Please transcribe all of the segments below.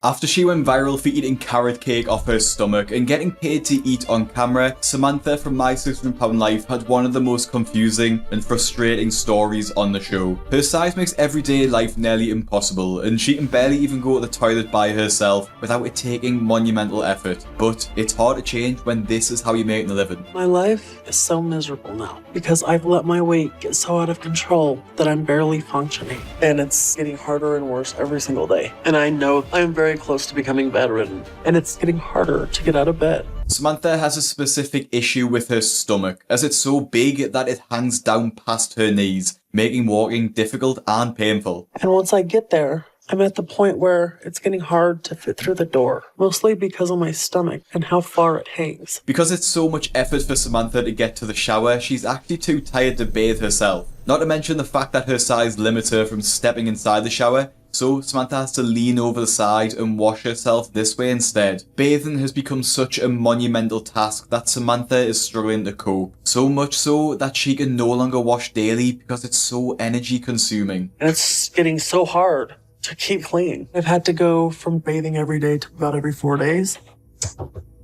After she went viral for eating carrot cake off her stomach and getting paid to eat on camera, Samantha from My 600 Pound Life had one of the most confusing and frustrating stories on the show. Her size makes everyday life nearly impossible, and she can barely even go to the toilet by herself without it taking monumental effort. But it's hard to change when this is how you're making a living. My life is so miserable now because I've let my weight get so out of control that I'm barely functioning. And it's getting harder and worse every single day. And I know I'm very close to becoming bedridden, and it's getting harder to get out of bed. Samantha has a specific issue with her stomach, as it's so big that it hangs down past her knees, making walking difficult and painful. And once I get there, I'm at the point where it's getting hard to fit through the door, mostly because of my stomach and how far it hangs. Because it's so much effort for Samantha to get to the shower, she's actually too tired to bathe herself. Not to mention the fact that her size limits her from stepping inside the shower, so Samantha has to lean over the side and wash herself this way instead. Bathing has become such a monumental task that Samantha is struggling to cope. So much so that she can no longer wash daily because it's so energy consuming. And it's getting so hard to keep clean. I've had to go from bathing every day to about every 4 days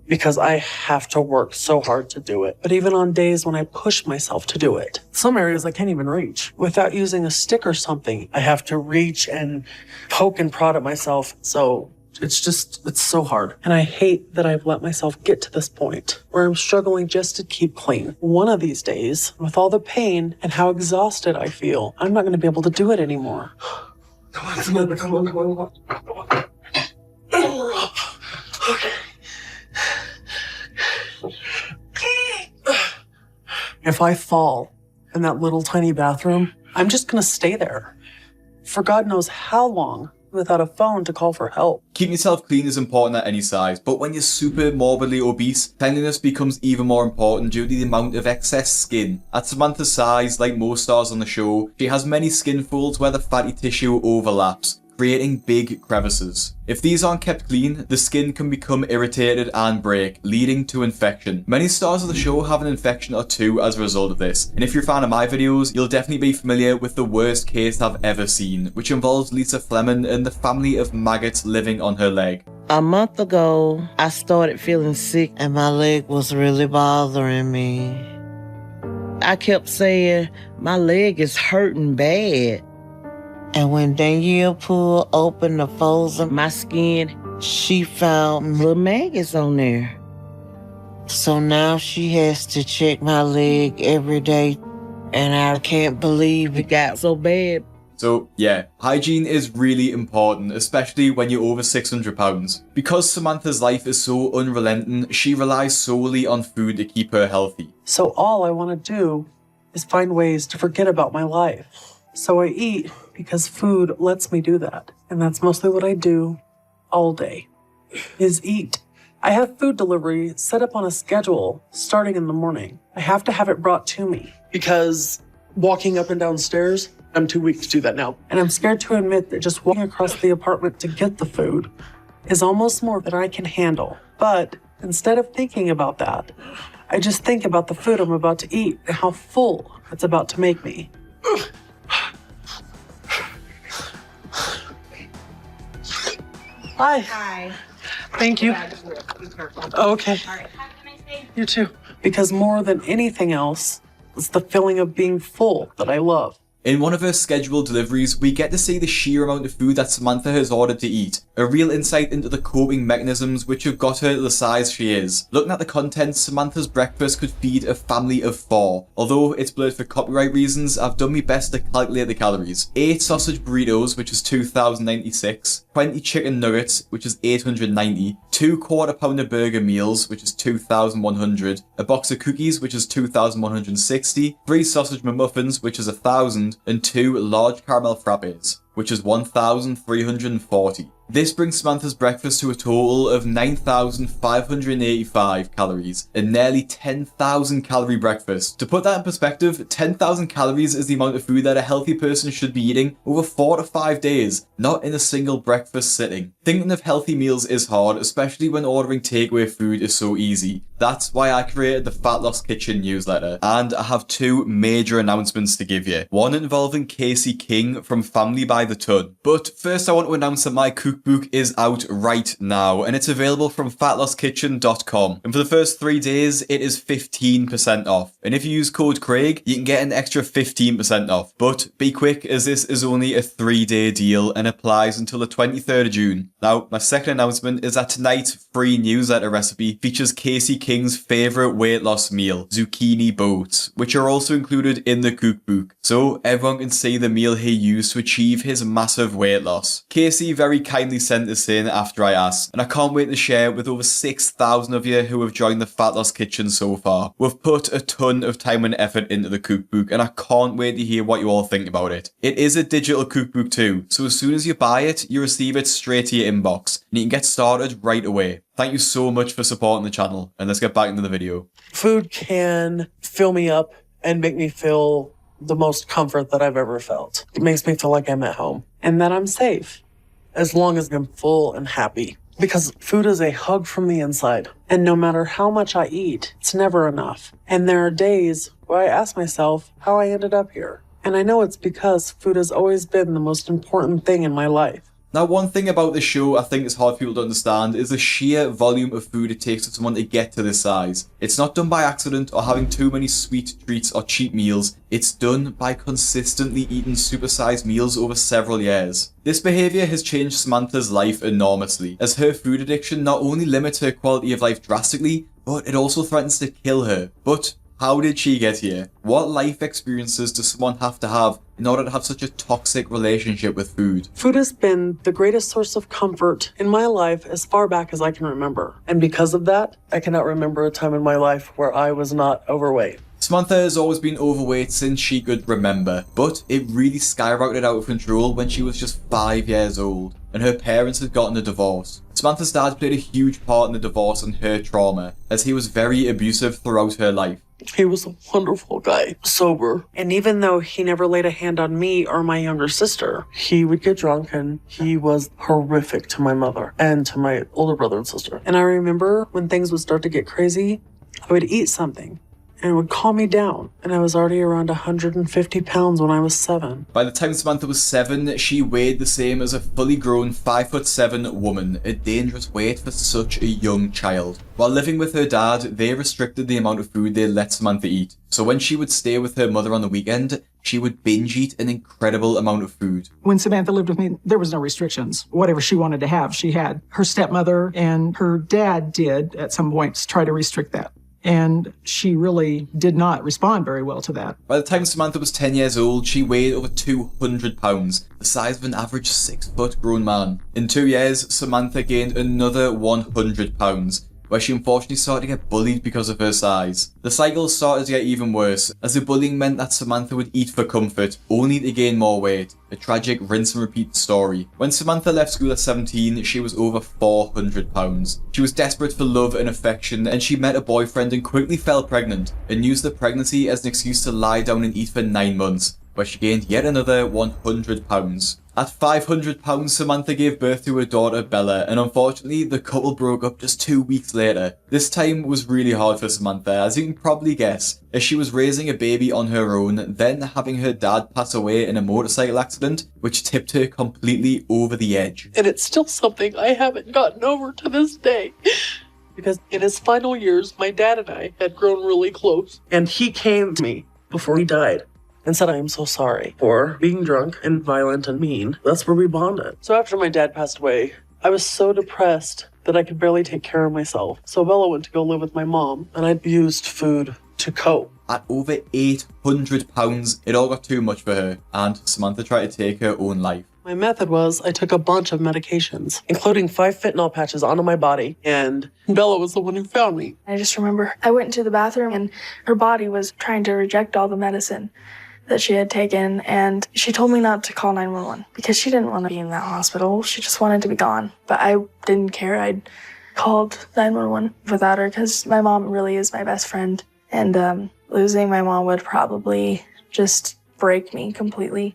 because I have to work so hard to do it. But even on days when I push myself to do it, some areas I can't even reach. Without using a stick or something, I have to reach and poke and prod at myself. So it's so hard. And I hate that I've let myself get to this point where I'm struggling just to keep clean. One of these days, with all the pain and how exhausted I feel, I'm not going to be able to do it anymore. Come on. Okay. If I fall in that little tiny bathroom, I'm just gonna stay there for God knows how long without a phone to call for help. Keeping yourself clean is important at any size, but when you're super morbidly obese, cleanliness becomes even more important due to the amount of excess skin. At Samantha's size, like most stars on the show, she has many skin folds where the fatty tissue overlaps, creating big crevices. If these aren't kept clean, the skin can become irritated and break, leading to infection. Many stars of the show have an infection or two as a result of this, and if you're a fan of my videos, you'll definitely be familiar with the worst case I've ever seen, which involves Lisa Fleming and the family of maggots living on her leg. A month ago, I started feeling sick and my leg was really bothering me. I kept saying, my leg is hurting bad. And when Danielle pulled open the folds of my skin, she found little maggots on there. So now she has to check my leg every day, and I can't believe it got so bad. So yeah, hygiene is really important, especially when you're over 600 pounds. Because Samantha's life is so unrelenting, she relies solely on food to keep her healthy. So all I want to do is find ways to forget about my life. So I eat because food lets me do that. And that's mostly what I do all day, is eat. I have food delivery set up on a schedule starting in the morning. I have to have it brought to me because walking up and down stairs, I'm too weak to do that now. And I'm scared to admit that just walking across the apartment to get the food is almost more than I can handle. But instead of thinking about that, I just think about the food I'm about to eat and how full it's about to make me. Hi. Hi. Thank you. Be careful. Okay. All right. Have a nice day. You too. Because more than anything else, it's the feeling of being full that I love. In one of her scheduled deliveries, we get to see the sheer amount of food that Samantha has ordered to eat. A real insight into the coping mechanisms which have got her to the size she is. Looking at the contents, Samantha's breakfast could feed a family of 4. Although it's blurred for copyright reasons, I've done my best to calculate the calories. 8 sausage burritos, which is 2,096. 20 chicken nuggets, which is 890. 2 quarter-pounder burger meals, which is 2,100. A box of cookies, which is 2,160. 3 sausage McMuffins, which is 1,000. And 2 large caramel frappes, which is 1,340. This brings Samantha's breakfast to a total of 9,585 calories, a nearly 10,000 calorie breakfast. To put that in perspective, 10,000 calories is the amount of food that a healthy person should be eating over 4 to 5 days, not in a single breakfast sitting. Thinking of healthy meals is hard, especially when ordering takeaway food is so easy. That's why I created the Fat Loss Kitchen newsletter, and I have two major announcements to give you. One involving Casey King from Family by the Ton. But first I want to announce that my cookbook is out right now, and it's available from fatlosskitchen.com. And for the first 3 days, it is 15% off. And if you use code Craig, you can get an extra 15% off. But be quick, as this is only a 3-day deal and applies until the 23rd of June. Now, my second announcement is that tonight's free newsletter recipe features Casey King's favourite weight loss meal, zucchini boats, which are also included in the cookbook, so everyone can see the meal he used to achieve his massive weight loss. Casey very kindly sent this in after I asked, and I can't wait to share it with over 6,000 of you who have joined the Fat Loss Kitchen so far. We've put a ton of time and effort into the cookbook, and I can't wait to hear what you all think about it. It is a digital cookbook too, so as soon as you buy it, you receive it straight to your inbox, and you can get started right away. Thank you so much for supporting the channel, and let's get back into the video. Food can fill me up and make me feel the most comfort that I've ever felt. It makes me feel like I'm at home and that I'm safe, as long as I'm full and happy. Because food is a hug from the inside. And no matter how much I eat, it's never enough. And there are days where I ask myself how I ended up here. And I know it's because food has always been the most important thing in my life. Now, one thing about this show I think is hard for people to understand is the sheer volume of food it takes for someone to get to this size. It's not done by accident or having too many sweet treats or cheap meals. It's done by consistently eating supersized meals over several years. This behaviour has changed Samantha's life enormously, as her food addiction not only limits her quality of life drastically, but it also threatens to kill her. But how did she get here? What life experiences does someone have to have in order to have such a toxic relationship with food? Food has been the greatest source of comfort in my life as far back as I can remember. And because of that, I cannot remember a time in my life where I was not overweight. Samantha has always been overweight since she could remember, but it really skyrocketed out of control when she was just 5 years old, and her parents had gotten a divorce. Samantha's dad played a huge part in the divorce and her trauma, as he was very abusive throughout her life. He was a wonderful guy, sober. And even though he never laid a hand on me or my younger sister, he would get drunk and he was horrific to my mother and to my older brother and sister. And I remember when things would start to get crazy, I would eat something and it would calm me down. And I was already around 150 pounds when I was 7. By the time Samantha was 7, she weighed the same as a fully grown 5'7" woman, a dangerous weight for such a young child. While living with her dad, they restricted the amount of food they let Samantha eat. So when she would stay with her mother on the weekend, she would binge eat an incredible amount of food. When Samantha lived with me, there was no restrictions. Whatever she wanted to have, she had. Her stepmother and her dad did, at some points, try to restrict that. And she really did not respond very well to that. By the time Samantha was 10 years old, she weighed over 200 pounds, the size of an average 6-foot grown man. In 2 years, Samantha gained another 100 pounds, where she unfortunately started to get bullied because of her size. The cycle started to get even worse, as the bullying meant that Samantha would eat for comfort, only to gain more weight. A tragic rinse and repeat story. When Samantha left school at 17, she was over 400 pounds. She was desperate for love and affection, and she met a boyfriend and quickly fell pregnant, and used the pregnancy as an excuse to lie down and eat for 9 months, where she gained yet another 100 pounds. At 500 pounds, Samantha gave birth to her daughter Bella, and unfortunately the couple broke up just 2 weeks later. This time was really hard for Samantha, as you can probably guess, as she was raising a baby on her own, then having her dad pass away in a motorcycle accident, which tipped her completely over the edge. And it's still something I haven't gotten over to this day. Because in his final years, my dad and I had grown really close. And he came to me before he died and said, I am so sorry for being drunk and violent and mean. That's where we bonded. So after my dad passed away, I was so depressed that I could barely take care of myself. So Bella went to go live with my mom, and I used food to cope. At over 800 pounds, it all got too much for her, and Samantha tried to take her own life. My method was I took a bunch of medications, including 5 fentanyl patches onto my body, and Bella was the one who found me. I just remember I went into the bathroom and her body was trying to reject all the medicine that she had taken, and she told me not to call 911 because she didn't want to be in that hospital. She just wanted to be gone. But I didn't care. I called 911 without her because my mom really is my best friend, and losing my mom would probably just break me completely.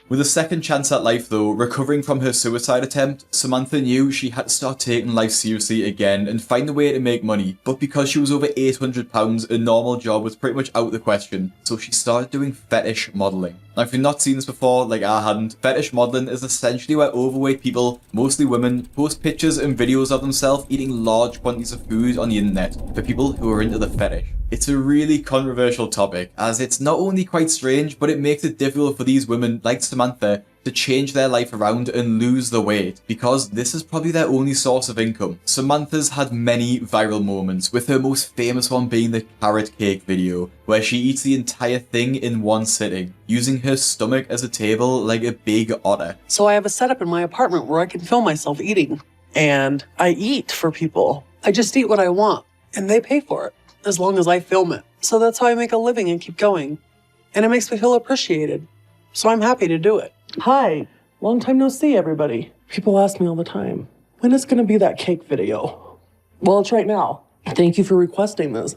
With a second chance at life though, recovering from her suicide attempt, Samantha knew she had to start taking life seriously again and find a way to make money. But because she was over £800, a normal job was pretty much out of the question, so she started doing fetish modelling. Now if you've not seen this before, like I hadn't, fetish modelling is essentially where overweight people, mostly women, post pictures and videos of themselves eating large quantities of food on the internet for people who are into the fetish. It's a really controversial topic, as it's not only quite strange, but it makes it difficult for these women, like Samantha, to change their life around and lose the weight, because this is probably their only source of income. Samantha's had many viral moments, with her most famous one being the carrot cake video, where she eats the entire thing in one sitting, using her stomach as a table like a big otter. So I have a setup in my apartment where I can film myself eating. And I eat for people. I just eat what I want, and they pay for it, as long as I film it. So that's how I make a living and keep going. And it makes me feel appreciated. So I'm happy to do it. Hi, long time no see, everybody. People ask me all the time, when is going to be that cake video? Well, it's right now. Thank you for requesting this.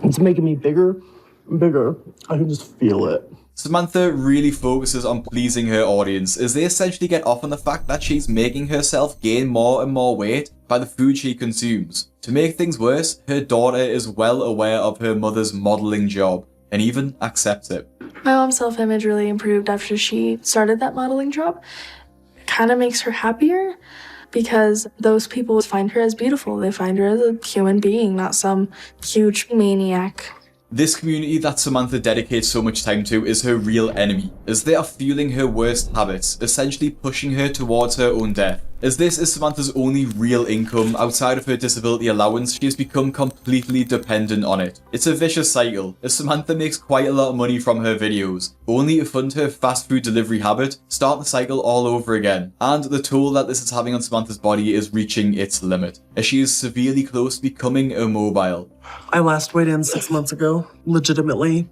It's making me bigger and bigger. I can just feel it. Samantha really focuses on pleasing her audience, as they essentially get off on the fact that she's making herself gain more and more weight by the food she consumes. To make things worse, her daughter is well aware of her mother's modelling job, and even accepts it. My mom's self-image really improved after she started that modeling job. It kind of makes her happier because those people find her as beautiful. They find her as a human being, not some huge maniac. This community that Samantha dedicates so much time to is her real enemy, as they are fueling her worst habits, essentially pushing her towards her own death. As this is Samantha's only real income outside of her disability allowance, she has become completely dependent on it. It's a vicious cycle, as Samantha makes quite a lot of money from her videos, only to fund her fast food delivery habit, start the cycle all over again. And the toll that this is having on Samantha's body is reaching its limit, as she is severely close to becoming immobile. I last weighed in 6 months ago, legitimately,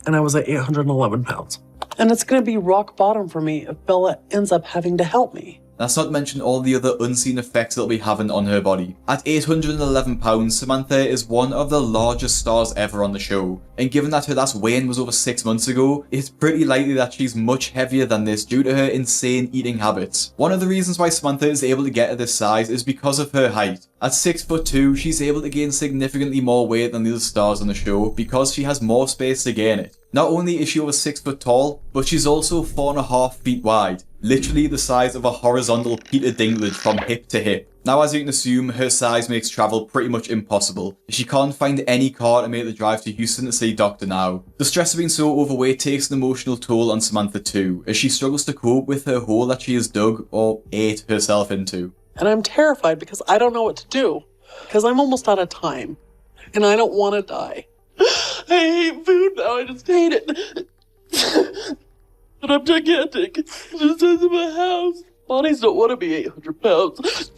and I was at 811 pounds. And it's going to be rock bottom for me if Bella ends up having to help me. That's not to mention all the other unseen effects it'll be having on her body. At 811 pounds, Samantha is one of the largest stars ever on the show, and given that her last weigh-in was over 6 months ago, it's pretty likely that she's much heavier than this due to her insane eating habits. One of the reasons why Samantha is able to get to this size is because of her height. At 6'2", she's able to gain significantly more weight than the other stars on the show because she has more space to gain it. Not only is she over 6 foot tall, but she's also 4.5 feet wide, literally the size of a horizontal Peter Dinklage from hip to hip. Now, as you can assume, her size makes travel pretty much impossible. She can't find any car to make the drive to Houston to see Dr. Now. The stress of being so overweight takes an emotional toll on Samantha too, as she struggles to cope with her hole that she has dug or ate herself into. And I'm terrified because I don't know what to do, because I'm almost out of time, and I don't want to die. I hate food now, I just hate it. But I'm gigantic. It just says in my house. Bodies don't want to be 800 pounds.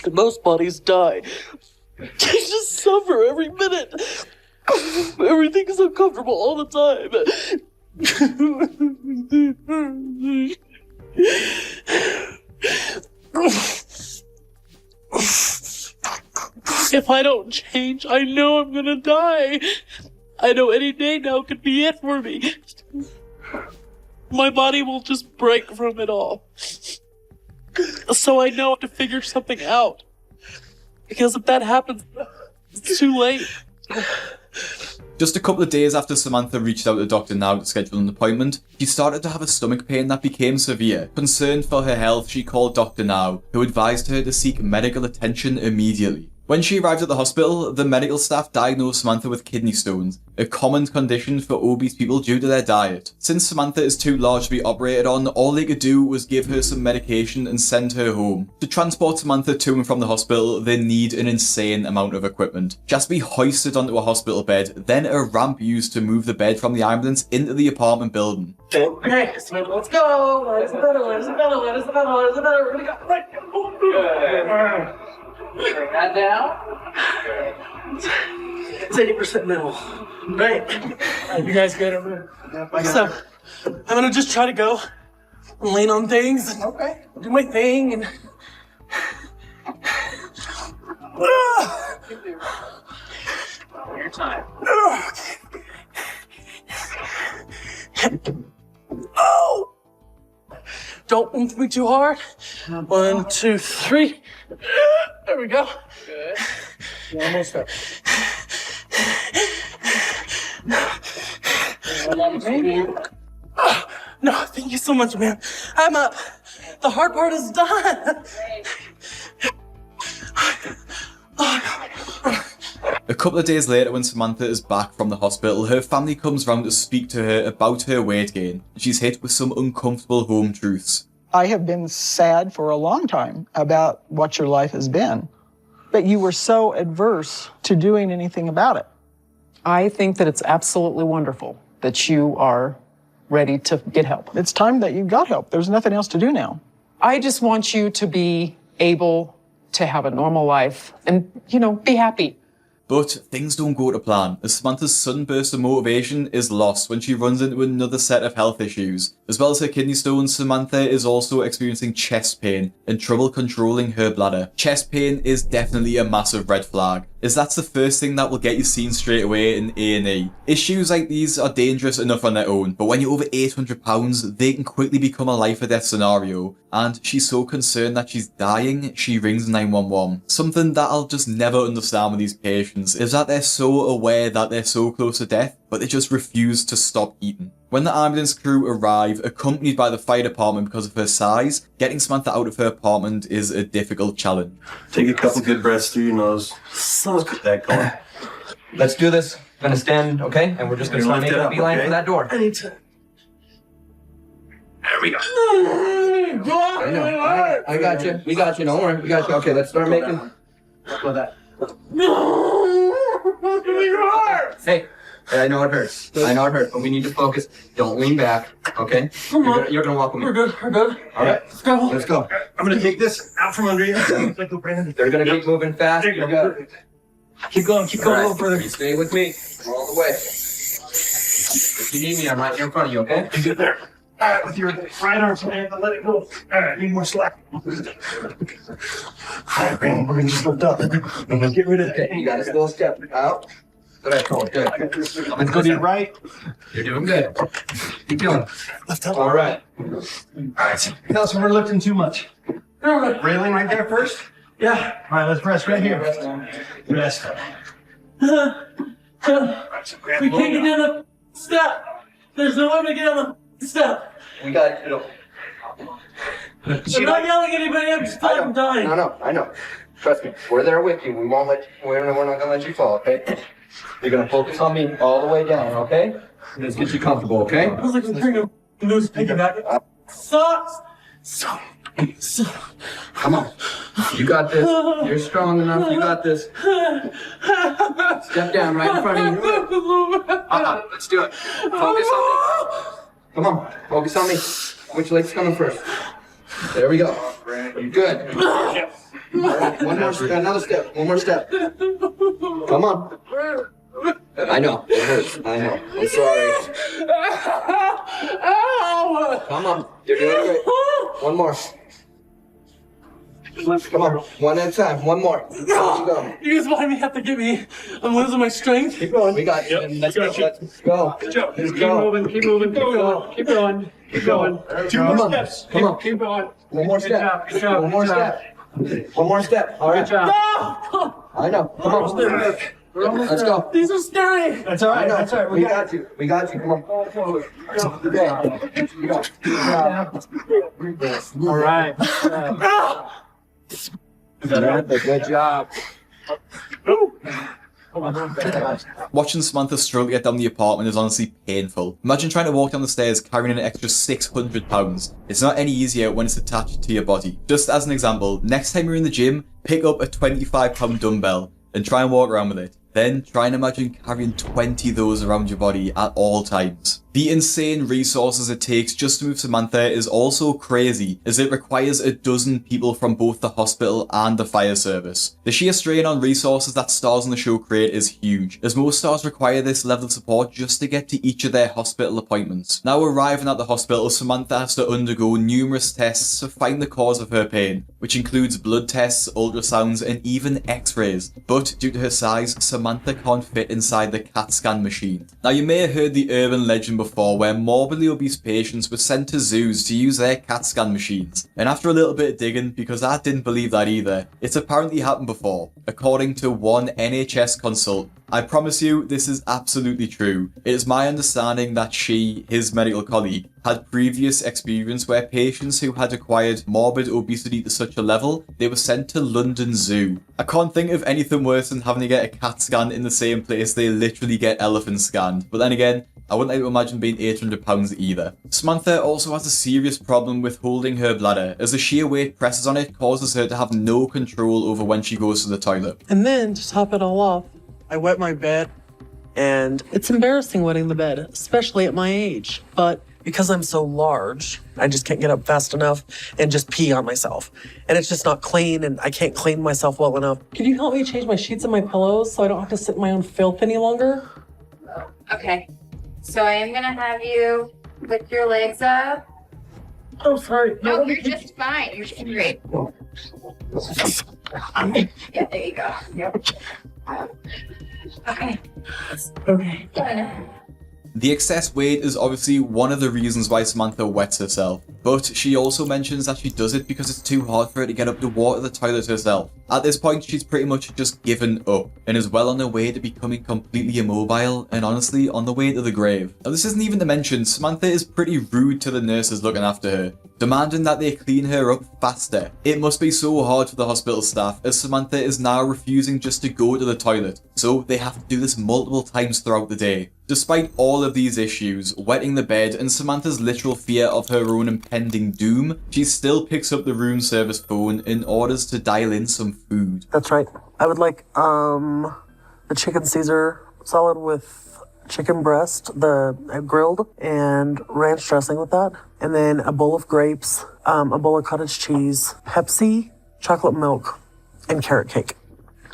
And most bodies die. They just suffer every minute. Everything is uncomfortable all the time. If I don't change, I know I'm gonna die. I know any day now could be it for me. My body will just break from it all. So I know to figure something out. Because if that happens, it's too late. Just a couple of days after Samantha reached out to Dr. Now to schedule an appointment, she started to have a stomach pain that became severe. Concerned for her health, she called Dr. Now, who advised her to seek medical attention immediately. When she arrived at the hospital, the medical staff diagnosed Samantha with kidney stones, a common condition for obese people due to their diet. Since Samantha is too large to be operated on, all they could do was give her some medication and send her home. To transport Samantha to and from the hospital, they need an insane amount of equipment. She has to be hoisted onto a hospital bed, then a ramp used to move the bed from the ambulance into the apartment building. Okay, so let's go. Where's the better? Where's the better? Where's the better? Where's the better? We're gonna go. Right. Bring that down. It's 80% middle. Right. You guys good over there? So, I'm gonna just try to go and lean on things. And Okay. do my thing and. Your time. Oh! Don't move me too hard. 1, 2, 3. There we go. Good. Almost there. No, thank you so much, man. I'm up. The hard part is done. A couple of days later, when Samantha is back from the hospital, her family comes round to speak to her about her weight gain. She's hit with some uncomfortable home truths. I have been sad for a long time about what your life has been, but you were so adverse to doing anything about it. I think that it's absolutely wonderful that you are ready to get help. It's time that you got help. There's nothing else to do now. I just want you to be able to have a normal life and, be happy. But things don't go to plan, as Samantha's sudden burst of motivation is lost when she runs into another set of health issues. As well as her kidney stones, Samantha is also experiencing chest pain and trouble controlling her bladder. Chest pain is definitely a massive red flag, as that's the first thing that will get you seen straight away in A&E. Issues like these are dangerous enough on their own, but when you're over 800 pounds, they can quickly become a life or death scenario, and she's so concerned that she's dying, she rings 911. Something that I'll just never understand with these patients is that they're so aware that they're so close to death, but they just refuse to stop eating. When the ambulance crew arrive, accompanied by the fire department because of her size, getting Samantha out of her apartment is a difficult challenge. Take a couple good breaths through your nose. Let's get that going. Let's do this. I'm gonna stand, okay? And we're just gonna start making a beeline for that door. I need to. There we go. I know. I got you. We got you. Don't worry. We got you. Okay, let's start making. Let's go that. Hey. I know it hurts. I know it hurts, but we need to focus. Don't lean back, okay? You're gonna walk with me. We're good. All right. Let's go. Let's go. I'm gonna take this out from under you. They're gonna keep moving fast. You're good. Keep going a little further. You stay with me all the way. If you need me, I'm right here in front of you, okay? You get there. All right, with your right arm, and let it go. All right, need more slack. All right, Brandon, we're gonna just lift up. I'm gonna get rid of it. Okay, you got a little step out. Good. Let's go to your right. You're doing good. Keep going. Lift up. All right. All right, tell us when we're lifting too much. Railing right there first? Yeah. All right, let's rest right here. Rest. We can't get down the step. There's no way to get on the step. We got it. I'm not yelling at anybody. I'm just I'm dying. I know. Trust me. We're there with you. We won't let. We're not gonna let you fall. Okay. You're gonna focus on me all the way down. Okay. Let's get you comfortable. Okay. I was like, I'm turning a loose piggyback. Sucks. Come on. You got this. You're strong enough. You got this. Step down right in front of you. Let's do it. Focus on me. Come on. Focus on me. Which leg's coming first? There we go. You're good. One more step. Another step. One more step. Come on. I know. It hurts. I know. I'm sorry. Come on. You're doing great. One more. Come on. One at a time. One more. Go. You guys want me have to get me? I'm losing my strength. Keep going. We got you. Let's go. Let's go. Good job. Let's Keep go. moving. Keep moving. Keep going. Keep going. Keep going. Two Come more on. steps. Come on. Keep going. One more Good step. job. Good job. One more Good job. step. One more step. All right. Good job. No! I know. Come on. Let's go. These are scary. That's all I right. know. That's all right. We got you. We got you. Come on. Okay. All right. Good job. Watching Samantha struggle to get down the apartment is honestly painful. Imagine trying to walk down the stairs carrying an extra 600 pounds. It's not any easier when it's attached to your body. Just as an example, next time you're in the gym, pick up a 25-pound dumbbell and try and walk around with it. Then try and imagine carrying 20 of those around your body at all times. The insane resources it takes just to move Samantha is also crazy, as it requires a dozen people from both the hospital and the fire service. The sheer strain on resources that stars on the show create is huge, as most stars require this level of support just to get to each of their hospital appointments. Now arriving at the hospital, Samantha has to undergo numerous tests to find the cause of her pain, which includes blood tests, ultrasounds, and even x-rays. But due to her size, Samantha can't fit inside the CAT scan machine. Now you may have heard the urban legend before, before where morbidly obese patients were sent to zoos to use their CAT scan machines. And after a little bit of digging, because I didn't believe that either, it's apparently happened before, according to one NHS consultant. I promise you, this is absolutely true. It is my understanding that she, his medical colleague, had previous experience where patients who had acquired morbid obesity to such a level, they were sent to London Zoo. I can't think of anything worse than having to get a CAT scan in the same place they literally get elephants scanned. But then again, I wouldn't like to imagine being 800 pounds either. Samantha also has a serious problem with holding her bladder, as the sheer weight presses on it causes her to have no control over when she goes to the toilet. And then, to top it all off, I wet my bed, and it's embarrassing wetting the bed, especially at my age. But because I'm so large, I just can't get up fast enough and just pee on myself. And it's just not clean, and I can't clean myself well enough. Can you help me change my sheets and my pillows so I don't have to sit in my own filth any longer? Okay. So I am gonna have you lift your legs up. Oh, sorry. No, you're just fine. You're just great. Yeah, there you go. Yep. Okay. Okay. Done. The excess weight is obviously one of the reasons why Samantha wets herself, but she also mentions that she does it because it's too hard for her to get up to water the toilet herself. At this point, she's pretty much just given up, and is well on her way to becoming completely immobile, and honestly, on the way to the grave. Now this isn't even to mention, Samantha is pretty rude to the nurses looking after her, demanding that they clean her up faster. It must be so hard for the hospital staff, as Samantha is now refusing just to go to the toilet, so they have to do this multiple times throughout the day. Despite all of these issues, wetting the bed, and Samantha's literal fear of her own impending doom, she still picks up the room service phone in order to dial in some food. That's right. I would like the chicken Caesar salad with chicken breast, the grilled, and ranch dressing with that. And then a bowl of grapes, a bowl of cottage cheese, Pepsi, chocolate milk, and carrot cake.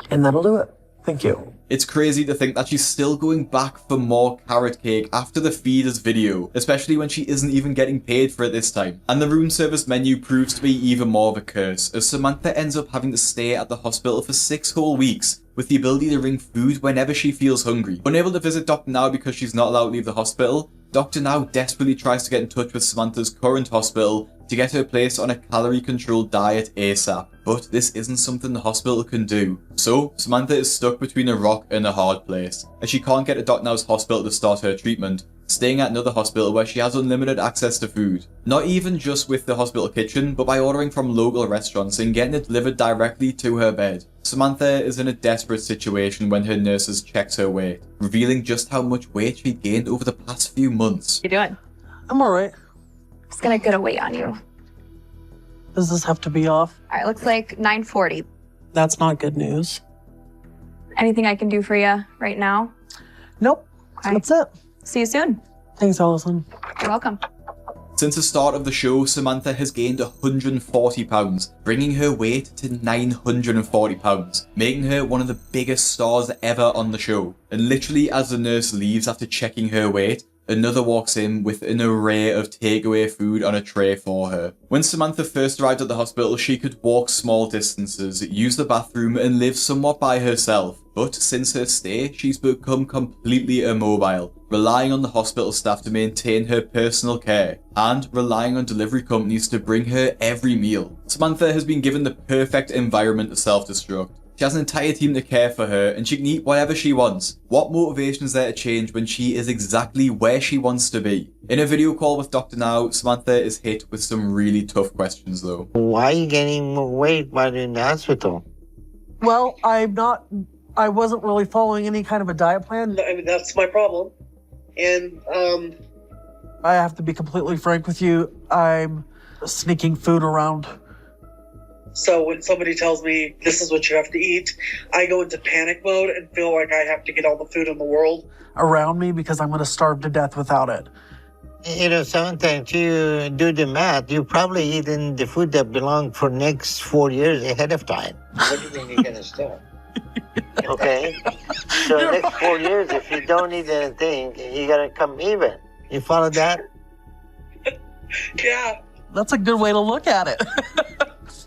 And that'll do it. Thank you. It's crazy to think that she's still going back for more carrot cake after the feeders video, especially when she isn't even getting paid for it this time. And the room service menu proves to be even more of a curse, as Samantha ends up having to stay at the hospital for 6 whole weeks, with the ability to bring food whenever she feels hungry. Unable to visit Dr. Now because she's not allowed to leave the hospital, Dr. Now desperately tries to get in touch with Samantha's current hospital to get her placed on a calorie-controlled diet ASAP. But this isn't something the hospital can do. So, Samantha is stuck between a rock and a hard place, as she can't get to Dr. Now's hospital to start her treatment, staying at another hospital where she has unlimited access to food. Not even just with the hospital kitchen, but by ordering from local restaurants and getting it delivered directly to her bed. Samantha is in a desperate situation when her nurses checks her weight, revealing just how much weight she'd gained over the past few months. You doing? I'm alright. Just gonna get a weight on you. Does this have to be off? All right, looks like 940. That's not good news. Anything I can do for you right now? Nope. Okay. That's it. See you soon. Thanks, Allison. You're welcome. Since the start of the show, Samantha has gained 140 pounds, bringing her weight to 940 pounds, making her one of the biggest stars ever on the show. And literally as the nurse leaves after checking her weight, another walks in with an array of takeaway food on a tray for her. When Samantha first arrived at the hospital, she could walk small distances, use the bathroom, and live somewhat by herself. But since her stay, she's become completely immobile, relying on the hospital staff to maintain her personal care, and relying on delivery companies to bring her every meal. Samantha has been given the perfect environment to self-destruct. She has an entire team to care for her, and she can eat whatever she wants. What motivation is there to change when she is exactly where she wants to be? In a video call with Dr. Now, Samantha is hit with some really tough questions though. Why are you gaining more weight while you're in the hospital? Well, I wasn't really following any kind of a diet plan. I mean, that's my problem. And, I have to be completely frank with you. I'm sneaking food around. So when somebody tells me this is what you have to eat, I go into panic mode and feel like I have to get all the food in the world around me because I'm going to starve to death without it. You know, sometimes you do the math, you probably eating the food that belonged for next 4 years ahead of time. What do you think you're going to start? Okay? So next 4 years, if you don't eat anything, you're going to come even. You follow that? Yeah. That's a good way to look at it.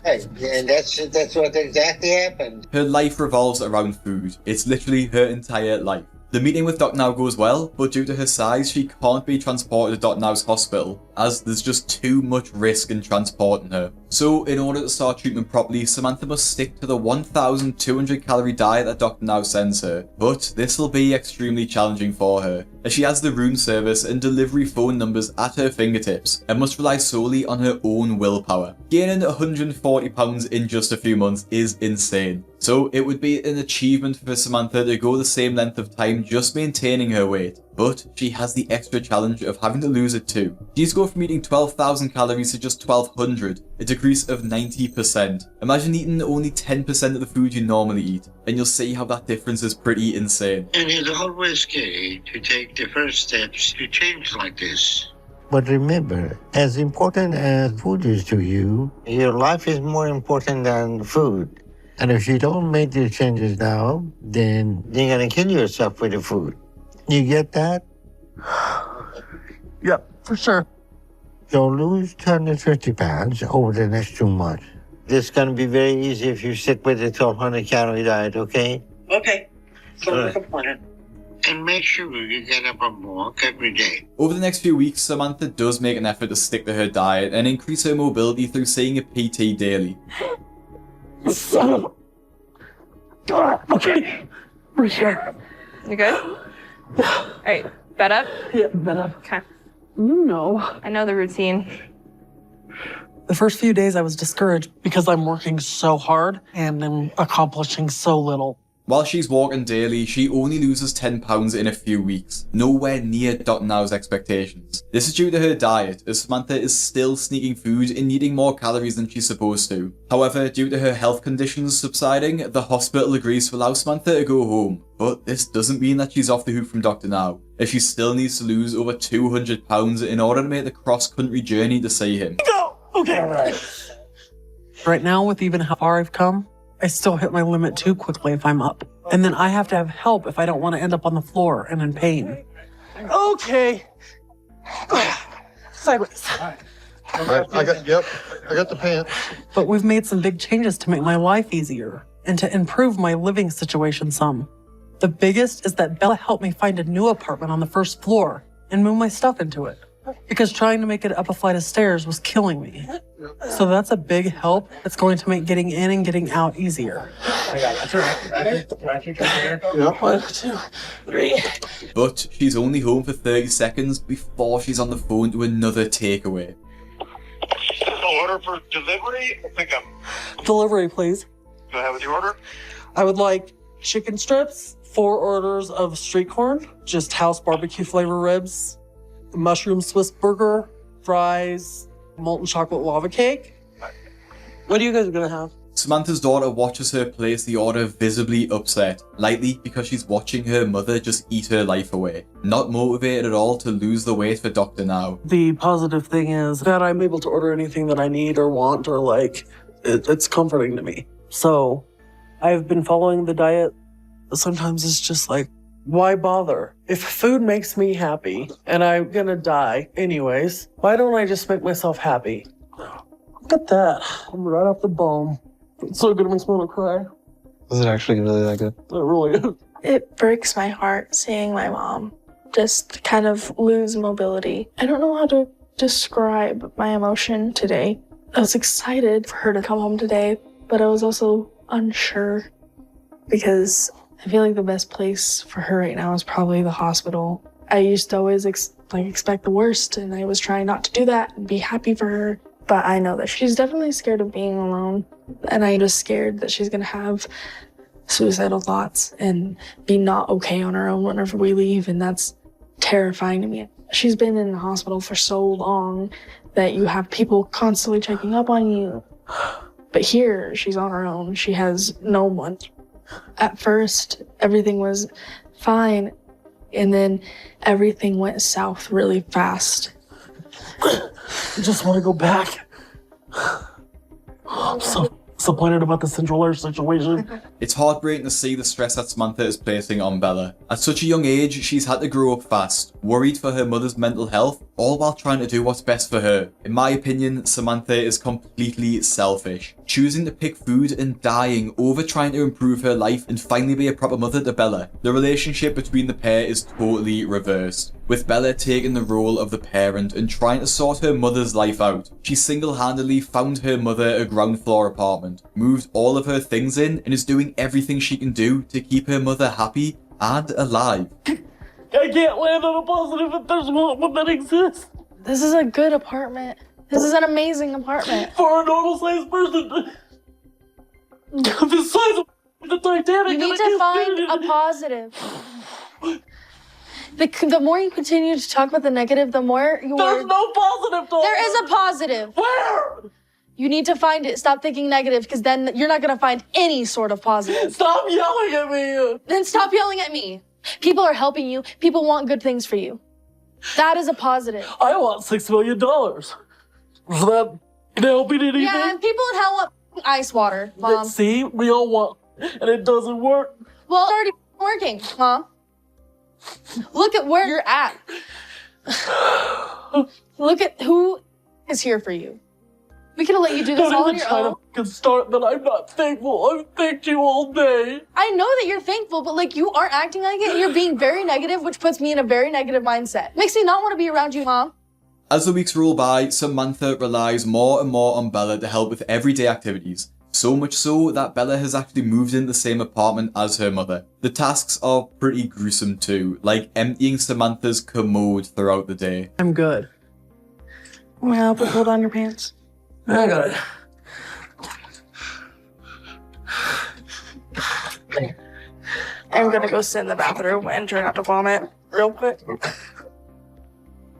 Hey, and that's what exactly happened. Her life revolves around food. It's literally her entire life. The meeting with Dr. Now goes well, but due to her size, she can't be transported to Dr. Now's hospital, as there's just too much risk in transporting her. So, in order to start treatment properly, Samantha must stick to the 1,200 calorie diet that Dr. Now sends her, but this will be extremely challenging for her, as she has the room service and delivery phone numbers at her fingertips, and must rely solely on her own willpower. Gaining 140 pounds in just a few months is insane. So it would be an achievement for Samantha to go the same length of time just maintaining her weight, but she has the extra challenge of having to lose it too. She needs to go from eating 12,000 calories to just 1,200, a decrease of 90%. Imagine eating only 10% of the food you normally eat, and you'll see how that difference is pretty insane. And it's always scary to take the first steps to change like this. But remember, as important as food is to you, your life is more important than food. And if you don't make these changes now, then you're gonna kill yourself with the food. You get that? Yep, for sure. So lose 250 pounds over the next 2 months. This is gonna be very easy if you stick with the 1,200 calorie diet, okay? Okay. Sounds like a plan. And make sure you get up and walk every day. Over the next few weeks, Samantha does make an effort to stick to her diet and increase her mobility through seeing a PT daily. Son of a... Okay. We're here. You good? Alright, bed up? Yeah, bed up. Okay. You know. I know the routine. The first few days I was discouraged because I'm working so hard and I'm accomplishing so little. While she's walking daily, she only loses 10 pounds in a few weeks, nowhere near Dr. Now's expectations. This is due to her diet, as Samantha is still sneaking food and eating more calories than she's supposed to. However, due to her health conditions subsiding, the hospital agrees to allow Samantha to go home. But this doesn't mean that she's off the hook from Dr. Now, as she still needs to lose over 200 pounds in order to make the cross-country journey to see him. Go! Okay. All right. Right now, with even how far I've come, I still hit my limit too quickly if I'm up. And then I have to have help if I don't want to end up on the floor and in pain. Okay. Sideways. I got the pants. But we've made some big changes to make my life easier and to improve my living situation some. The biggest is that Bella helped me find a new apartment on the first floor and move my stuff into it, because trying to make it up a flight of stairs was killing me. So that's a big help. It's going to make getting in and getting out easier. Yeah. 1, 2, 3. But she's only home for 30 seconds before she's on the phone to another takeaway. Order for delivery or pickup? Delivery, please. Do I have the order? I would like chicken strips, 4 orders of street corn, just house barbecue flavor ribs, mushroom Swiss burger, fries, molten chocolate lava cake. What are you guys gonna have? Samantha's daughter watches her place the order visibly upset, likely because she's watching her mother just eat her life away, not motivated at all to lose the weight for Dr. Now. The positive thing is that I'm able to order anything that I need or want, or like, it's comforting to me. So I've been following the diet. Sometimes it's just like, why bother? If food makes me happy and I'm gonna die anyways, why don't I just make myself happy? Look at that. I'm right off the bone. It's so good it makes me want to cry. Is it actually really that good? It really is. It breaks my heart seeing my mom just kind of lose mobility. I don't know how to describe my emotion today. I was excited for her to come home today, but I was also unsure because I feel like the best place for her right now is probably the hospital. I used to always expect the worst, and I was trying not to do that and be happy for her. But I know that she's definitely scared of being alone, and I'm just scared that she's gonna have suicidal thoughts and be not okay on her own whenever we leave, and that's terrifying to me. She's been in the hospital for so long that you have people constantly checking up on you. But here, she's on her own. She has no one. At first, everything was fine, and then everything went south really fast. I just want to go back. I'm so disappointed about the Central Air situation. It's heartbreaking to see the stress that Samantha is placing on Bella. At such a young age, she's had to grow up fast, worried for her mother's mental health, all while trying to do what's best for her. In my opinion, Samantha is completely selfish. choosing to pick food and dying over trying to improve her life and finally be a proper mother to Bella. The relationship between the pair is totally reversed, with Bella taking the role of the parent and trying to sort her mother's life out. She single-handedly found her mother a ground floor apartment, moved all of her things in, and is doing everything she can do to keep her mother happy and alive. I can't land on a positive if there's one that exists. This is a good apartment. This is an amazing apartment. For a normal-sized person, the size of the Titanic. You need to find a positive. The more you continue to talk about the negative, the more you're... There's no positive, Dawn. There is a positive. Where? You need to find it. Stop thinking negative, because then you're not going to find any sort of positive. Stop yelling at me. Then stop yelling at me. People are helping you. People want good things for you. That is a positive. I want $6 million. Is that help me anything? Yeah, and people in hell want ice water, Mom. See, we all want, and it doesn't work. Well, it's already working, Mom. Look at where you're at. Look at who is here for you. We could have let you do this all on your own. Don't even start that I'm not thankful. I've thanked you all day. I know that you're thankful, but like you aren't acting like it, and you're being very negative, which puts me in a very negative mindset. Makes me not want to be around you, Mom. As the weeks roll by, Samantha relies more and more on Bella to help with everyday activities. So much so that Bella has actually moved in the same apartment as her mother. The tasks are pretty gruesome too, like emptying Samantha's commode throughout the day. I'm good. I'm gonna help you hold on your pants. I got it. I'm gonna go sit in the bathroom and try not to vomit real quick.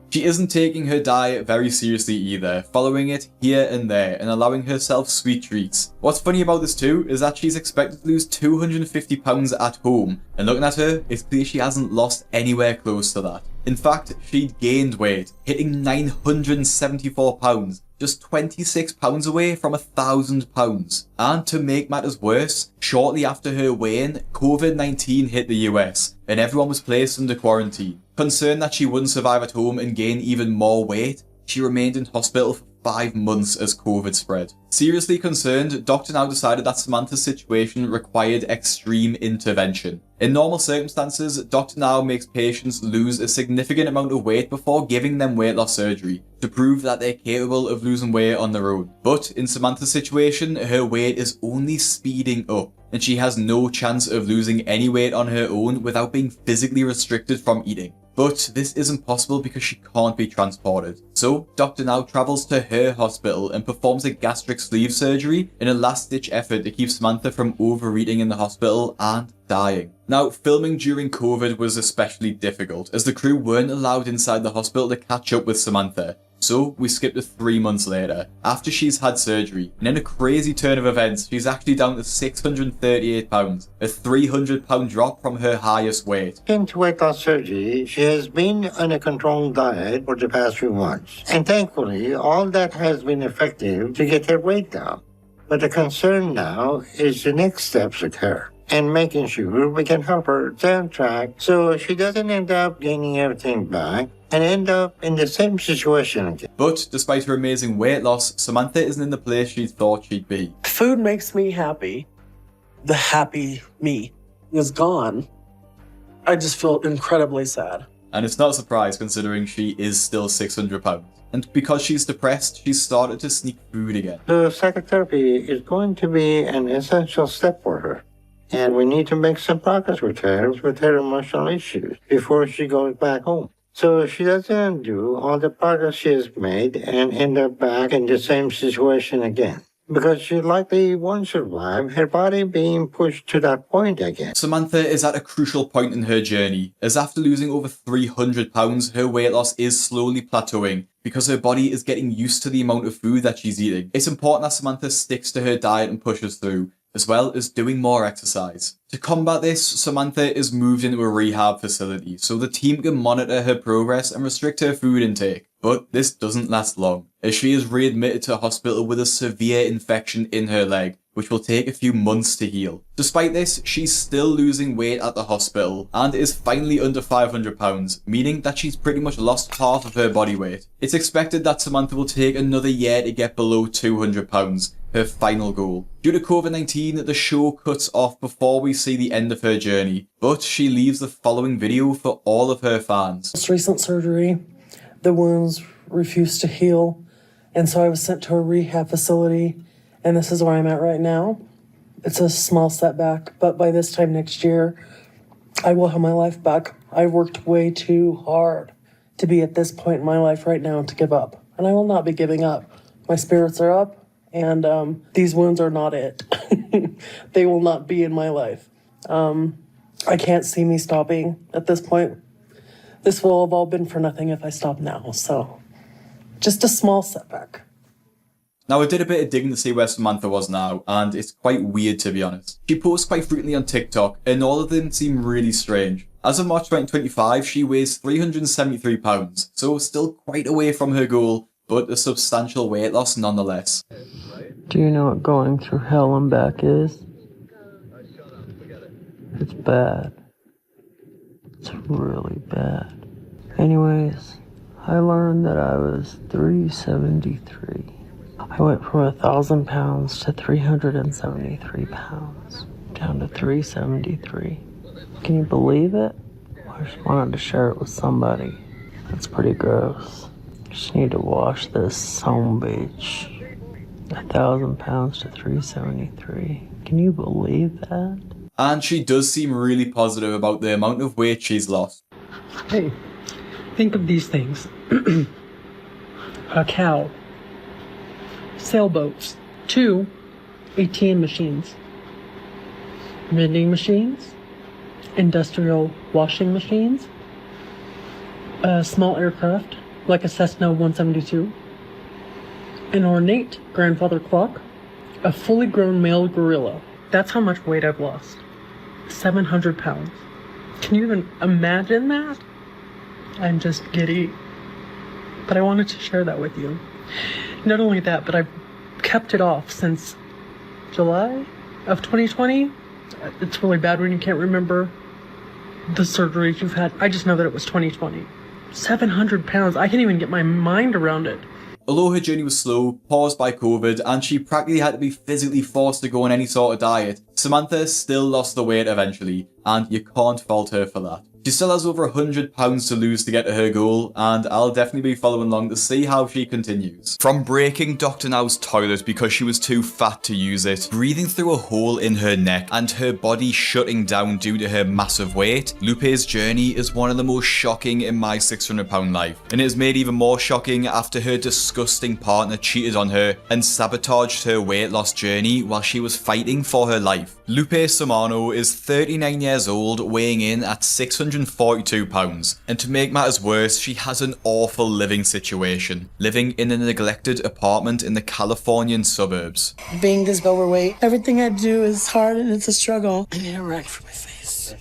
She isn't taking her diet very seriously either, following it here and there and allowing herself sweet treats. What's funny about this too is that she's expected to lose 250 pounds at home, and looking at her, it's clear she hasn't lost anywhere close to that. In fact, she'd gained weight, hitting 974 pounds, just 26 pounds away from 1,000 pounds. And to make matters worse, shortly after her weigh-in, COVID-19 hit the US, and everyone was placed under quarantine. Concerned that she wouldn't survive at home and gain even more weight, she remained in hospital for 5 months as COVID spread. Seriously concerned, Dr. Now decided that Samantha's situation required extreme intervention. In normal circumstances, Dr. Now makes patients lose a significant amount of weight before giving them weight loss surgery to prove that they're capable of losing weight on their own. But in Samantha's situation, her weight is only speeding up, and she has no chance of losing any weight on her own without being physically restricted from eating. But this isn't possible because she can't be transported. So, Dr. Now travels to her hospital and performs a gastric sleeve surgery in a last-ditch effort to keep Samantha from overeating in the hospital and dying. Now, filming during COVID was especially difficult, as the crew weren't allowed inside the hospital to catch up with Samantha. So, we skip to 3 months later, after she's had surgery, and in a crazy turn of events, she's actually down to 638 pounds, a 300 pound drop from her highest weight. Since weight loss surgery, she has been on a controlled diet for the past few months. And thankfully, all that has been effective to get her weight down. But the concern now is the next steps with her, and making sure we can help her stay on track so she doesn't end up gaining everything back and end up in the same situation again. But despite her amazing weight loss, Samantha isn't in the place she thought she'd be. Food makes me happy. The happy me is gone. I just feel incredibly sad. And it's not a surprise considering she is still 600 pounds. And because she's depressed, she's started to sneak food again. The psychotherapy is going to be an essential step for her. And we need to make some progress with her emotional issues before she goes back home. So she doesn't undo all the progress she has made and end up back in the same situation again. Because she likely won't survive her body being pushed to that point again. Samantha is at a crucial point in her journey, as after losing over 300 pounds, her weight loss is slowly plateauing because her body is getting used to the amount of food that she's eating. It's important that Samantha sticks to her diet and pushes through, as well as doing more exercise. To combat this, Samantha is moved into a rehab facility so the team can monitor her progress and restrict her food intake. But this doesn't last long, as she is readmitted to hospital with a severe infection in her leg, which will take a few months to heal. Despite this, she's still losing weight at the hospital and is finally under 500 pounds, meaning that she's pretty much lost half of her body weight. It's expected that Samantha will take another year to get below 200 pounds, her final goal. Due to COVID-19, the show cuts off before we see the end of her journey, but she leaves the following video for all of her fans. Most recent surgery, the wounds refused to heal, and so I was sent to a rehab facility, and this is where I'm at right now. It's a small setback, but by this time next year, I will have my life back. I've worked way too hard to be at this point in my life right now to give up, and I will not be giving up. My spirits are up, and these wounds are not it. They will not be in my life. I can't see me stopping at this point. This will have all been for nothing if I stop now, so just a small setback. Now, I did a bit of digging to see where Samantha was now, and it's quite weird to be honest. She posts quite frequently on TikTok, and all of them seem really strange. As of March 2025, she weighs 373 pounds, so still quite away from her goal, but a substantial weight loss nonetheless. Do you know what going through hell and back is? It's bad. It's really bad. Anyways, I learned that I was 373. I went from 1,000 pounds to 373 pounds, down to 373. Can you believe it? I just wanted to share it with somebody. That's pretty gross. Just need to wash this home bitch. 1,000 pounds to 373. Can you believe that? And she does seem really positive about the amount of weight she's lost. Hey, think of these things. A cow. Sailboats. 2 ATM machines. Vending machines. Industrial washing machines. A small aircraft, like a Cessna 172. An ornate grandfather clock. A fully grown male gorilla. That's how much weight I've lost. 700 pounds. Can you even imagine that? I'm just giddy. But I wanted to share that with you. Not only that, but I've kept it off since July of 2020. It's really bad when you can't remember the surgeries you've had. I just know that it was 2020. 700 pounds. I can't even get my mind around it. Although her journey was slow, paused by COVID, and she practically had to be physically forced to go on any sort of diet, Samantha still lost the weight eventually, and you can't fault her for that. She still has over 100 pounds to lose to get to her goal, and I'll definitely be following along to see how she continues. From breaking Dr. Now's toilet because she was too fat to use it, breathing through a hole in her neck, and her body shutting down due to her massive weight, Lupe's journey is one of the most shocking in my 600 pound life, and it is made even more shocking after her disgusting partner cheated on her and sabotaged her weight loss journey while she was fighting for her life. Lupe Samano is 39 years old, weighing in at 642 pounds, and to make matters worse, she has an awful living situation, living in a neglected apartment in the Californian suburbs. Being this overweight, everything I do is hard and it's a struggle. I need a rag for my face.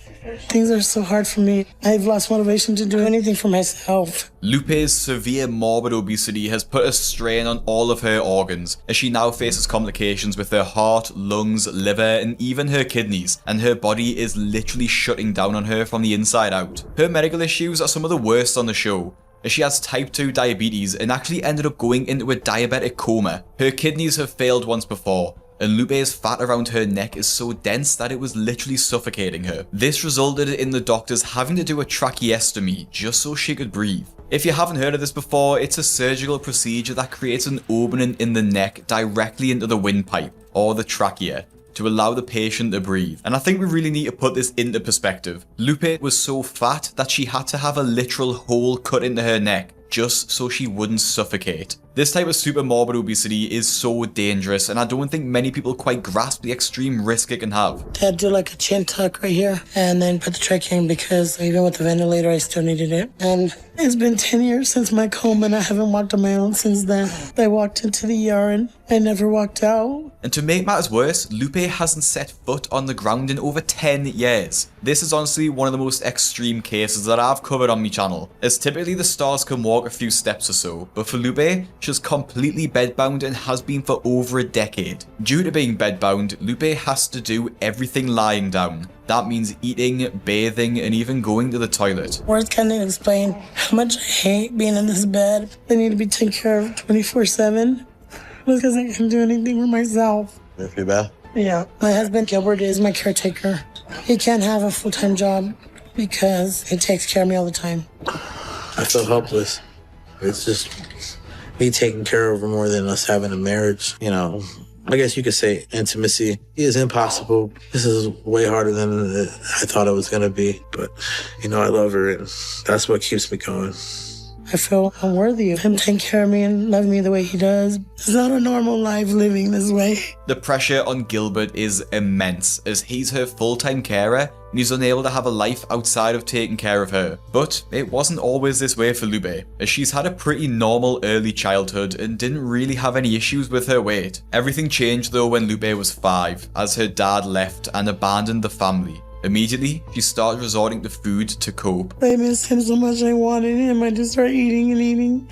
Things are so hard for me. I've lost motivation to do anything for myself. Lupe's severe morbid obesity has put a strain on all of her organs, as she now faces complications with her heart, lungs, liver, and even her kidneys, and her body is literally shutting down on her from the inside out. Her medical issues are some of the worst on the show, as she has type 2 diabetes and actually ended up going into a diabetic coma. Her kidneys have failed once before, and Lupe's fat around her neck is so dense that it was literally suffocating her. This resulted in the doctors having to do a tracheostomy just so she could breathe. If you haven't heard of this before, it's a surgical procedure that creates an opening in the neck directly into the windpipe, or the trachea, to allow the patient to breathe. And I think we really need to put this into perspective. Lupe was so fat that she had to have a literal hole cut into her neck just so she wouldn't suffocate. This type of super morbid obesity is so dangerous, and I don't think many people quite grasp the extreme risk it can have. Dad do like a chin tuck right here and then put the trachea in, because even with the ventilator I still needed it. And it's been 10 years since my coma and I haven't walked on my own since then. I walked into the ER and I never walked out. And to make matters worse, Lupe hasn't set foot on the ground in over 10 years. This is honestly one of the most extreme cases that I've covered on my channel, as typically the stars can walk a few steps or so, but for Lupe, She's completely bedbound and has been for over a decade. Due to being bedbound, Lupe has to do everything lying down. That means eating, bathing, and even going to the toilet. Words can't even explain how much I hate being in this bed. I need to be taken care of 24/7 because I can't do anything for myself. You feel bad? Yeah. My husband, Gilbert, is my caretaker. He can't have a full-time job because he takes care of me all the time. I feel helpless. It's just me taking care of her more than us having a marriage. You know, I guess you could say intimacy is impossible. This is way harder than I thought it was going to be. But, you know, I love her, and that's what keeps me going. I feel unworthy of him taking care of me and loving me the way he does. It's not a normal life living this way. The pressure on Gilbert is immense, as he's her full-time carer and he's unable to have a life outside of taking care of her. But it wasn't always this way for Lupe, as she's had a pretty normal early childhood and didn't really have any issues with her weight. Everything changed though when Lupe was 5, as her dad left and abandoned the family. Immediately, she started resorting to food to cope. I missed him so much I wanted him. I just started eating and eating.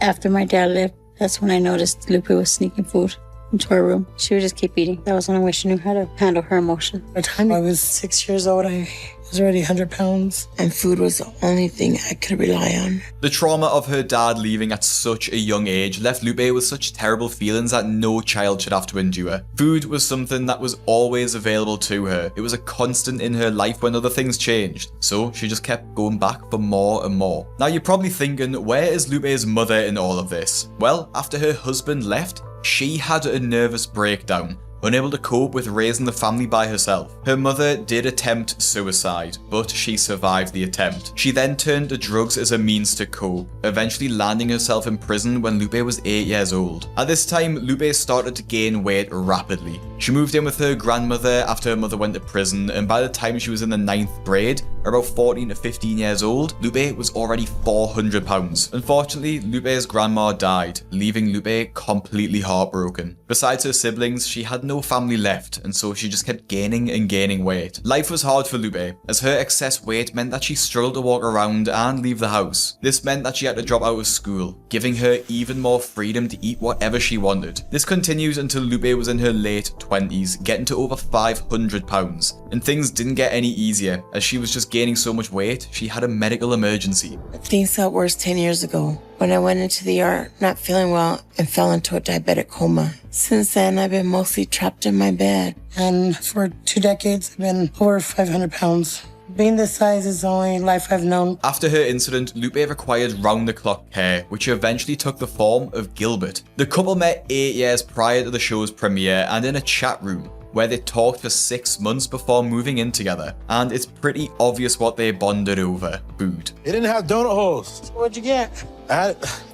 After my dad left, that's when I noticed Lupe was sneaking food into our room. She would just keep eating. That was the only way she knew how to handle her emotion. By the time I was 6 years old, I was already 100 pounds. And food was the only thing I could rely on. The trauma of her dad leaving at such a young age left Lupe with such terrible feelings that no child should have to endure. Food was something that was always available to her. It was a constant in her life when other things changed. So she just kept going back for more and more. Now you're probably thinking, where is Lupe's mother in all of this? Well, after her husband left, she had a nervous breakdown, unable to cope with raising the family by herself. Her mother did attempt suicide, but she survived the attempt. She then turned to drugs as a means to cope, eventually landing herself in prison when Lupe was 8 years old. At this time, Lupe started to gain weight rapidly. She moved in with her grandmother after her mother went to prison, and by the time she was in the 9th grade, about 14 to 15 years old, Lupe was already 400 pounds. Unfortunately, Lupe's grandma died, leaving Lupe completely heartbroken. Besides her siblings, she had no family left, and so she just kept gaining and gaining weight. Life was hard for Lupe, as her excess weight meant that she struggled to walk around and leave the house. This meant that she had to drop out of school, giving her even more freedom to eat whatever she wanted. This continued until Lupe was in her late 20s, getting to over 500 pounds. And things didn't get any easier, as she was just gaining so much weight, she had a medical emergency. Things got worse 10 years ago when I went into the ER not feeling well and fell into a diabetic coma. Since then, I've been mostly trapped in my bed. And for 2 decades, I've been over 500 pounds. Being this size is the only life I've known. After her incident, Lupe required round-the-clock care, which eventually took the form of Gilbert. The couple met 8 years prior to the show's premiere and in a chat room, where they talked for 6 months before moving in together. And it's pretty obvious what they bonded over: food. It didn't have donut holes. What'd you get?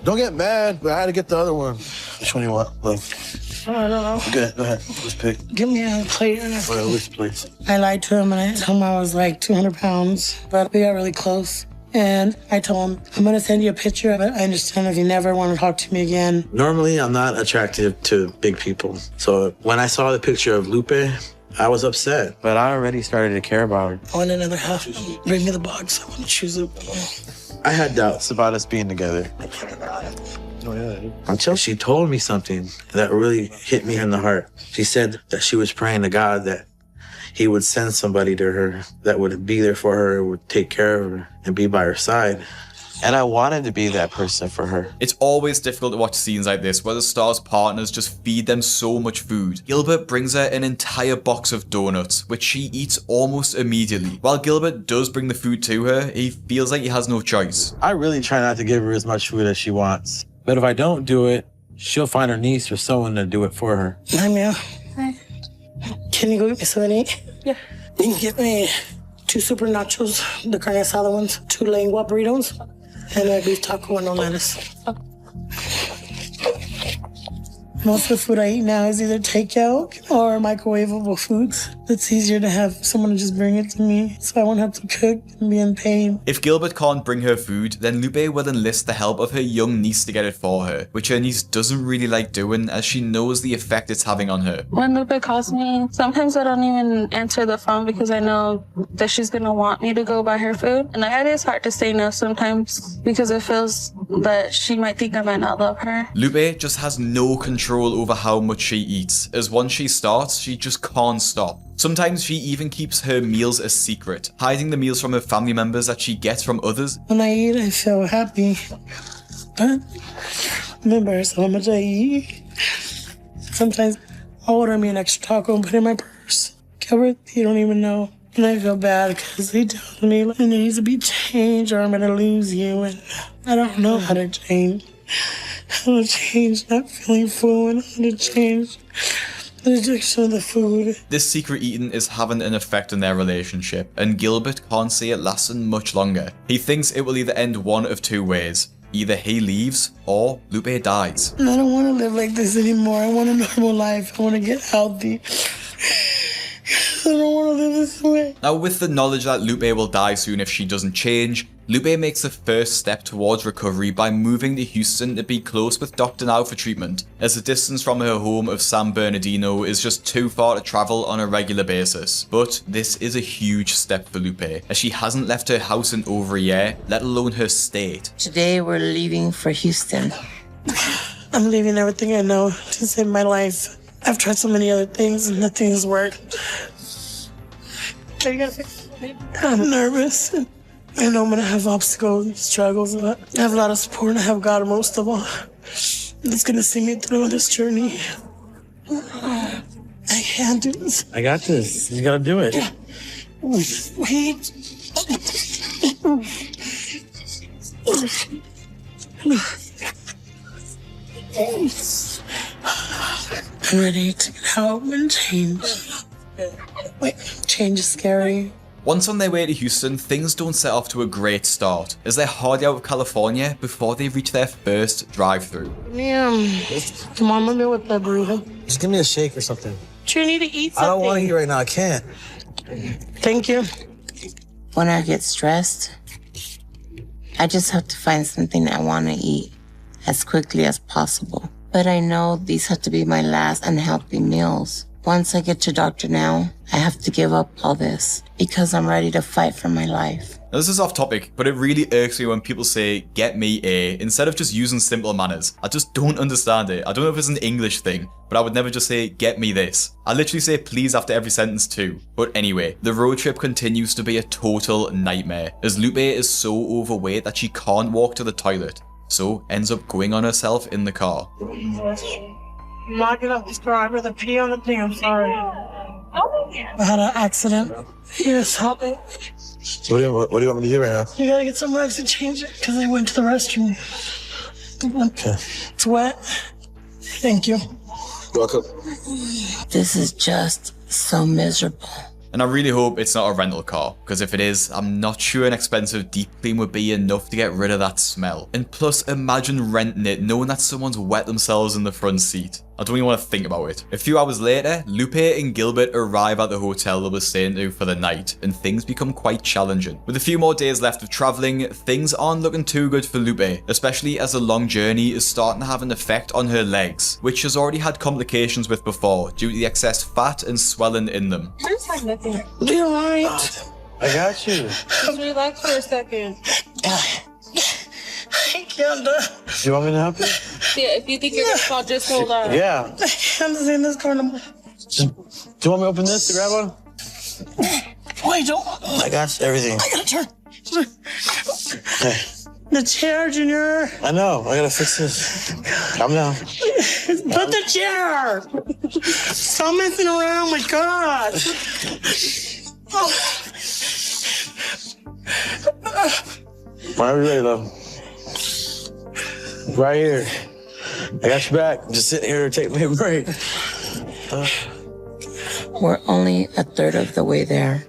Don't get mad, but I had to get the other one. Which one you want, love? I don't know. Go ahead. Let's pick. Give me a plate. Well, which place? I lied to him and I told him I was like 200 pounds, but we got really close. And I told him, I'm gonna send you a picture, but I understand if you never want to talk to me again. Normally, I'm not attractive to big people. So when I saw the picture of Lupe, I was upset. But I already started to care about her. I want another half. Bring me the box. I want to choose it. I had doubts about us being together. Until she told me something that really hit me in the heart. She said that she was praying to God that he would send somebody to her that would be there for her, would take care of her, and be by her side. And I wanted to be that person for her. It's always difficult to watch scenes like this where the star's partners just feed them so much food. Gilbert brings her an entire box of donuts, which she eats almost immediately. While Gilbert does bring the food to her, he feels like he has no choice. I really try not to give her as much food as she wants. But if I don't do it, she'll find her niece or someone to do it for her. Hi, Mia. Hi. Can you go get me something to eat? Yeah. You can get me 2 super nachos, the carne asada ones, 2 lengua burritos, and a beef taco and no lettuce. Most of the food I eat now is either takeout or microwavable foods. It's easier to have someone just bring it to me so I won't have to cook and be in pain. If Gilbert can't bring her food, then Lupe will enlist the help of her young niece to get it for her, which her niece doesn't really like doing as she knows the effect it's having on her. When Lupe calls me, sometimes I don't even answer the phone because I know that she's gonna want me to go buy her food. And it is hard to say no sometimes because it feels that she might think I might not love her. Lupe just has no control over how much she eats, as once she starts, she just can't stop. Sometimes she even keeps her meals a secret, hiding the meals from her family members that she gets from others. When I eat, I feel happy, but I'm embarrassed how much I eat. Sometimes I'll order me an extra taco and put it in my purse. Gilbert, you don't even know. And I feel bad because he tells me it needs to be changed or I'm going to lose you. And I don't know how to change. How to change not feeling full and how to change the addiction of the food. This secret eating is having an effect on their relationship, and Gilbert can't see it lasting much longer. He thinks it will either end one of two ways. Either he leaves, or Lupe dies. I don't want to live like this anymore. I want a normal life. I want to get healthy. I don't want to live this way. Now, with the knowledge that Lupe will die soon if she doesn't change, Lupe makes the first step towards recovery by moving to Houston to be close with Dr. Now for treatment, as the distance from her home of San Bernardino is just too far to travel on a regular basis. But this is a huge step for Lupe, as she hasn't left her house in over a year, let alone her state. Today we're leaving for Houston. I'm leaving everything I know to save my life. I've tried so many other things and nothing has worked. I'm nervous. I know I'm gonna have obstacles and struggles, but I have a lot of support and I have God most of all. It's gonna see me through this journey. I can't do this. I got this. You gotta do it. Wait. I'm ready to get help and change. Wait, change is scary. Once on their way to Houston, things don't set off to a great start, as they're hardly out of California before they reach their first drive-thru. Come on, let me whip that burrito. Just give me a shake or something. Do you need to eat something? I don't want to eat right now. I can't. Thank you. When I get stressed, I just have to find something I want to eat as quickly as possible. But I know these have to be my last unhealthy meals. Once I get to Dr. Now, I have to give up all this because I'm ready to fight for my life. Now, this is off topic, but it really irks me when people say, get me a, instead of just using simple manners. I just don't understand it. I don't know if it's an English thing, but I would never just say, get me this. I literally say please after every sentence too. But anyway, the road trip continues to be a total nightmare, as Lupe is so overweight that she can't walk to the toilet, so ends up going on herself in the car. I'm not getting off this car. I'd rather pee on the thing. I'm sorry. I had an accident. Yes, help me. What do you want me to do right now? You gotta get some rags to change it because I went to the restroom. Okay. It's wet. Thank you. You're welcome. This is just so miserable. And I really hope it's not a rental car, because if it is, I'm not sure an expensive deep clean would be enough to get rid of that smell. And plus, imagine renting it knowing that someone's wet themselves in the front seat. I don't even want to think about it. A few hours later, Lupe and Gilbert arrive at the hotel they were staying to for the night, and things become quite challenging. With a few more days left of traveling, things aren't looking too good for Lupe, especially as the long journey is starting to have an effect on her legs, which she's already had complications with before due to the excess fat and swelling in them. Just like nothing. Be alright. I got you. Just relax for a second. I can't do it. You want me to help you? Yeah, if you think you're gonna fall, just hold on. Yeah. I can't stay in this car no more. Do you want me to open this to grab one? Wait, don't. I got everything. I gotta turn. Okay. The chair, Junior. I know. I gotta fix this. Calm down. Put the chair. Stop messing around. My God. Whenever you're ready, love. Right here. I got your back. Just sitting here, take me a break. We're only a third of the way there.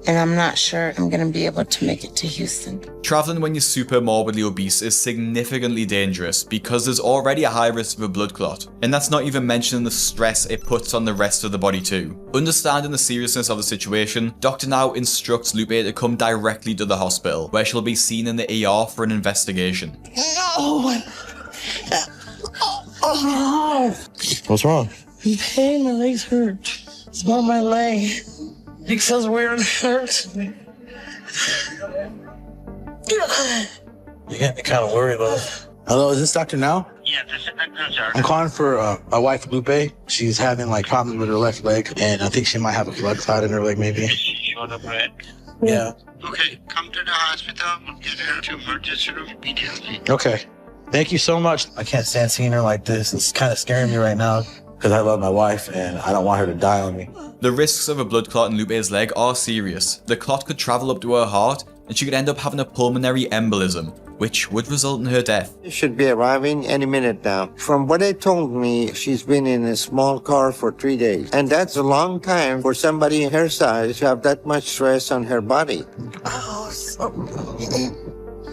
and I'm not sure I'm gonna be able to make it to Houston. Traveling when you're super morbidly obese is significantly dangerous because there's already a high risk of a blood clot, and that's not even mentioning the stress it puts on the rest of the body too. Understanding the seriousness of the situation, Dr. Now instructs Lupe to come directly to the hospital, where she'll be seen in the ER for an investigation. What's wrong? I'm pain, my legs hurt. It's not my leg. It feels weird, it hurts. You're getting me kind of worried, though. Hello, is this Dr. Now? Yeah, this is Dr. Sir. I'm calling for my wife, Lupe. She's having like problems with her left leg, and I think she might have a blood clot in her leg, maybe. She showed up, right? Yeah. Okay, come to the hospital. We'll get her to emergency room immediately. Okay. Thank you so much. I can't stand seeing her like this. It's kind of scaring me right now because I love my wife and I don't want her to die on me. The risks of a blood clot in Lupe's leg are serious. The clot could travel up to her heart, and she could end up having a pulmonary embolism, which would result in her death. She should be arriving any minute now. From what they told me, she's been in a small car for 3 days. And that's a long time for somebody her size to have that much stress on her body. Oh, so...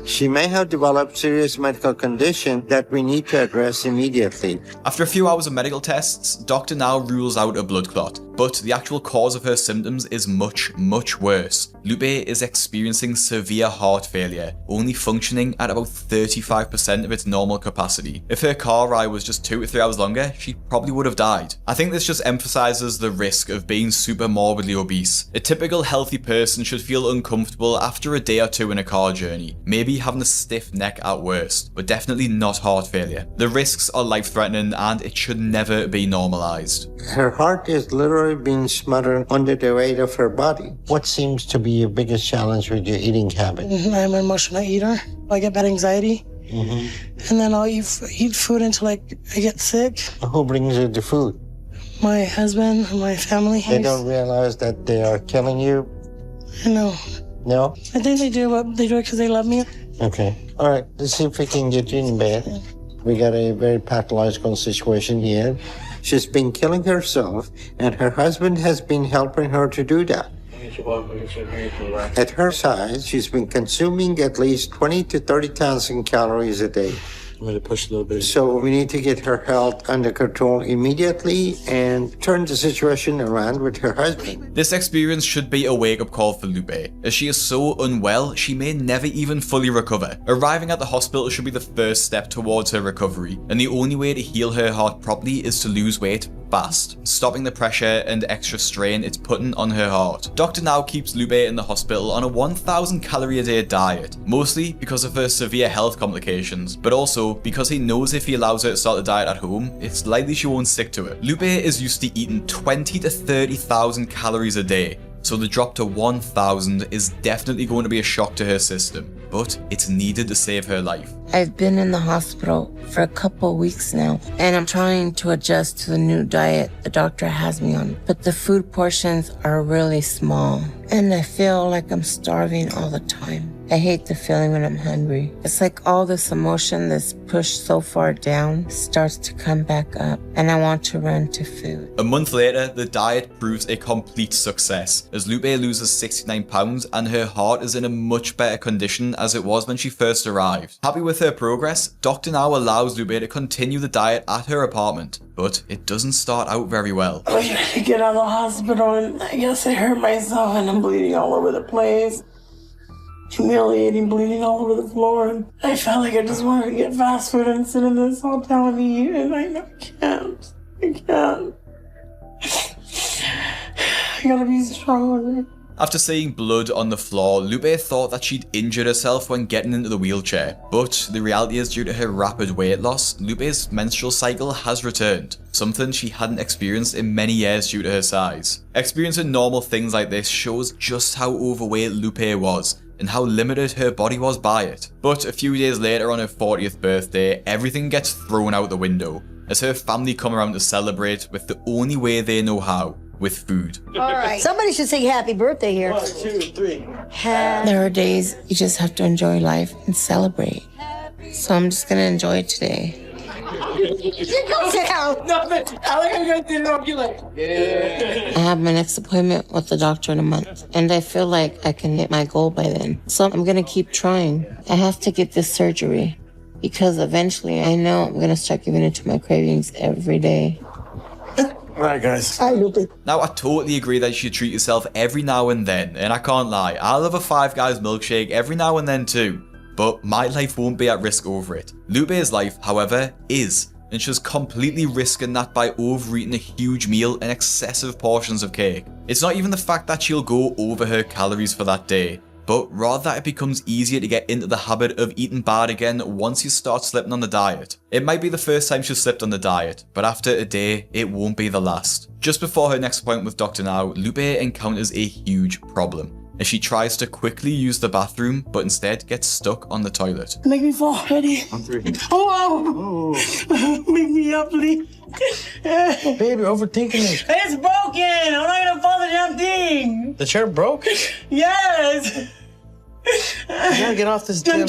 She may have developed serious medical condition that we need to address immediately. After a few hours of medical tests, Dr. Now rules out a blood clot, but the actual cause of her symptoms is much, much worse. Lupe is experiencing severe heart failure, only functioning at about 35% of its normal capacity. If her car ride was just 2 to 3 hours longer, she probably would have died. I think this just emphasizes the risk of being super morbidly obese. A typical healthy person should feel uncomfortable after a day or two in a car journey, maybe having a stiff neck at worst, but definitely not heart failure. The risks are life-threatening and it should never be normalized. Her heart is literally being smothered under the weight of her body. What seems to be your biggest challenge with your eating habit? I'm an emotional eater. I get bad anxiety. And then I'll eat food until I get sick. Who brings you the food? My husband and my family. They don't realize that they are killing you? I know. No? I think they do, but they do it because they love me. Okay. All right. Let's see if we can get you in bed. We got a very pathological situation here. She's been killing herself, and her husband has been helping her to do that. At her size, she's been consuming at least 20 to 30,000 calories a day. I'm going to push a little bit. So we need to get her health under control immediately and turn the situation around with her husband. This experience should be a wake-up call for Lupe. As she is so unwell, she may never even fully recover. Arriving at the hospital should be the first step towards her recovery, and the only way to heal her heart properly is to lose weight fast, stopping the pressure and extra strain it's putting on her heart. Dr. Now keeps Lupe in the hospital on a 1,000 calorie a day diet, mostly because of her severe health complications, but also because he knows if he allows her to start the diet at home, it's likely she won't stick to it. Lupe is used to eating 20 to 30,000 calories a day, so the drop to 1,000 is definitely going to be a shock to her system, but it's needed to save her life. I've been in the hospital for a couple of weeks now, and I'm trying to adjust to the new diet the doctor has me on. But the food portions are really small, and I feel like I'm starving all the time. I hate the feeling when I'm hungry. It's like all this emotion that's pushed so far down starts to come back up, and I want to run to food. A month later, the diet proves a complete success, as Lupe loses 69 pounds and her heart is in a much better condition as it was when she first arrived. Happy with her progress, Dr. Now allows Lupe to continue the diet at her apartment, but it doesn't start out very well. I was ready to get out of the hospital, and I guess I hurt myself, and I'm bleeding all over the place. Humiliating, bleeding all over the floor, and I felt like I just wanted to get fast food and sit in this hotel and eat, and I know I can't. I gotta be stronger. After seeing blood on the floor, Lupe thought that she'd injured herself when getting into the wheelchair, but the reality is due to her rapid weight loss, Lupe's menstrual cycle has returned, something she hadn't experienced in many years due to her size. Experiencing normal things like this shows just how overweight Lupe was, and how limited her body was by it. But a few days later on her 40th birthday, everything gets thrown out the window, as her family come around to celebrate with the only way they know how, with food. All right. Somebody should sing happy birthday here. 1, 2, 3. There are days you just have to enjoy life and celebrate. So I'm just gonna enjoy it today. Sit down. Nothing. I'm gonna get it off your leg. I have my next appointment with the doctor in a month, and I feel like I can hit my goal by then. So I'm gonna keep trying. I have to get this surgery because eventually I know I'm gonna start giving in to my cravings every day. All right, guys. Hi, Lupe. Now, I totally agree that you should treat yourself every now and then, and I can't lie, I'll have a Five Guys milkshake every now and then too, but my life won't be at risk over it. Lupe's life, however, is, and she's completely risking that by overeating a huge meal and excessive portions of cake. It's not even the fact that she'll go over her calories for that day, but rather that it becomes easier to get into the habit of eating bad again once you start slipping on the diet. It might be the first time she's slipped on the diet, but after a day, it won't be the last. Just before her next appointment with Dr. Now, Lupe encounters a huge problem, as she tries to quickly use the bathroom, but instead gets stuck on the toilet. Make me fall. Ready? On 3. Oh! Make me up, please. Babe, you're overthinking it. It's broken! I'm not gonna fall the damn thing! The chair broke? Yes! You gotta get off this damn...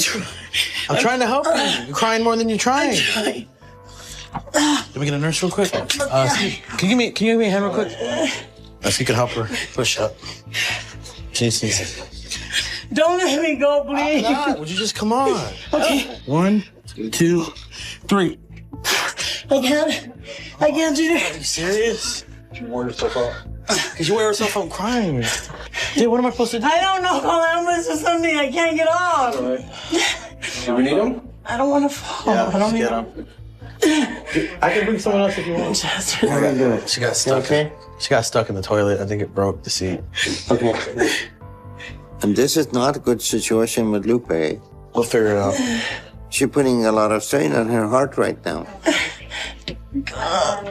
I'm trying to help you. You're crying more than you're trying. Let me get a nurse real quick. Can you give me a hand real quick? So you can help her push up. She needs it. Don't let me go, please! I'm not. Would you just come on? Okay. 1, 2, 3. I can't do Are that. you serious? You wore yourself out. Because you wear yourself out crying. Dude, what am I supposed to do? I don't know. I'm listening to something. I can't get off. Do we need them? I don't want to fall. Yeah, I don't get need them. I can bring someone else if you want. We're gonna do it. She got stuck. Okay. She got stuck in the toilet. I think it broke the seat. Okay. And this is not a good situation with Lupe. We'll figure it out. She's putting a lot of strain on her heart right now.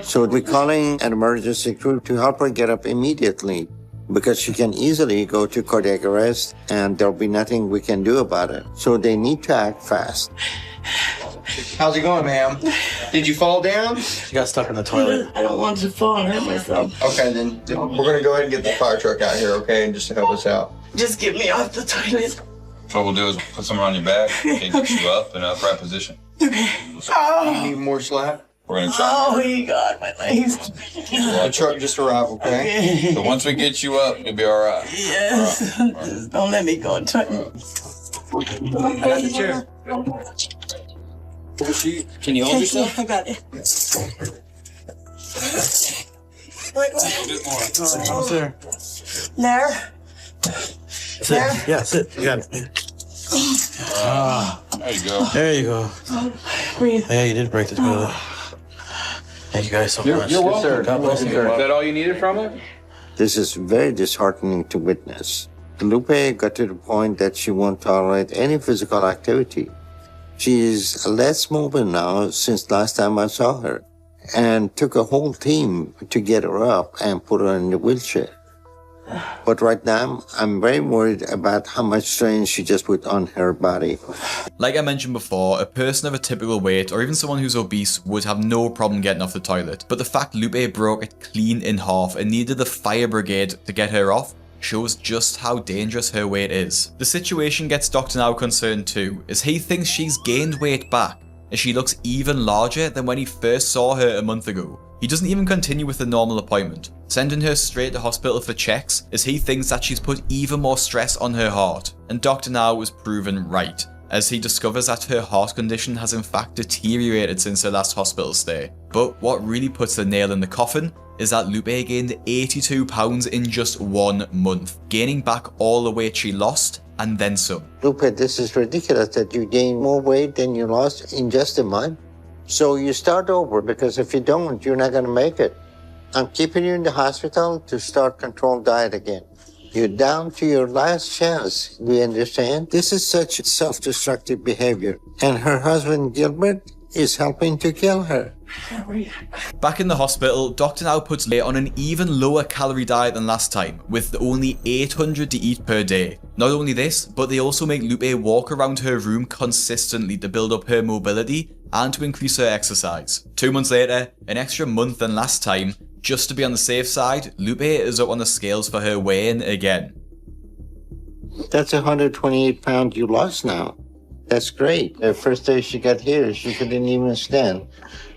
So we're calling an emergency crew to help her get up immediately, because she can easily go to cardiac arrest and there'll be nothing we can do about it. So they need to act fast. How's it going, ma'am? Did you fall down? She got stuck in the toilet. I don't want to fall and hurt myself. Okay, then we're gonna go ahead and get the fire truck out here, okay, and just to help us out. Just get me off the toilet. What we'll do is put someone on your back and get you up in an upright position. Oh, Need more slack? We're gonna try. oh my God, my legs. The truck just arrived, okay? So once we get you up, you'll be all right. Yes. Just don't let me go. I got the chair. Can you hold yourself? I got it. Almost there. There. Sit. Yeah, sit. You got it. There you go. There you go. Breathe. Yeah, you did break the toilet. Thank you guys so much. You're welcome. God bless you. Is that all you needed from it? This is very disheartening to witness. Lupe got to the point that she won't tolerate any physical activity. She is less mobile now since last time I saw her, and took a whole team to get her up and put her in the wheelchair. But right now, I'm very worried about how much strain she just put on her body. Like I mentioned before, a person of a typical weight, or even someone who's obese, would have no problem getting off the toilet. But the fact Lupe broke it clean in half and needed the fire brigade to get her off shows just how dangerous her weight is. The situation gets Dr. Now concerned too, as he thinks she's gained weight back, as she looks even larger than when he first saw her a month ago. He doesn't even continue with the normal appointment, sending her straight to hospital for checks, as he thinks that she's put even more stress on her heart. And Dr. Now was proven right, as he discovers that her heart condition has in fact deteriorated since her last hospital stay. But what really puts the nail in the coffin is that Lupe gained 82 pounds in just 1 month, gaining back all the weight she lost and then some. Lupe, this is ridiculous that you gained more weight than you lost in just a month. So you start over, because if you don't, you're not going to make it. I'm keeping you in the hospital to start controlled diet again. You're down to your last chance. Do you understand? This is such self-destructive behavior. And her husband, Gilbert, is helping to kill her. Back in the hospital, Dr. Now puts Lupe on an even lower calorie diet than last time, with only 800 to eat per day. Not only this, but they also make Lupe walk around her room consistently to build up her mobility and to increase her exercise. 2 months later, an extra month than last time, just to be on the safe side, Lupe is up on the scales for her weigh-in again. That's 128 pounds you lost now. That's great. The first day she got here, she couldn't even stand.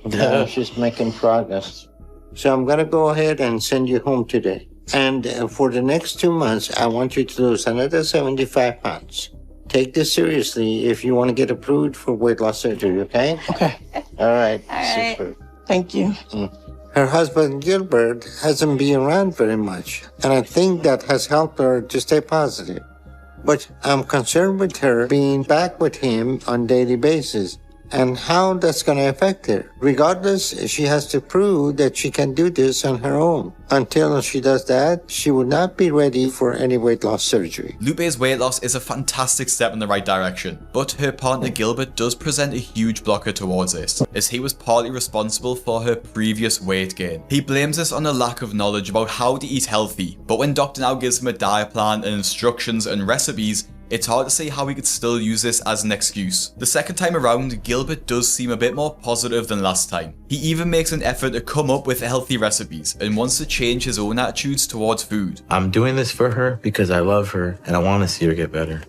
Now she's making progress. So I'm going to go ahead and send you home today. And for the next 2 months, I want you to lose another 75 pounds. Take this seriously if you want to get approved for weight loss surgery, okay? Okay. All right. All right. Super. Thank you. Her husband, Gilbert, hasn't been around very much, and I think that has helped her to stay positive. But I'm concerned with her being back with him on a daily basis and how that's going to affect her. Regardless, she has to prove that she can do this on her own. Until she does that, she will not be ready for any weight loss surgery. Lupe's weight loss is a fantastic step in the right direction, but her partner Gilbert does present a huge blocker towards this, as he was partly responsible for her previous weight gain. He blames this on a lack of knowledge about how to eat healthy, but when Dr. Now gives him a diet plan and instructions and recipes, it's hard to see how he could still use this as an excuse. The second time around, Gilbert does seem a bit more positive than last time. He even makes an effort to come up with healthy recipes and wants to change his own attitudes towards food. I'm doing this for her because I love her and I want to see her get better.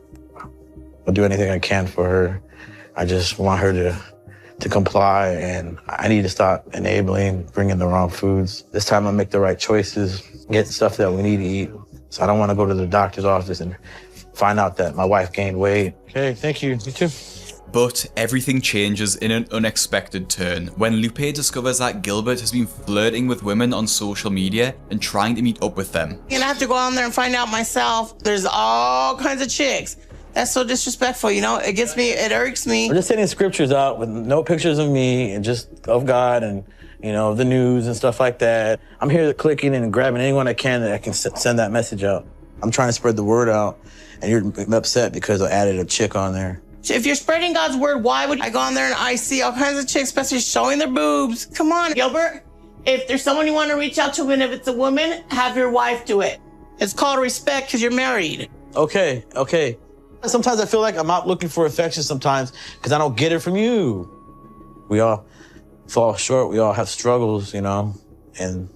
I'll do anything I can for her. I just want her to comply, and I need to stop enabling, bringing the wrong foods. This time I'll make the right choices, get stuff that we need to eat. So I don't want to go to the doctor's office and find out that my wife gained weight. Okay, thank you. You too. But everything changes in an unexpected turn when Lupe discovers that Gilbert has been flirting with women on social media and trying to meet up with them. And I have to go on there and find out myself. There's all kinds of chicks. That's so disrespectful, you know? It gets me, it irks me. We're just sending scriptures out with no pictures of me and just of God and, you know, the news and stuff like that. I'm here clicking and grabbing anyone I can that I can send that message out. I'm trying to spread the word out, and you're upset because I added a chick on there. If you're spreading God's word, why would I go on there and I see all kinds of chicks, especially showing their boobs? Come on, Gilbert. If there's someone you want to reach out to, and if it's a woman, have your wife do it. It's called respect because you're married. Okay. Sometimes I feel like I'm out looking for affection sometimes because I don't get it from you. We all fall short. We all have struggles, you know, and,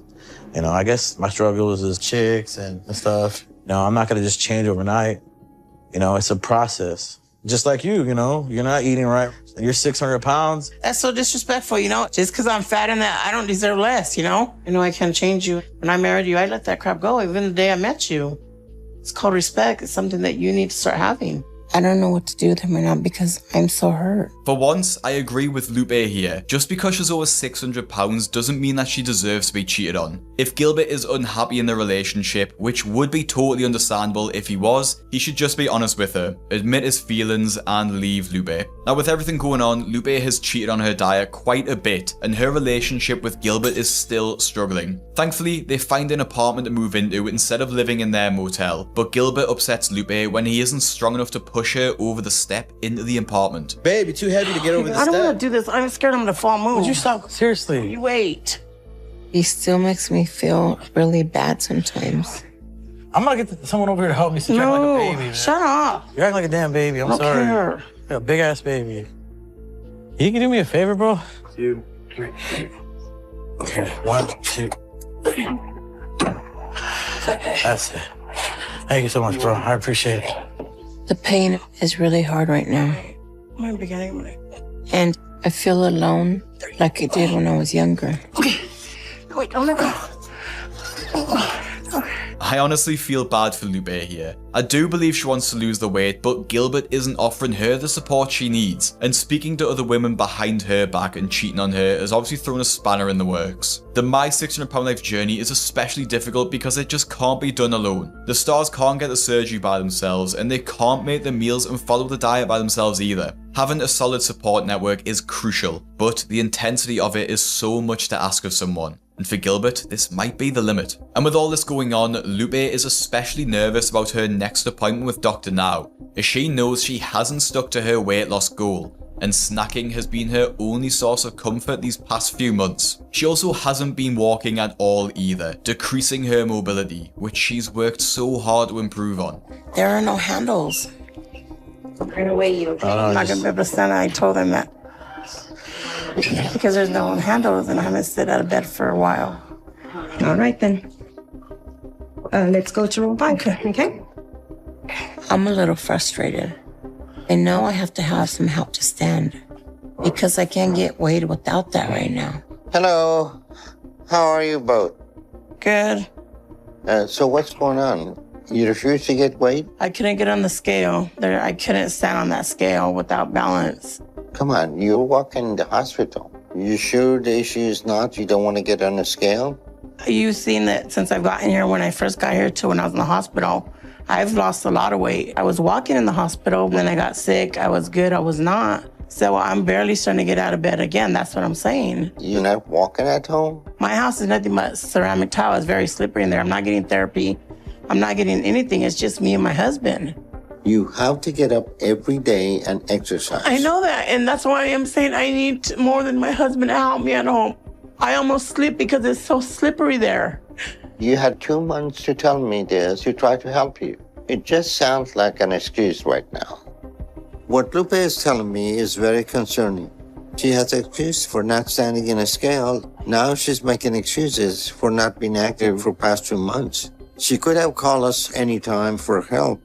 you know, I guess my struggles is chicks and stuff. No, I'm not gonna just change overnight. You know, it's a process. Just like you know, you're not eating right. You're 600 pounds. That's so disrespectful, you know? Just because I'm fat and that, I don't deserve less, you know? I know I can't change you. When I married you, I let that crap go, even the day I met you. It's called respect. It's something that you need to start having. I don't know what to do with him right now because I'm so hurt. For once, I agree with Lupe here. Just because she's over 600 pounds doesn't mean that she deserves to be cheated on. If Gilbert is unhappy in the relationship, which would be totally understandable if he was, he should just be honest with her, admit his feelings, and leave Lupe. Now, with everything going on, Lupe has cheated on her diet quite a bit, and her relationship with Gilbert is still struggling. Thankfully, they find an apartment to move into instead of living in their motel, but Gilbert upsets Lupe when he isn't strong enough to push her over the step into the apartment. Babe, you're too heavy to get over the step. I don't want to do this. I'm scared I'm going to fall move. Would you stop? Seriously. You wait. He still makes me feel really bad sometimes. I'm gonna get someone over here to help me. You're acting like a baby, man. Shut up. You're acting like a damn baby. I'm sorry. Care. You're a big ass baby. You can do me a favor, bro? 2, 3. Okay, 1, 2. That's it. Thank you so much, bro. I appreciate it. The pain is really hard right now. And I feel alone like I did when I was younger. Okay. Wait, don't let go. I honestly feel bad for Lupe here. I do believe she wants to lose the weight, but Gilbert isn't offering her the support she needs, and speaking to other women behind her back and cheating on her has obviously thrown a spanner in the works. The My 600 Pound Life journey is especially difficult because it just can't be done alone. The stars can't get the surgery by themselves, and they can't make the meals and follow the diet by themselves either. Having a solid support network is crucial, but the intensity of it is so much to ask of someone. And for Gilbert, this might be the limit. And with all this going on, Lupe is especially nervous about her next appointment with Dr. Now, as she knows she hasn't stuck to her weight loss goal, and snacking has been her only source of comfort these past few months. She also hasn't been walking at all either, decreasing her mobility, which she's worked so hard to improve on. There are no handles. I'm going to weigh you. I'm not going to be able to stand. I told them that. Because there's no handles and I haven't sit out of bed for a while. All right, then. Let's go to room 5, okay? I'm a little frustrated. I know I have to have some help to stand because I can't get weighed without that right now. Hello. How are you both? Good. So what's going on? You refuse to get weighed? I couldn't get on the scale. I couldn't stand on that scale without balance. Come on, you're walking the hospital. You sure the issue is not you don't want to get on the scale? You've seen that since I've gotten here, when I first got here to when I was in the hospital. I've lost a lot of weight. I was walking in the hospital. When I got sick, I was good, I was not. So I'm barely starting to get out of bed again. That's what I'm saying. You're not walking at home? My house is nothing but ceramic tile. It's very slippery in there. I'm not getting therapy. I'm not getting anything. It's just me and my husband. You have to get up every day and exercise. I know that, and that's why I'm saying I need more than my husband to help me at home. I almost slip because it's so slippery there. You had 2 months to tell me this to try to help you. It just sounds like an excuse right now. What Lupe is telling me is very concerning. She has excuse for not standing in a scale. Now she's making excuses for not being active for past 2 months. She could have called us anytime for help.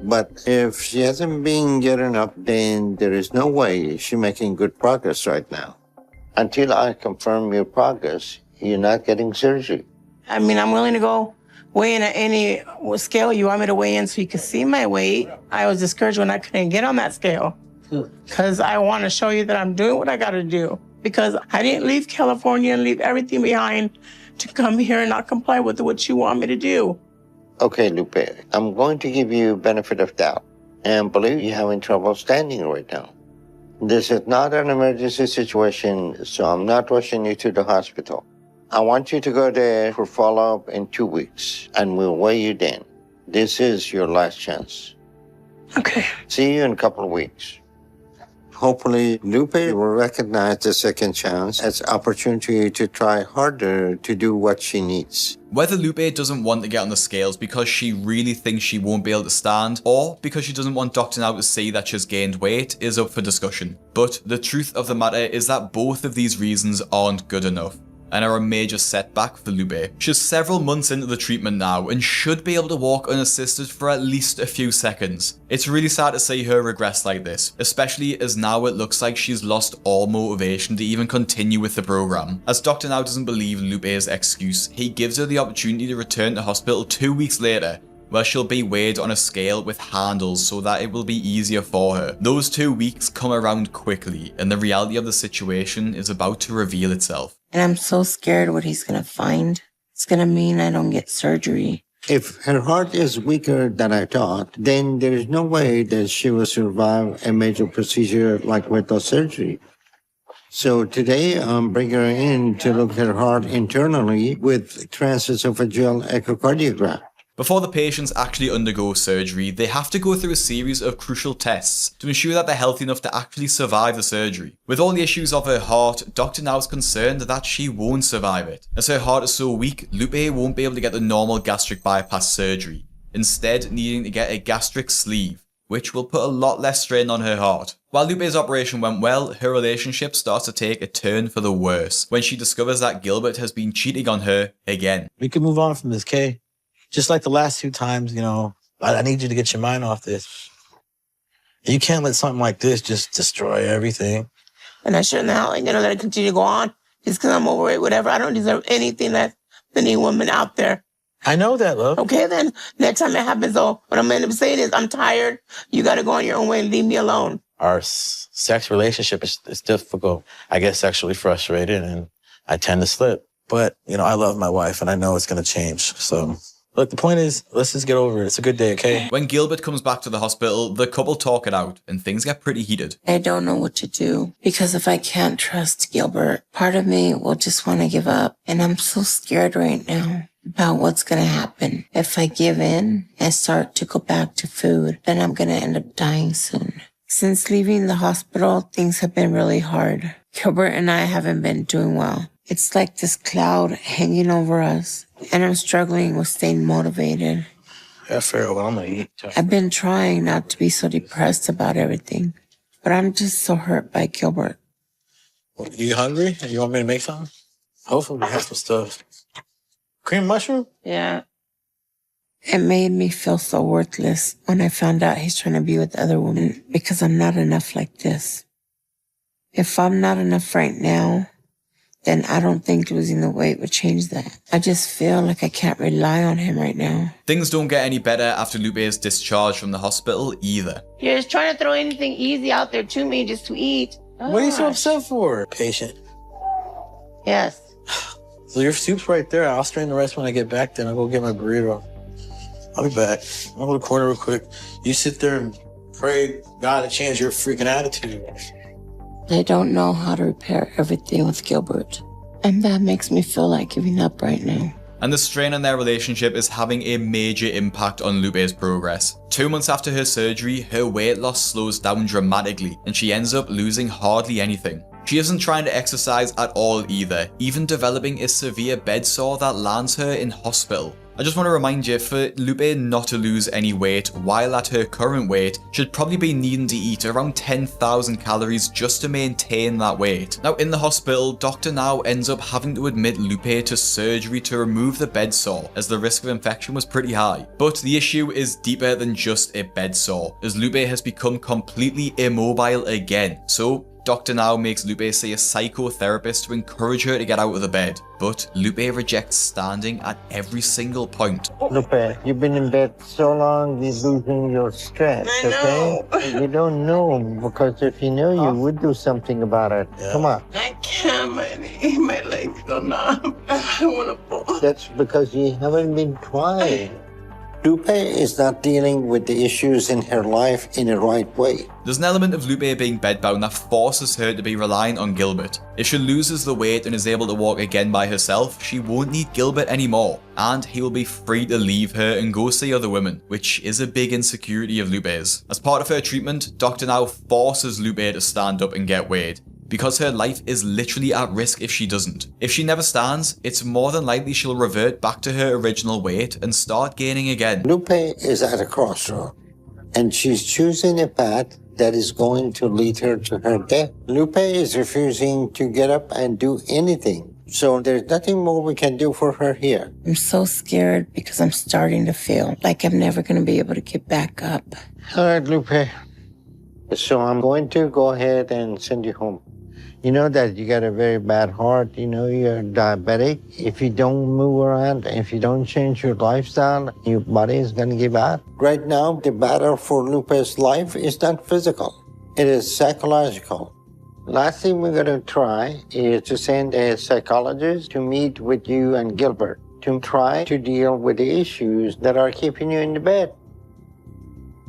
But if she hasn't been getting up, then there is no way she's making good progress right now. Until I confirm your progress, you're not getting surgery. I mean, I'm willing to go weigh in at any scale you want me to weigh in so you can see my weight. I was discouraged when I couldn't get on that scale because I want to show you that I'm doing what I got to do, because I didn't leave California and leave everything behind to come here and not comply with what you want me to do. Okay, Lupe, I'm going to give you benefit of doubt and believe you're having trouble standing right now. This is not an emergency situation, so I'm not rushing you to the hospital. I want you to go there for follow-up in 2 weeks, and we'll weigh you then. This is your last chance. Okay. See you in a couple of weeks. Hopefully, Lupe will recognize the second chance as opportunity to try harder to do what she needs. Whether Lupe doesn't want to get on the scales because she really thinks she won't be able to stand, or because she doesn't want Dr. Now to see that she's gained weight, is up for discussion. But the truth of the matter is that both of these reasons aren't good enough, and are a major setback for Lupe. She's several months into the treatment now and should be able to walk unassisted for at least a few seconds. It's really sad to see her regress like this, especially as now it looks like she's lost all motivation to even continue with the program. As Dr. Now doesn't believe Lupe's excuse, he gives her the opportunity to return to hospital 2 weeks later, where she'll be weighed on a scale with handles so that it will be easier for her. Those 2 weeks come around quickly, and the reality of the situation is about to reveal itself. And I'm so scared what he's going to find. It's going to mean I don't get surgery. If her heart is weaker than I thought, then there is no way that she will survive a major procedure like without surgery. So today I'm bringing her in to look at her heart internally with transesophageal echocardiogram. Before the patients actually undergo surgery, they have to go through a series of crucial tests to ensure that they're healthy enough to actually survive the surgery. With all the issues of her heart, Dr. Now is concerned that she won't survive it. As her heart is so weak, Lupe won't be able to get the normal gastric bypass surgery, instead needing to get a gastric sleeve, which will put a lot less strain on her heart. While Lupe's operation went well, her relationship starts to take a turn for the worse when she discovers that Gilbert has been cheating on her again. We can move on from this, Kay. Just like the last 2 times, I need you to get your mind off this. You can't let something like this just destroy everything. And I shouldn't have, let it continue to go on just because I'm overweight, whatever. I don't deserve anything less than any woman out there. I know that, love. Okay, then next time it happens, though, what I'm going to be saying is I'm tired. You got to go on your own way and leave me alone. Our sex relationship is difficult. I get sexually frustrated and I tend to slip. But, I love my wife and I know it's going to change. So... Look, the point is, let's just get over it. It's a good day, okay? When Gilbert comes back to the hospital, the couple talk it out, and things get pretty heated. I don't know what to do, because if I can't trust Gilbert, part of me will just want to give up. And I'm so scared right now about what's going to happen. If I give in and start to go back to food, then I'm going to end up dying soon. Since leaving the hospital, things have been really hard. Gilbert and I haven't been doing well. It's like this cloud hanging over us, and I'm struggling with staying motivated. Yeah, Pharaoh, well, I'm gonna eat. I've been trying not to be so depressed about everything, but I'm just so hurt by Gilbert. You hungry? You want me to make something? Hopefully we have some stuff. Cream mushroom? Yeah. It made me feel so worthless when I found out he's trying to be with other women because I'm not enough like this. If I'm not enough right now, then I don't think losing the weight would change that. I just feel like I can't rely on him right now. Things don't get any better after Lupe is discharged from the hospital either. You're just trying to throw anything easy out there to me just to eat. What are you so upset for? Patient. Yes. So your soup's right there. I'll strain the rest when I get back, then I'll go get my burrito. I'll be back. I'll go to the corner real quick. You sit there and pray God to change your freaking attitude. I don't know how to repair everything with Gilbert. And that makes me feel like giving up right now. And the strain on their relationship is having a major impact on Lupe's progress. 2 months after her surgery, her weight loss slows down dramatically, and she ends up losing hardly anything. She isn't trying to exercise at all either, even developing a severe bed sore that lands her in hospital. I just want to remind you, for Lupe not to lose any weight while at her current weight, she'd probably be needing to eat around 10,000 calories just to maintain that weight. Now in the hospital, Dr. Now ends up having to admit Lupe to surgery to remove the bed sore, as the risk of infection was pretty high. But the issue is deeper than just a bed sore, as Lupe has become completely immobile again. So Dr. Now makes Lupe see a psychotherapist to encourage her to get out of the bed, but Lupe rejects standing at every single point. Lupe, you've been in bed so long, you're losing your strength, okay? You don't know, because if you knew, you would do something about it. Yeah. Come on. I can't, my legs are numb. I don't want to fall. That's because you haven't been trying. Lupe is not dealing with the issues in her life in the right way. There's an element of Lupe being bedbound that forces her to be reliant on Gilbert. If she loses the weight and is able to walk again by herself, she won't need Gilbert anymore, and he will be free to leave her and go see other women, which is a big insecurity of Lupe's. As part of her treatment, Dr. Now forces Lupe to stand up and get weighed, because her life is literally at risk if she doesn't. If she never stands, it's more than likely she'll revert back to her original weight and start gaining again. Lupe is at a crossroad, and she's choosing a path that is going to lead her to her death. Lupe is refusing to get up and do anything, so there's nothing more we can do for her here. I'm so scared because I'm starting to feel like I'm never going to be able to get back up. All right, Lupe. So I'm going to go ahead and send you home. You know that you got a very bad heart. You know you're diabetic. If you don't move around, if you don't change your lifestyle, your body is going to give out. Right now, the battle for Lupe's life is not physical. It is psychological. Last thing we're going to try is to send a psychologist to meet with you and Gilbert to try to deal with the issues that are keeping you in the bed.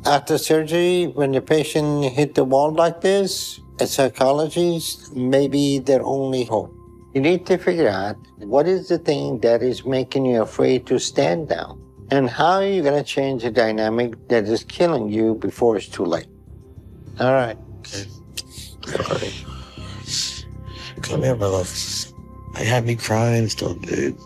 After surgery, when the patient hit the wall like this, a psychologist may be their only hope. You need to figure out what is the thing that is making you afraid to stand down, and how are you going to change the dynamic that is killing you before it's too late. All right. Okay. All right. Come here, my love. I had me crying still, dude.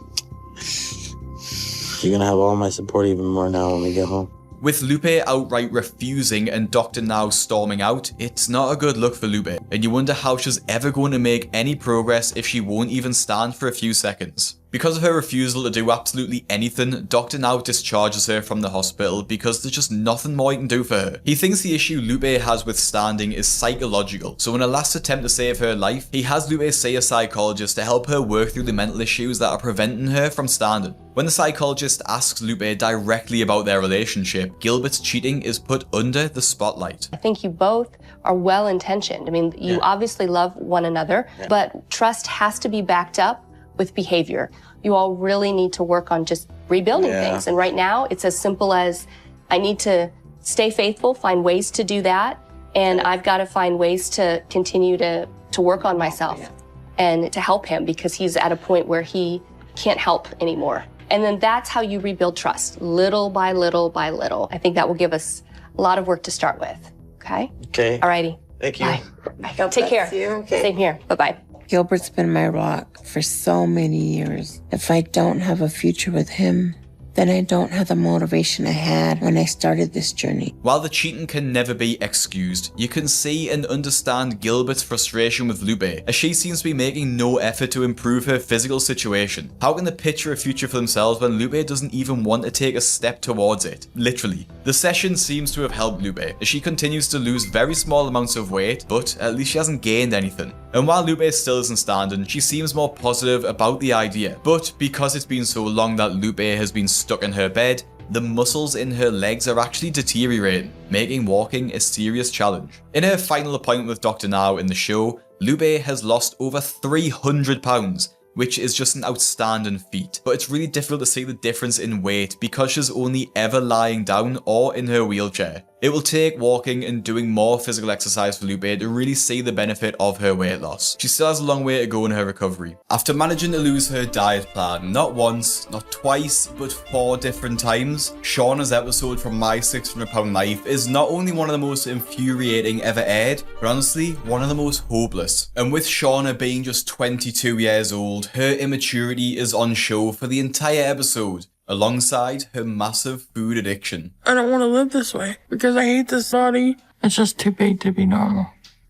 You're going to have all my support even more now when we get home. With Lupe outright refusing and Dr. Now storming out, it's not a good look for Lupe, and you wonder how she's ever going to make any progress if she won't even stand for a few seconds. Because of her refusal to do absolutely anything, Dr. Now discharges her from the hospital because there's just nothing more he can do for her. He thinks the issue Lupe has with standing is psychological, so in a last attempt to save her life, he has Lupe see a psychologist to help her work through the mental issues that are preventing her from standing. When the psychologist asks Lupe directly about their relationship, Gilbert's cheating is put under the spotlight. I think you both are well-intentioned. I mean, you obviously love one another, but trust has to be backed up with behavior. You all really need to work on just rebuilding things. And right now, it's as simple as I need to stay faithful, find ways to do that, and I've got to find ways to continue to work on myself and to help him, because he's at a point where he can't help anymore. And then that's how you rebuild trust, little by little by little. I think that will give us a lot of work to start with, okay? Okay. All righty. Thank you. Bye. Take care. Okay. Same here. Bye-bye. Gilbert's been my rock for so many years. If I don't have a future with him, then I don't have the motivation I had when I started this journey. While the cheating can never be excused, you can see and understand Gilbert's frustration with Lupe, as she seems to be making no effort to improve her physical situation. How can they picture a future for themselves when Lupe doesn't even want to take a step towards it? Literally. The session seems to have helped Lupe, as she continues to lose very small amounts of weight, but at least she hasn't gained anything. And while Lupe still isn't standing, she seems more positive about the idea. But because it's been so long that Lupe has been stuck in her bed, the muscles in her legs are actually deteriorating, making walking a serious challenge. In her final appointment with Dr. Now in the show, Lupe has lost over 300 pounds, which is just an outstanding feat. But it's really difficult to see the difference in weight because she's only ever lying down or in her wheelchair. It will take walking and doing more physical exercise for Lupe to really see the benefit of her weight loss. She still has a long way to go in her recovery. After managing to lose her diet plan, not once, not twice, but 4 different times, Shauna's episode from My 600 Pound Life is not only one of the most infuriating ever aired, but honestly, one of the most hopeless. And with Shauna being just 22 years old, her immaturity is on show for the entire episode, alongside her massive food addiction. I don't want to live this way because I hate this body. It's just too big to be normal.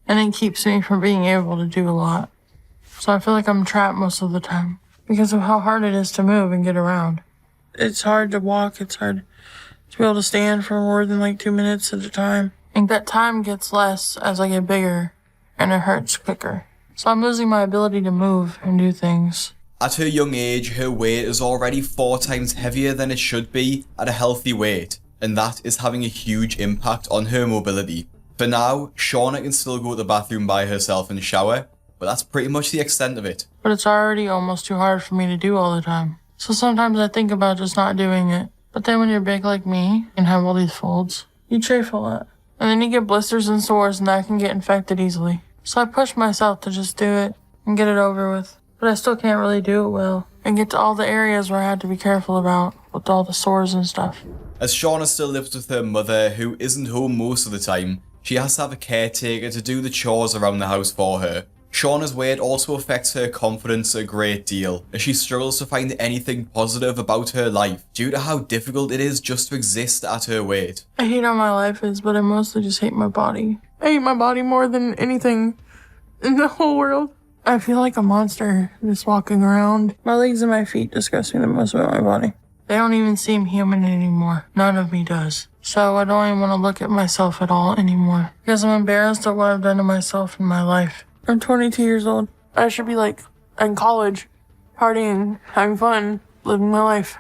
And it keeps me from being able to do a lot. So I feel like I'm trapped most of the time because of how hard it is to move and get around. It's hard to walk. It's hard to be able to stand for more than like 2 minutes at a time. And that time gets less as I get bigger and it hurts quicker. So I'm losing my ability to move and do things. At her young age, her weight is already 4 times heavier than it should be at a healthy weight, and that is having a huge impact on her mobility. For now, Shauna can still go to the bathroom by herself and shower, but that's pretty much the extent of it. But it's already almost too hard for me to do all the time. So sometimes I think about just not doing it. But then when you're big like me and have all these folds, you chafe a lot. And then you get blisters and sores and that can get infected easily. So I push myself to just do it and get it over with. But I still can't really do it well and get to all the areas where I had to be careful about with all the sores and stuff. As Shauna still lives with her mother, who isn't home most of the time, she has to have a caretaker to do the chores around the house for her. Shauna's weight also affects her confidence a great deal, as she struggles to find anything positive about her life due to how difficult it is just to exist at her weight. I hate how my life is, but I mostly just hate my body. I hate my body more than anything in the whole world. I feel like a monster just walking around. My legs and my feet disgust me the most about my body. They don't even seem human anymore. None of me does. So I don't even want to look at myself at all anymore. Because I'm embarrassed at what I've done to myself in my life. I'm 22 years old. I should be like in college, partying, having fun, living my life.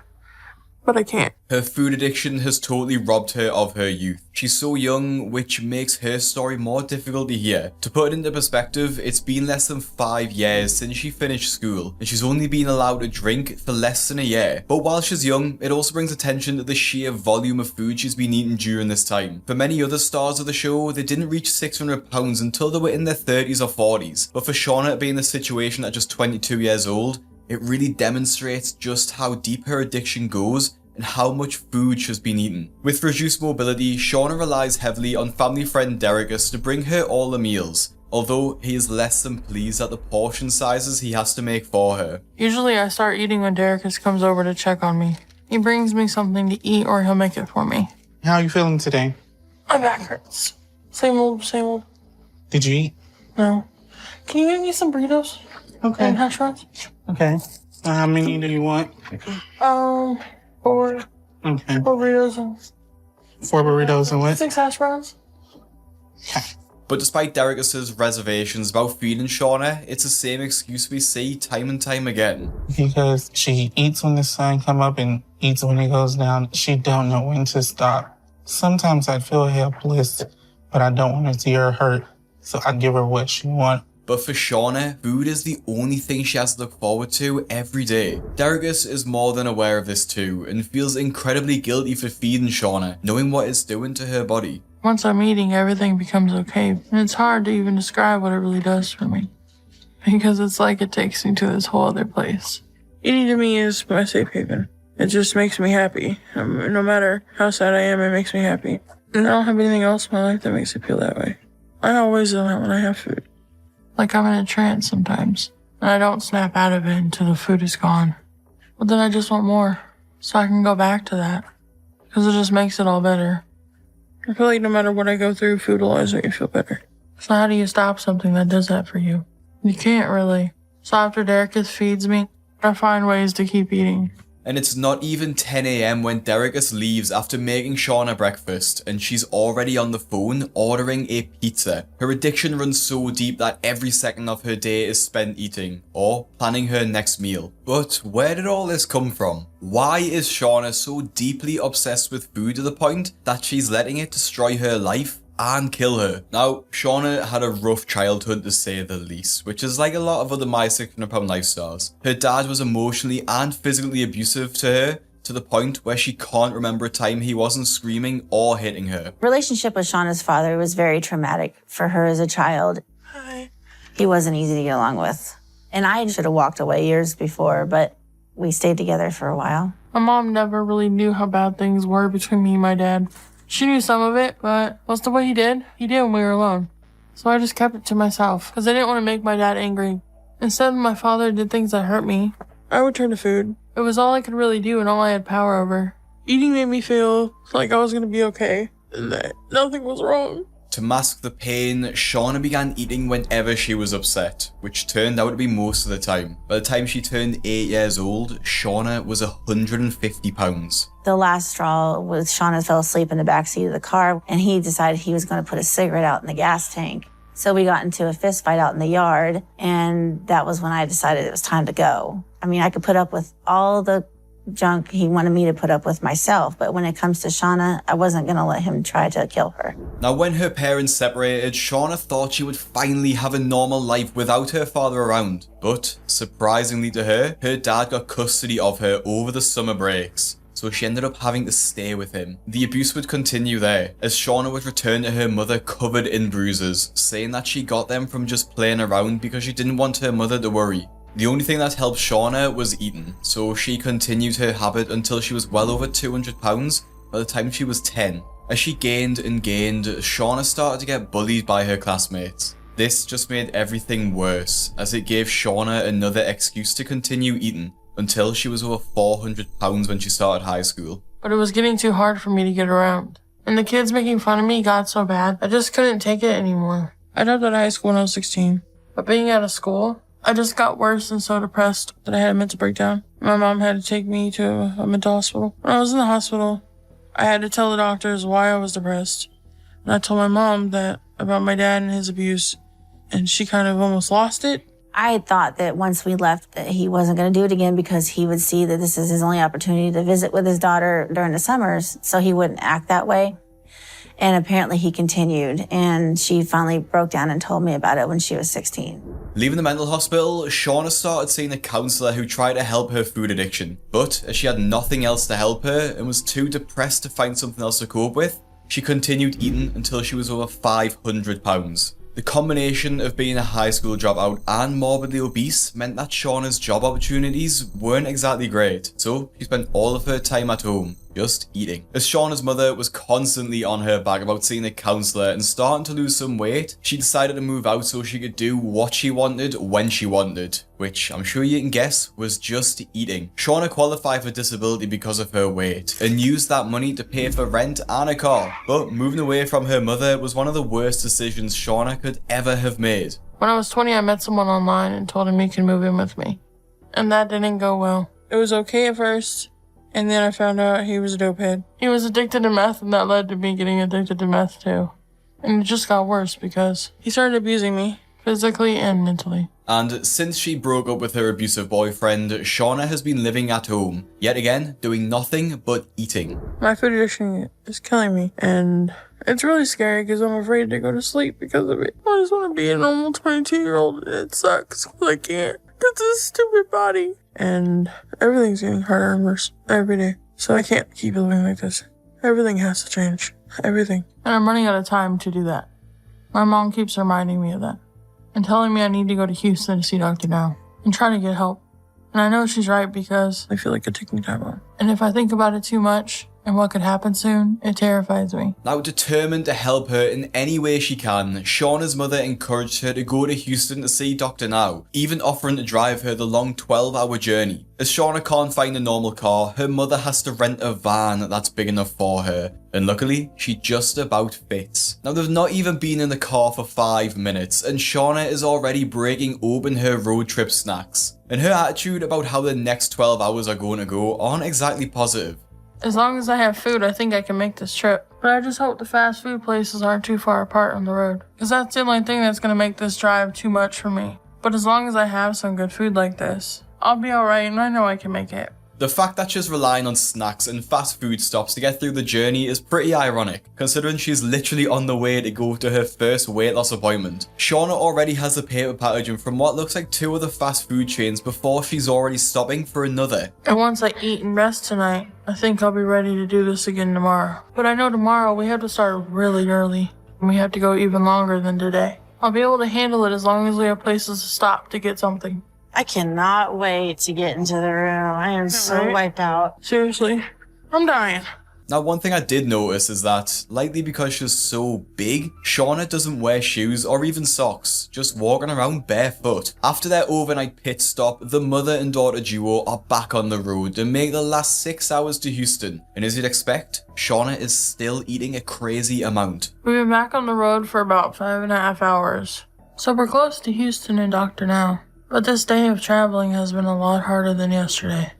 But I can't. Her food addiction has totally robbed her of her youth. She's so young, which makes her story more difficult to hear. To put it into perspective, it's been less than 5 years since she finished school, and she's only been allowed to drink for less than a year. But while she's young, it also brings attention to the sheer volume of food she's been eating during this time. For many other stars of the show, they didn't reach 600 pounds until they were in their 30s or 40s. But for Shauna to be in this situation at just 22 years old, it really demonstrates just how deep her addiction goes and how much food she's been eating. With reduced mobility, Shauna relies heavily on family friend Derekus to bring her all the meals, although he is less than pleased at the portion sizes he has to make for her. Usually I start eating when Derekus comes over to check on me. He brings me something to eat or he'll make it for me. How are you feeling today? My back hurts. Same old, same old. Did you eat? No. Can you give me some burritos? Okay. And hash browns? Okay. How many do you want? 4. Okay. 4 burritos and 4 burritos and what? 6 hash browns. But despite Derekus's reservations about feeding Shauna, it's the same excuse we see time and time again. Because she eats when the sun come up and eats when it goes down. She don't know when to stop. Sometimes I feel helpless, but I don't want to see her hurt, so I give her what she wants. But for Shauna, food is the only thing she has to look forward to every day. Derekus is more than aware of this too, and feels incredibly guilty for feeding Shauna, knowing what it's doing to her body. Once I'm eating, everything becomes okay. And it's hard to even describe what it really does for me. Because it's like it takes me to this whole other place. Eating to me is my safe haven. It just makes me happy. No matter how sad I am, it makes me happy. And I don't have anything else in my life that makes it feel that way. I always do that when I have food. Like I'm in a trance sometimes. And I don't snap out of it until the food is gone. But then I just want more. so I can go back to that. Because it just makes it all better. I feel like no matter what I go through, food will always make me feel better. So how do you stop something that does that for you? You can't really. So after Derrickis feeds me, I find ways to keep eating. And it's not even 10 a.m. when Derrickis leaves after making Shauna breakfast, and she's already on the phone ordering a pizza. Her addiction runs so deep that every second of her day is spent eating, or planning her next meal. But where did all this come from? Why is Shauna so deeply obsessed with food to the point that she's letting it destroy her life and kill her? Now, Shauna had a rough childhood to say the least, which is like a lot of other My 600 Pound Life stars. Her dad was emotionally and physically abusive to her, to the point where she can't remember a time he wasn't screaming or hitting her. Relationship with Shauna's father was very traumatic for her as a child. Hi. He wasn't easy to get along with. And I should have walked away years before, but we stayed together for a while. My mom never really knew how bad things were between me and my dad. She knew some of it, but most of what he did when we were alone. So I just kept it to myself, because I didn't want to make my dad angry. Instead, when my father did things that hurt me, I would turn to food. It was all I could really do and all I had power over. Eating made me feel like I was going to be okay, and that nothing was wrong. To mask the pain, Shauna began eating whenever she was upset, which turned out to be most of the time. By the time she turned 8 years old, Shauna was 150 pounds. The last straw was Shauna fell asleep in the backseat of the car, and he decided he was going to put a cigarette out in the gas tank. So we got into a fist fight out in the yard, and that was when I decided it was time to go. I mean, I could put up with all the junk he wanted me to put up with myself, but when it comes to Shauna, I wasn't going to let him try to kill her. Now, when her parents separated, Shauna thought she would finally have a normal life without her father around. But, surprisingly to her, her dad got custody of her over the summer breaks, so she ended up having to stay with him. The abuse would continue there, as Shauna would return to her mother covered in bruises, saying that she got them from just playing around because she didn't want her mother to worry. The only thing that helped Shauna was eating, so she continued her habit until she was well over 200 pounds by the time she was 10. As she gained and gained, Shauna started to get bullied by her classmates. This just made everything worse, as it gave Shauna another excuse to continue eating, until she was over 400 pounds when she started high school. But it was getting too hard for me to get around. And the kids making fun of me got so bad, I just couldn't take it anymore. I dropped out of high school when I was 16. But being out of school, I just got worse and so depressed that I had a mental breakdown. My mom had to take me to a mental hospital. When I was in the hospital, I had to tell the doctors why I was depressed. And I told my mom that about my dad and his abuse, and she kind of almost lost it. I had thought that once we left that he wasn't going to do it again because he would see that this is his only opportunity to visit with his daughter during the summers, so he wouldn't act that way. And apparently he continued, and she finally broke down and told me about it when she was 16. Leaving the mental hospital, Shauna started seeing a counsellor who tried to help her food addiction. But as she had nothing else to help her and was too depressed to find something else to cope with, she continued eating until she was over 500 pounds. The combination of being a high school dropout and morbidly obese meant that Shauna's job opportunities weren't exactly great, so she spent all of her time at home, just eating. As Shauna's mother was constantly on her back about seeing a counsellor and starting to lose some weight, she decided to move out so she could do what she wanted when she wanted, which I'm sure you can guess was just eating. Shauna qualified for disability because of her weight and used that money to pay for rent and a car, but moving away from her mother was one of the worst decisions Shauna could ever have made. When I was 20, I met someone online and told him he could move in with me. And that didn't go well. It was okay at first, and then I found out he was a dopehead. He was addicted to meth, and that led to me getting addicted to meth too. And it just got worse because he started abusing me, physically and mentally. And since she broke up with her abusive boyfriend, Shauna has been living at home, yet again doing nothing but eating. My food addiction is killing me, and it's really scary because I'm afraid to go to sleep because of it. I just want to be a normal 22-year-old, and it sucks because I can't. Because this stupid body. And everything's getting harder and worse every day. So I can't keep living like this. Everything has to change. Everything. And I'm running out of time to do that. My mom keeps reminding me of that. And telling me I need to go to Houston to see Dr. Dow. And try to get help. And I know she's right because I feel like it took me time off. And if I think about it too much, and what could happen soon, it terrifies me. Now, determined to help her in any way she can, Shauna's mother encouraged her to go to Houston to see Dr. Now, even offering to drive her the long 12-hour journey. As Shauna can't find a normal car, her mother has to rent a van that's big enough for her, and luckily, she just about fits. Now, they've not even been in the car for 5 minutes, and Shauna is already breaking open her road trip snacks. And her attitude about how the next 12 hours are going to go aren't exactly positive. As long as I have food, I think I can make this trip. But I just hope the fast food places aren't too far apart on the road, because that's the only thing that's going to make this drive too much for me. But as long as I have some good food like this, I'll be alright and I know I can make it. The fact that she's relying on snacks and fast food stops to get through the journey is pretty ironic, considering she's literally on the way to go to her first weight loss appointment. Shauna already has the paper packaging from what looks like 2 of the fast food chains before she's already stopping for another. And once I eat and rest tonight, I think I'll be ready to do this again tomorrow. But I know tomorrow we have to start really early, and we have to go even longer than today. I'll be able to handle it as long as we have places to stop to get something. I cannot wait to get into the room. I am so wiped out. Seriously, I'm dying. Now, one thing I did notice is that, likely because she's so big, Shauna doesn't wear shoes or even socks, just walking around barefoot. After their overnight pit stop, the mother and daughter duo are back on the road to make the last 6 hours to Houston. And as you'd expect, Shauna is still eating a crazy amount. We've been back on the road for about 5.5 hours. So we're close to Houston and Dr. Now. But this day of traveling has been a lot harder than yesterday.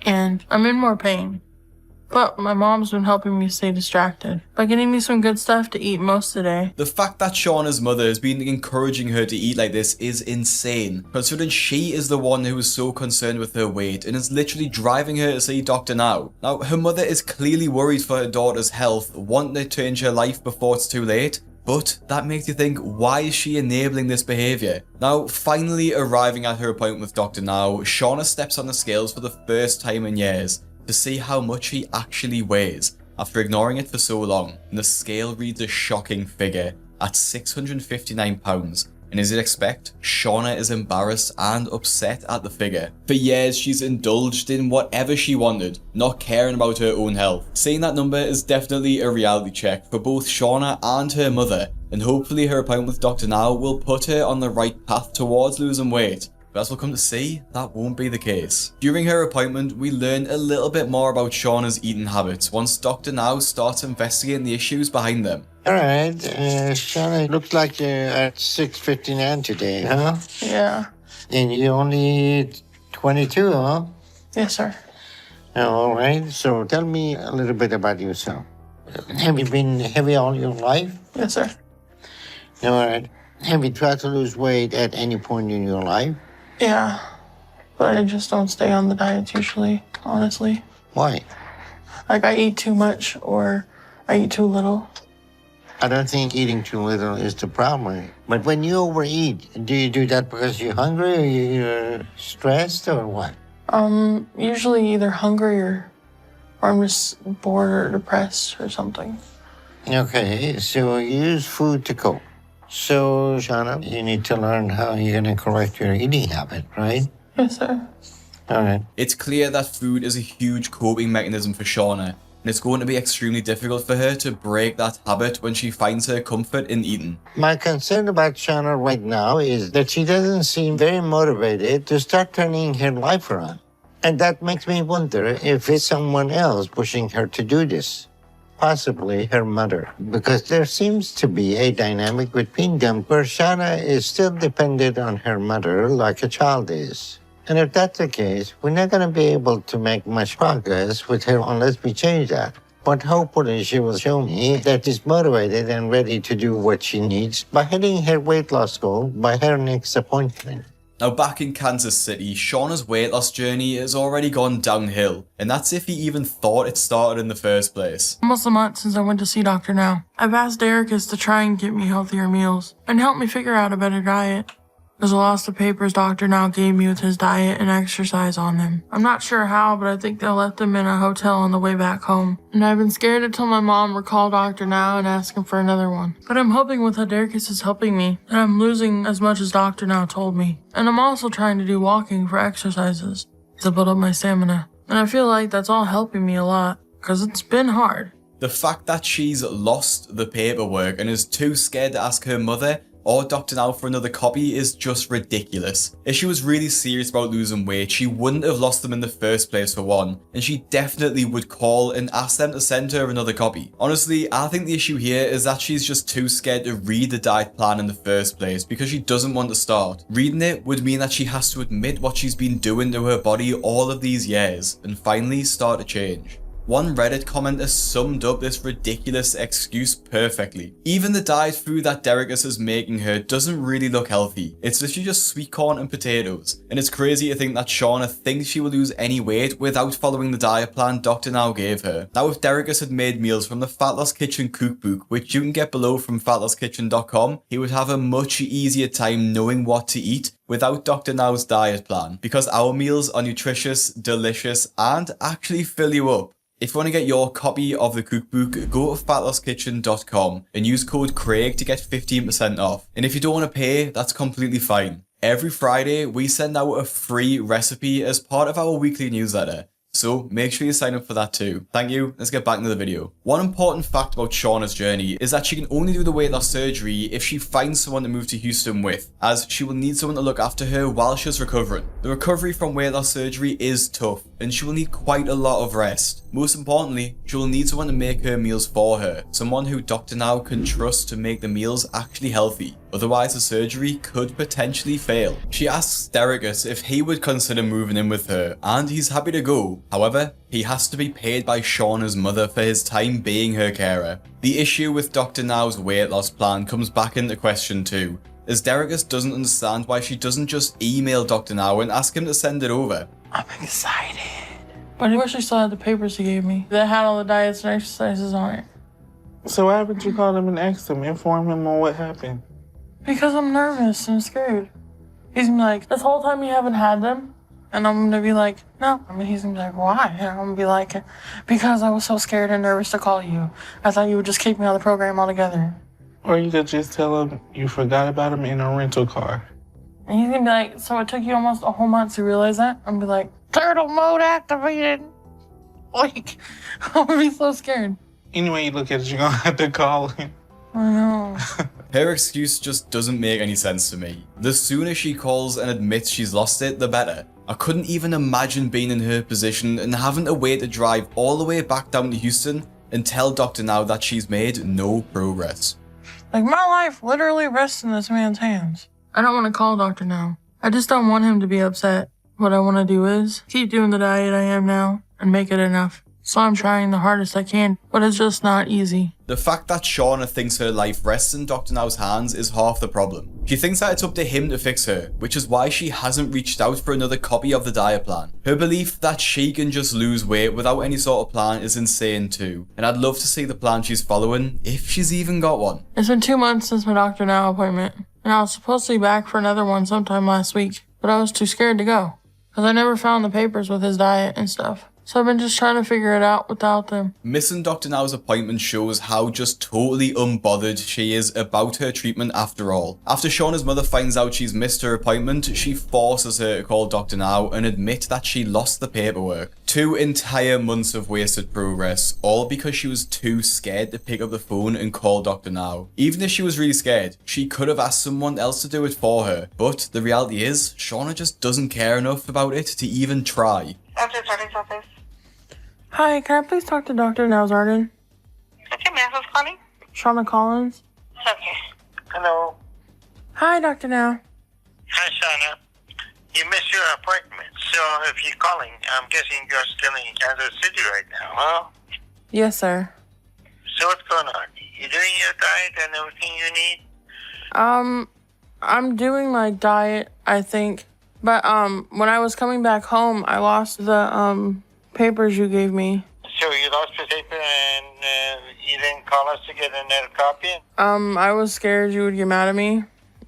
And I'm in more pain. But my mom's been helping me stay distracted by getting me some good stuff to eat most of the day. The fact that Shauna's mother has been encouraging her to eat like this is insane, considering she is the one who is so concerned with her weight and is literally driving her to see Dr. Now. Now, her mother is clearly worried for her daughter's health, wanting to change her life before it's too late. But that makes you think, why is she enabling this behaviour? Now, finally arriving at her appointment with Dr. Now, Shauna steps on the scales for the first time in years to see how much she actually weighs after ignoring it for so long. And the scale reads a shocking figure at 659 pounds. And as you'd expect, Shauna is embarrassed and upset at the figure. For years, she's indulged in whatever she wanted, not caring about her own health. Seeing that number is definitely a reality check for both Shauna and her mother, and hopefully her appointment with Dr. Now will put her on the right path towards losing weight. But as we'll come to see, that won't be the case. During her appointment, we learn a little bit more about Shauna's eating habits once Dr. Now starts investigating the issues behind them. All right, Shauna, looks like you're at 6:59 today, huh? Yeah. And you only 22, huh? Yes, sir. All right, so tell me a little bit about yourself. Have you been heavy all your life? Yes, sir. All right. Have you tried to lose weight at any point in your life? Yeah. But I just don't stay on the diets usually, honestly. Why? Like, I eat too much or I eat too little. I don't think eating too little is the problem. But when you overeat, do you do that because you're hungry or you're stressed or what? Usually either hungry or I'm just bored or depressed or something. Okay, so you use food to cope. So, Shauna, you need to learn how you're going to correct your eating habit, right? Yes, sir. All right. It's clear that food is a huge coping mechanism for Shauna, and it's going to be extremely difficult for her to break that habit when she finds her comfort in eating. My concern about Shauna right now is that she doesn't seem very motivated to start turning her life around. And that makes me wonder if it's someone else pushing her to do this. Possibly her mother, because there seems to be a dynamic between them where Shauna is still dependent on her mother like a child is. And if that's the case, we're not going to be able to make much progress with her unless we change that. But hopefully she will show me that she's motivated and ready to do what she needs by hitting her weight loss goal by her next appointment. Now, back in Kansas City, Shauna's weight loss journey has already gone downhill, and that's if he even thought it started in the first place. Almost a month since I went to see Dr. Now. I've asked Ericus to try and get me healthier meals and help me figure out a better diet. There's a lot of papers Dr. Now gave me with his diet and exercise on them. I'm not sure how, but I think they left them in a hotel on the way back home. And I've been scared to tell my mom or call Dr. Now and ask him for another one. But I'm hoping with how Ericus is helping me, that I'm losing as much as Dr. Now told me. And I'm also trying to do walking for exercises to build up my stamina. And I feel like that's all helping me a lot. because it's been hard. The fact that she's lost the paperwork and is too scared to ask her mother or Dr. Now for another copy is just ridiculous. If she was really serious about losing weight, she wouldn't have lost them in the first place for one, and she definitely would call and ask them to send her another copy. Honestly, I think the issue here is that she's just too scared to read the diet plan in the first place because she doesn't want to start. Reading it would mean that she has to admit what she's been doing to her body all of these years and finally start to change. One Reddit commenter summed up this ridiculous excuse perfectly. Even the diet food that Derekus is making her doesn't really look healthy. It's literally just sweet corn and potatoes. And it's crazy to think that Shauna thinks she will lose any weight without following the diet plan Dr. Now gave her. Now if Derekus had made meals from the Fat Loss Kitchen cookbook, which you can get below from fatlosskitchen.com, he would have a much easier time knowing what to eat without Dr. Now's diet plan, because our meals are nutritious, delicious, and actually fill you up. If you want to get your copy of the cookbook, go to fatlosskitchen.com and use code Craig to get 15% off. And if you don't want to pay, that's completely fine. Every Friday, we send out a free recipe as part of our weekly newsletter. So make sure you sign up for that too. Thank you, let's get back into the video. One important fact about Shauna's journey is that she can only do the weight loss surgery if she finds someone to move to Houston with, as she will need someone to look after her while she's recovering. The recovery from weight loss surgery is tough, and she will need quite a lot of rest. Most importantly, she will need someone to make her meals for her, someone who Dr. Now can trust to make the meals actually healthy. Otherwise, the surgery could potentially fail. She asks Derekus if he would consider moving in with her, and he's happy to go. However, he has to be paid by Shauna's mother for his time being her carer. The issue with Dr. Now's weight loss plan comes back into question too, as Derekus doesn't understand why she doesn't just email Dr. Now and ask him to send it over. I'm excited. But I wish I still had the papers he gave me that had all the diets and exercises on it. So why haven't you called him and asked him, inform him on what happened? Because I'm nervous and scared. He's gonna be like, this whole time you haven't had them? And I'm gonna be like, no. I mean, he's gonna be like, why? And I'm gonna be like, because I was so scared and nervous to call you. I thought you would just kick me out of the program altogether. Or you could just tell him you forgot about him in a rental car. And he's gonna be like, so it took you almost a whole month to realize that? I'm gonna be like, turtle mode activated. Like, I'm gonna be so scared. Anyway you look at it, you're gonna have to call him. I know. Her excuse just doesn't make any sense to me. The sooner she calls and admits she's lost it, the better. I couldn't even imagine being in her position and having to wait to drive all the way back down to Houston and tell Dr. Now that she's made no progress. Like, my life literally rests in this man's hands. I don't want to call Dr. Now. I just don't want him to be upset. What I want to do is keep doing the diet I am now and make it enough. So I'm trying the hardest I can, but it's just not easy. The fact that Shauna thinks her life rests in Dr. Now's hands is half the problem. She thinks that it's up to him to fix her, which is why she hasn't reached out for another copy of the diet plan. Her belief that she can just lose weight without any sort of plan is insane too, and I'd love to see the plan she's following, if she's even got one. It's been 2 months since my Dr. Now appointment, and I was supposed to be back for another one sometime last week, but I was too scared to go, because I never found the papers with his diet and stuff. So I've been just trying to figure it out without them. Missing Dr. Now's appointment shows how just totally unbothered she is about her treatment after all. After Shauna's mother finds out she's missed her appointment, she forces her to call Dr. Now and admit that she lost the paperwork. 2 entire months of wasted progress, all because she was too scared to pick up the phone and call Dr. Now. Even if she was really scared, she could have asked someone else to do it for her. But the reality is, Shauna just doesn't care enough about it to even try. Hi, can I please talk to Dr. Now Zarden? Okay, ma'am, who's calling? Shauna Collins. Okay. Hello. Hi, Dr. Now. Hi, Shauna. You missed your appointment, so if you're calling, I'm guessing you're still in Kansas City right now, huh? Yes, sir. So what's going on? You doing your diet and everything you need? I'm doing my diet, I think. But, when I was coming back home, I lost the, papers you gave me. So you lost the paper and you didn't call us to get another copy? I was scared you would get mad at me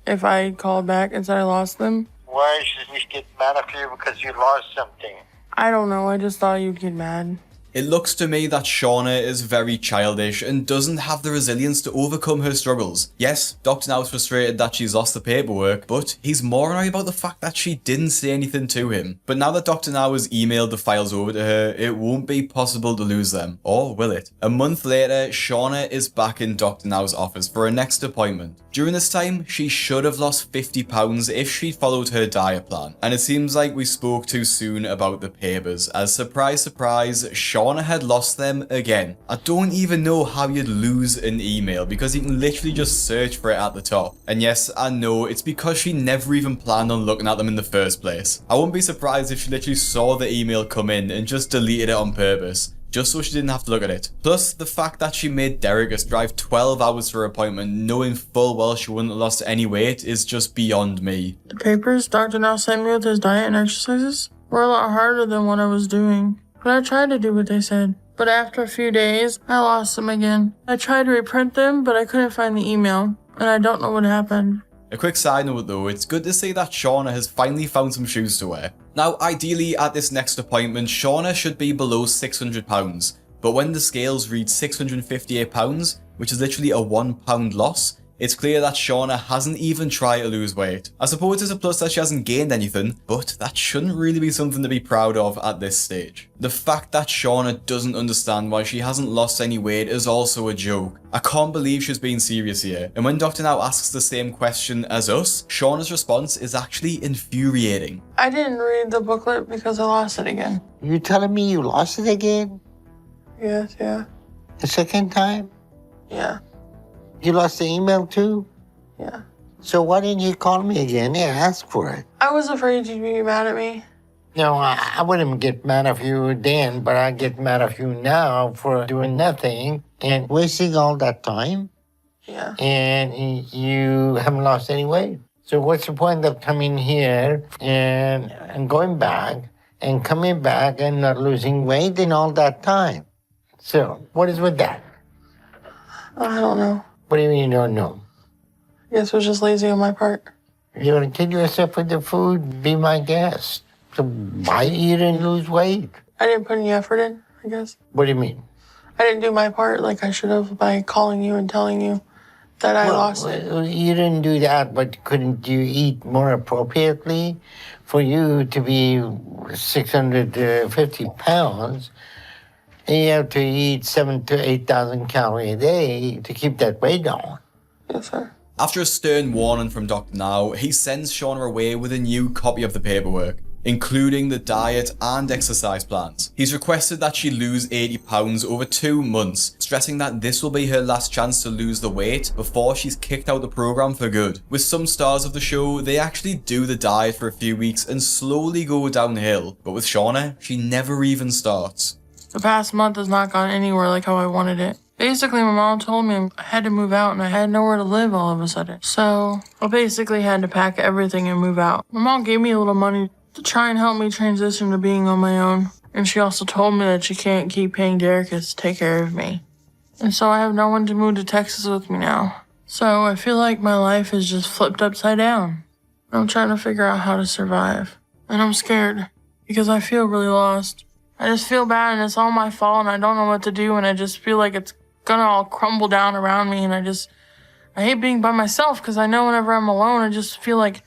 if I called back and said I lost them. Why should we get mad at you because you lost something? I don't know, I just thought you'd get mad. It looks to me that Shauna is very childish and doesn't have the resilience to overcome her struggles. Yes, Dr. Now's frustrated that she's lost the paperwork, but he's more annoyed about the fact that she didn't say anything to him. But now that Dr. Now has emailed the files over to her, it won't be possible to lose them. Or will it? A month later, Shauna is back in Dr. Now's office for her next appointment. During this time, she should have lost 50 pounds if she followed her diet plan. And it seems like we spoke too soon about the papers, as surprise surprise, Shauna had lost them again. I don't even know how you'd lose an email because you can literally just search for it at the top. And yes, I know it's because she never even planned on looking at them in the first place. I wouldn't be surprised if she literally saw the email come in and just deleted it on purpose, just so she didn't have to look at it. Plus, the fact that she made Derekus drive 12 hours for her appointment knowing full well she wouldn't have lost any weight is just beyond me. The papers Dr. Now sent me with his diet and exercises were a lot harder than what I was doing, but I tried to do what they said. But after a few days, I lost them again. I tried to reprint them, but I couldn't find the email, and I don't know what happened. A quick side note though, it's good to see that Shauna has finally found some shoes to wear. Now, ideally at this next appointment, Shauna should be below 600 pounds, but when the scales read 658 pounds, which is literally a £1 loss, it's clear that Shauna hasn't even tried to lose weight. I suppose it's a plus that she hasn't gained anything, but that shouldn't really be something to be proud of at this stage. The fact that Shauna doesn't understand why she hasn't lost any weight is also a joke. I can't believe she's being serious here. And when Dr. Now asks the same question as us, Shauna's response is actually infuriating. I didn't read the booklet because I lost it again. You telling me you lost it again? Yes, yeah. The second time? Yeah. You lost the email too? Yeah. So why didn't you call me again and ask for it? I was afraid you'd be mad at me. No, I wouldn't get mad at you then, but I get mad at you now for doing nothing and wasting all that time. Yeah. And you haven't lost any weight. So what's the point of coming here and going back and coming back and not losing weight in all that time? So what is with that? I don't know. What do you mean you don't know? I guess it was just lazy on my part. You want to kid yourself with the food? Be my guest. So why eat and lose weight? I didn't put any effort in, I guess. What do you mean? I didn't do my part like I should have by calling you and telling you that I lost it. You didn't do that, but couldn't you eat more appropriately? For you to be 650 pounds, you have to eat 7,000 to 8,000 calories a day to keep that weight on. Yes, sir. After a stern warning from Dr. Now, he sends Shauna away with a new copy of the paperwork, including the diet and exercise plans. He's requested that she lose 80 pounds over 2 months, stressing that this will be her last chance to lose the weight before she's kicked out the program for good. With some stars of the show, they actually do the diet for a few weeks and slowly go downhill, but with Shauna, she never even starts. The past month has not gone anywhere like how I wanted it. Basically, my mom told me I had to move out and I had nowhere to live all of a sudden. So I basically had to pack everything and move out. My mom gave me a little money to try and help me transition to being on my own. And she also told me that she can't keep paying Derekus to take care of me. And so I have no one to move to Texas with me now. So I feel like my life is just flipped upside down. I'm trying to figure out how to survive. And I'm scared because I feel really lost. I just feel bad and it's all my fault and I don't know what to do and I just feel like it's gonna all crumble down around me and I hate being by myself because I know whenever I'm alone I just feel like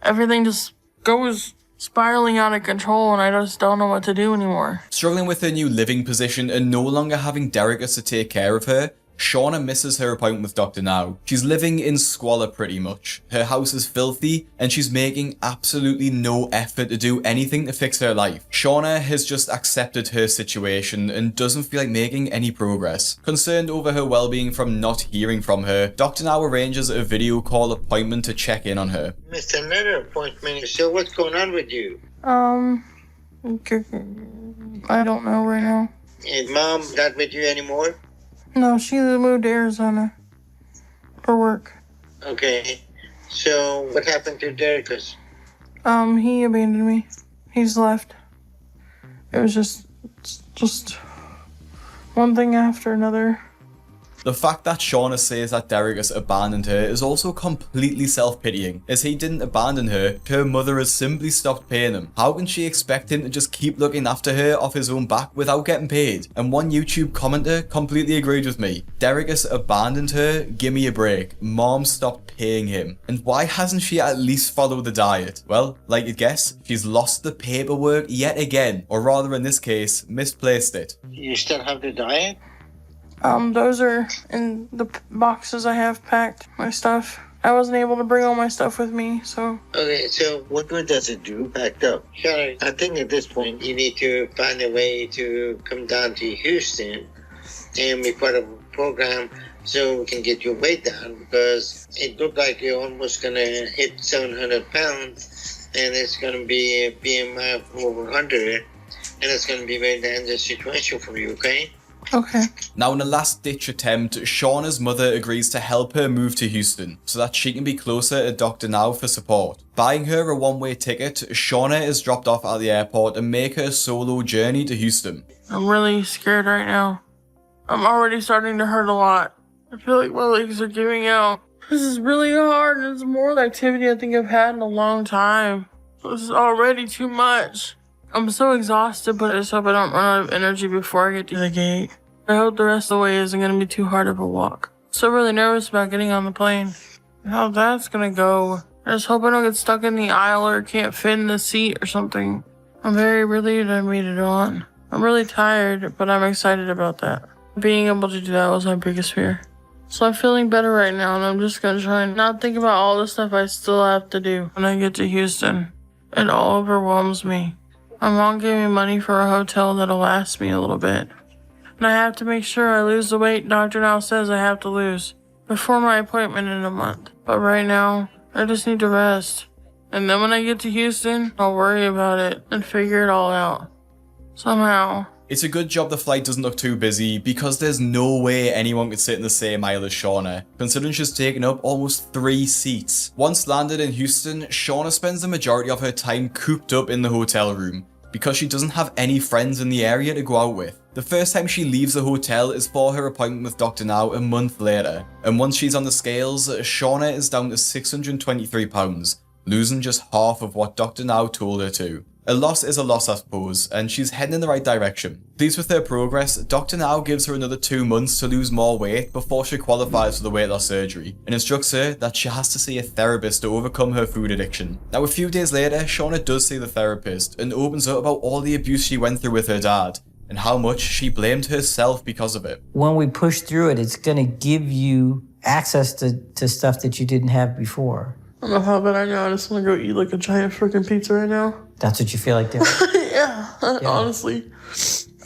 everything just goes spiraling out of control and I just don't know what to do anymore. Struggling with her new living position and no longer having Derekus to take care of her, Shauna misses her appointment with Dr. Now. She's living in squalor pretty much. Her house is filthy and she's making absolutely no effort to do anything to fix her life. Shauna has just accepted her situation and doesn't feel like making any progress. Concerned over her well-being from not hearing from her, Dr. Now arranges a video call appointment to check in on her. Missed another appointment, so what's going on with you? I don't know right now. Is Mom not with you anymore? No, she moved to Arizona for work. Okay. So what happened to Derekus? He abandoned me. He's left. It was just one thing after another. The fact that Shauna says that Derek has abandoned her is also completely self-pitying, as he didn't abandon her mother has simply stopped paying him. How can she expect him to just keep looking after her off his own back without getting paid? And one YouTube commenter completely agreed with me. Derek has abandoned her, give me a break. Mom stopped paying him. And why hasn't she at least followed the diet? Well, like you'd guess, she's lost the paperwork yet again, or rather in this case, misplaced it. You still have the diet? Those are in the boxes I have packed, my stuff. I wasn't able to bring all my stuff with me, so... Okay, so what good does it do packed up? Sure, I think at this point you need to find a way to come down to Houston and be part of a program so we can get your weight down, because it looked like you're almost going to hit 700 pounds and it's going to be a BMI of over 100 and it's going to be a very dangerous situation for you, okay? Okay. Now, in a last-ditch attempt, Shauna's mother agrees to help her move to Houston so that she can be closer to Dr. Now for support. Buying her a one-way ticket, Shauna is dropped off at the airport and make her solo journey to Houston. I'm really scared right now. I'm already starting to hurt a lot. I feel like my legs are giving out. This is really hard, and it's more activity I think I've had in a long time. This is already too much. I'm so exhausted, but I just hope I don't run out of energy before I get to the gate. I hope the rest of the way isn't going to be too hard of a walk. So really nervous about getting on the plane. How that's going to go. I just hope I don't get stuck in the aisle or can't fit in the seat or something. I'm very relieved I made it on. I'm really tired, but I'm excited about that. Being able to do that was my biggest fear. So I'm feeling better right now, and I'm just going to try and not think about all the stuff I still have to do when I get to Houston. It all overwhelms me. My mom gave me money for a hotel that'll last me a little bit. And I have to make sure I lose the weight Dr. Now says I have to lose before my appointment in a month. But right now, I just need to rest. And then when I get to Houston, I'll worry about it and figure it all out. Somehow. It's a good job the flight doesn't look too busy, because there's no way anyone could sit in the same aisle as Shauna, considering she's taken up almost 3 seats. Once landed in Houston, Shauna spends the majority of her time cooped up in the hotel room, because she doesn't have any friends in the area to go out with. The first time she leaves the hotel is for her appointment with Dr. Now a month later, and once she's on the scales, Shauna is down to 623 pounds, losing just half of what Dr. Now told her to. A loss is a loss, I suppose, and she's heading in the right direction. Pleased with her progress, Dr. Now gives her another 2 months to lose more weight before she qualifies for the weight loss surgery, and instructs her that she has to see a therapist to overcome her food addiction. Now, a few days later, Shauna does see the therapist and opens up about all the abuse she went through with her dad, and how much she blamed herself because of it. When we push through it, it's going to give you access to stuff that you didn't have before. I don't know how bad I know. I just want to go eat like a giant freaking pizza right now. That's what you feel like doing? Yeah, honestly.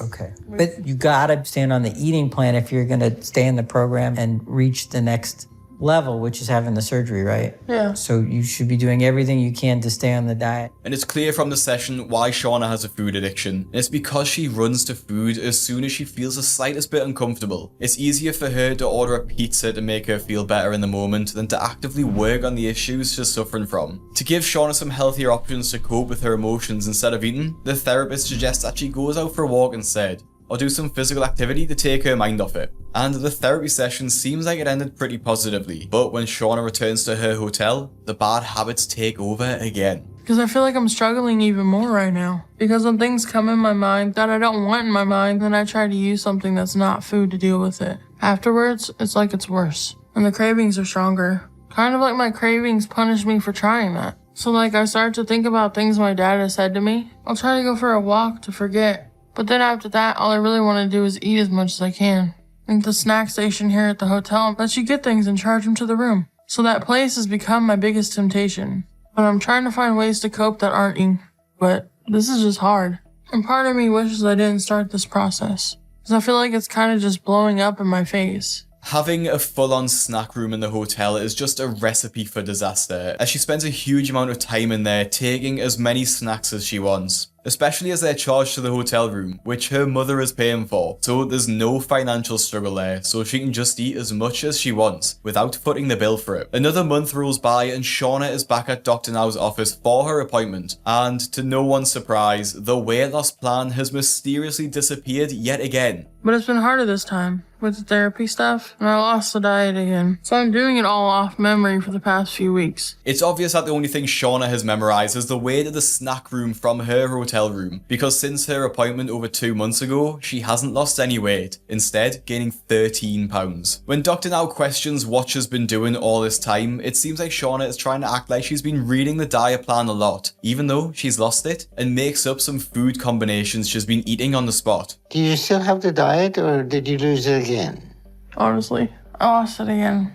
Okay. But you gotta stand on the eating plan if you're gonna stay in the program and reach the next level, which is having the surgery, right? Yeah. So you should be doing everything you can to stay on the diet. And it's clear from the session why Shauna has a food addiction. And it's because she runs to food as soon as she feels the slightest bit uncomfortable. It's easier for her to order a pizza to make her feel better in the moment than to actively work on the issues she's suffering from. To give Shauna some healthier options to cope with her emotions instead of eating, the therapist suggests that she goes out for a walk instead, or do some physical activity to take her mind off it. And the therapy session seems like it ended pretty positively, but when Shauna returns to her hotel, the bad habits take over again. Because I feel like I'm struggling even more right now. Because when things come in my mind that I don't want in my mind, then I try to use something that's not food to deal with it. Afterwards, it's like it's worse. And the cravings are stronger. Kind of like my cravings punish me for trying that. So like I start to think about things my dad has said to me. I'll try to go for a walk to forget. But then after that, all I really want to do is eat as much as I can. I think the snack station here at the hotel lets you get things and charge them to the room. So that place has become my biggest temptation. But I'm trying to find ways to cope that aren't eating. But this is just hard. And part of me wishes I didn't start this process. Because I feel like it's kind of just blowing up in my face. Having a full-on snack room in the hotel is just a recipe for disaster, as she spends a huge amount of time in there taking as many snacks as she wants, especially as they're charged to the hotel room, which her mother is paying for, so there's no financial struggle there, so she can just eat as much as she wants without footing the bill for it. Another month rolls by and Shauna is back at Dr. Now's office for her appointment, and to no one's surprise, the weight loss plan has mysteriously disappeared yet again. But it's been harder this time. with the therapy stuff, and I lost the diet again. So I'm doing it all off memory for the past few weeks. It's obvious that the only thing Shauna has memorized is the way to the snack room from her hotel room, because since her appointment over 2 months ago, she hasn't lost any weight, instead gaining 13 pounds. When Dr. Now questions what she's been doing all this time, it seems like Shauna is trying to act like she's been reading the diet plan a lot, even though she's lost it, and makes up some food combinations she's been eating on the spot. Do you still have the diet or did you lose it again? Honestly, I lost it again.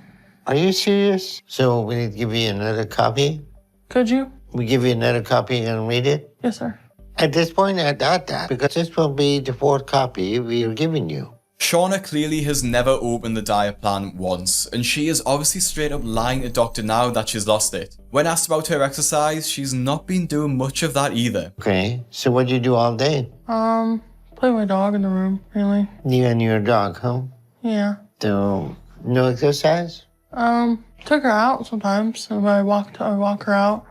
Are you serious? So we need to give you another copy? Could you? We give you another copy and read it? Yes, sir. At this point, I doubt that, because this will be the 4th copy we are giving you. Shauna clearly has never opened the diet plan once, and she is obviously straight up lying to Dr. Now that she's lost it. When asked about her exercise, she's not been doing much of that either. Okay, so what do you do all day? Play with my dog in the room, really. You and your dog, huh? Yeah. So, no exercise? Took her out sometimes, and I walk her out,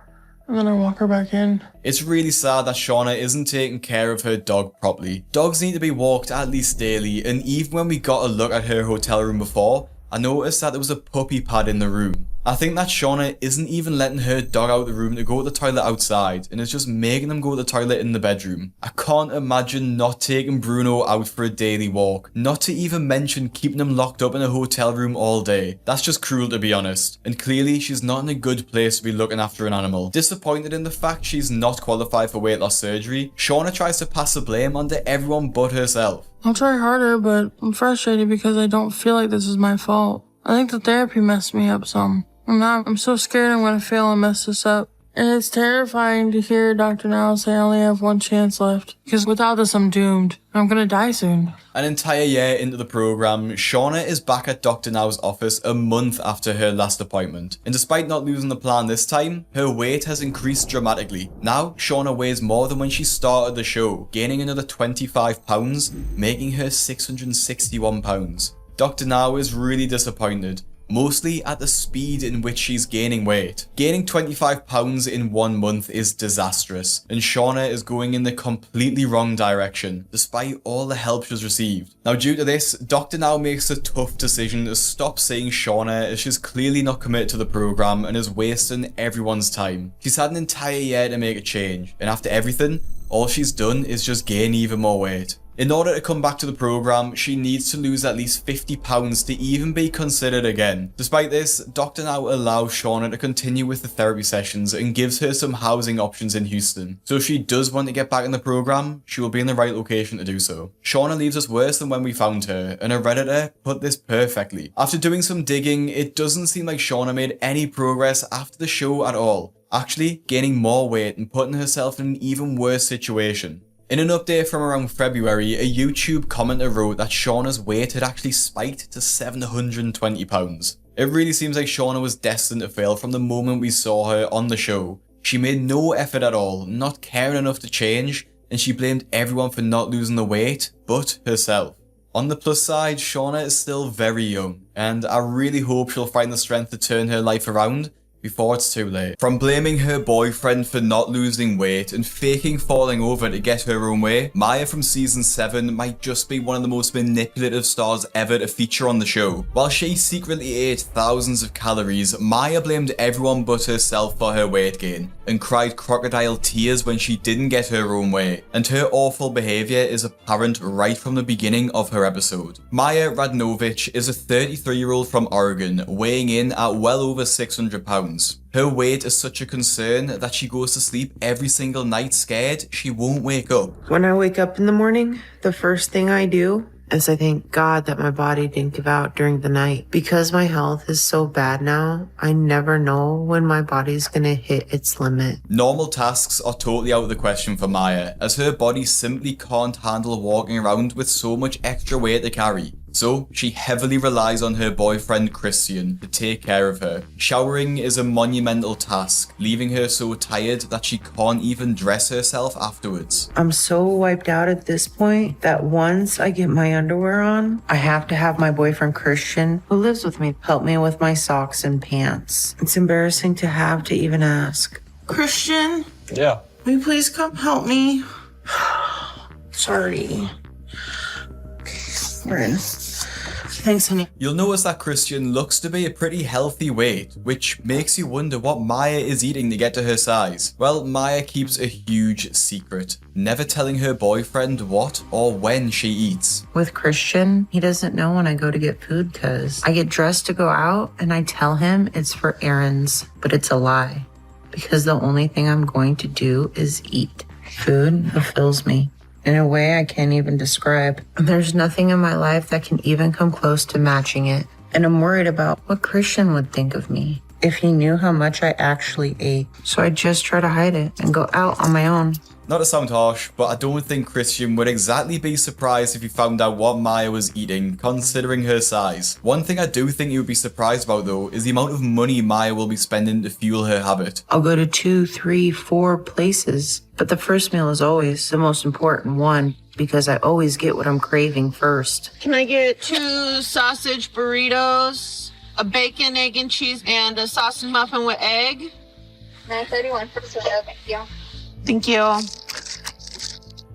and then I walk her back in. It's really sad that Shauna isn't taking care of her dog properly. Dogs need to be walked at least daily, and even when we got a look at her hotel room before, I noticed that there was a puppy pad in the room. I think that Shauna isn't even letting her dog out of the room to go to the toilet outside, and is just making them go to the toilet in the bedroom. I can't imagine not taking Bruno out for a daily walk, not to even mention keeping him locked up in a hotel room all day. That's just cruel, to be honest, and clearly she's not in a good place to be looking after an animal. Disappointed in the fact she's not qualified for weight loss surgery, Shauna tries to pass the blame onto everyone but herself. I'll try harder, but I'm frustrated because I don't feel like this is my fault. I think the therapy messed me up some. I'm so scared I'm gonna fail and mess this up. And it's terrifying to hear Dr. Now say I only have 1 chance left. Because without this, I'm doomed. I'm gonna die soon. An entire year into the program, Shauna is back at Dr. Now's office a month after her last appointment. And despite not losing the plan this time, her weight has increased dramatically. Now, Shauna weighs more than when she started the show, gaining another 25 pounds, making her 661 pounds. Dr. Now is really disappointed, mostly at the speed in which she's gaining weight. Gaining 25 pounds in 1 month is disastrous, and Shauna is going in the completely wrong direction, despite all the help she's received. Now, due to this, Dr. Now makes a tough decision to stop seeing Shauna, as she's clearly not committed to the program and is wasting everyone's time. She's had an entire year to make a change, and after everything, all she's done is just gain even more weight. In order to come back to the program, she needs to lose at least 50 pounds to even be considered again. Despite this, Dr. Now allows Shauna to continue with the therapy sessions and gives her some housing options in Houston. So if she does want to get back in the program, she will be in the right location to do so. Shauna leaves us worse than when we found her, and a Redditor put this perfectly. After doing some digging, it doesn't seem like Shauna made any progress after the show at all, actually gaining more weight and putting herself in an even worse situation. In an update from around February, a YouTube commenter wrote that Shauna's weight had actually spiked to 720 pounds. It really seems like Shauna was destined to fail from the moment we saw her on the show. She made no effort at all, not caring enough to change, and she blamed everyone for not losing the weight, but herself. On the plus side, Shauna is still very young, and I really hope she'll find the strength to turn her life around before it's too late. From blaming her boyfriend for not losing weight and faking falling over to get her own way, Maya from season 7 might just be one of the most manipulative stars ever to feature on the show. While she secretly ate thousands of calories, Maya blamed everyone but herself for her weight gain and cried crocodile tears when she didn't get her own way, and her awful behaviour is apparent right from the beginning of her episode. Maya Radnovich is a 33-year-old from Oregon, weighing in at well over 600 pounds. Her weight is such a concern that she goes to sleep every single night scared she won't wake up. When I wake up in the morning, the first thing I do is I thank God that my body didn't give out during the night. Because my health is so bad now, I never know when my body's gonna hit its limit. Normal tasks are totally out of the question for Maya, as her body simply can't handle walking around with so much extra weight to carry. So, she heavily relies on her boyfriend Christian to take care of her. Showering is a monumental task, leaving her so tired that she can't even dress herself afterwards. I'm so wiped out at this point that once I get my underwear on, I have to have my boyfriend Christian, who lives with me, help me with my socks and pants. It's embarrassing to have to even ask. Christian? Yeah. Will you please come help me? Sorry. We're in. Thanks, honey. You'll notice that Christian looks to be a pretty healthy weight, which makes you wonder what Maya is eating to get to her size. Well, Maya keeps a huge secret, never telling her boyfriend what or when she eats. With Christian, he doesn't know when I go to get food because I get dressed to go out and I tell him it's for errands, but it's a lie because the only thing I'm going to do is eat. Food fulfills me in a way I can't even describe. There's nothing in my life that can even come close to matching it. And I'm worried about what Christian would think of me if he knew how much I actually ate. So I just try to hide it and go out on my own. Not to sound harsh, but I don't think Christian would exactly be surprised if he found out what Maya was eating, considering her size. One thing I do think he would be surprised about though is the amount of money Maya will be spending to fuel her habit. I'll go to 2, 3, 4 places, but the first meal is always the most important one because I always get what I'm craving first. Can I get 2 sausage burritos, a bacon, egg, and cheese, and a sausage muffin with egg? $9.31 for soda, thank you. Thank you.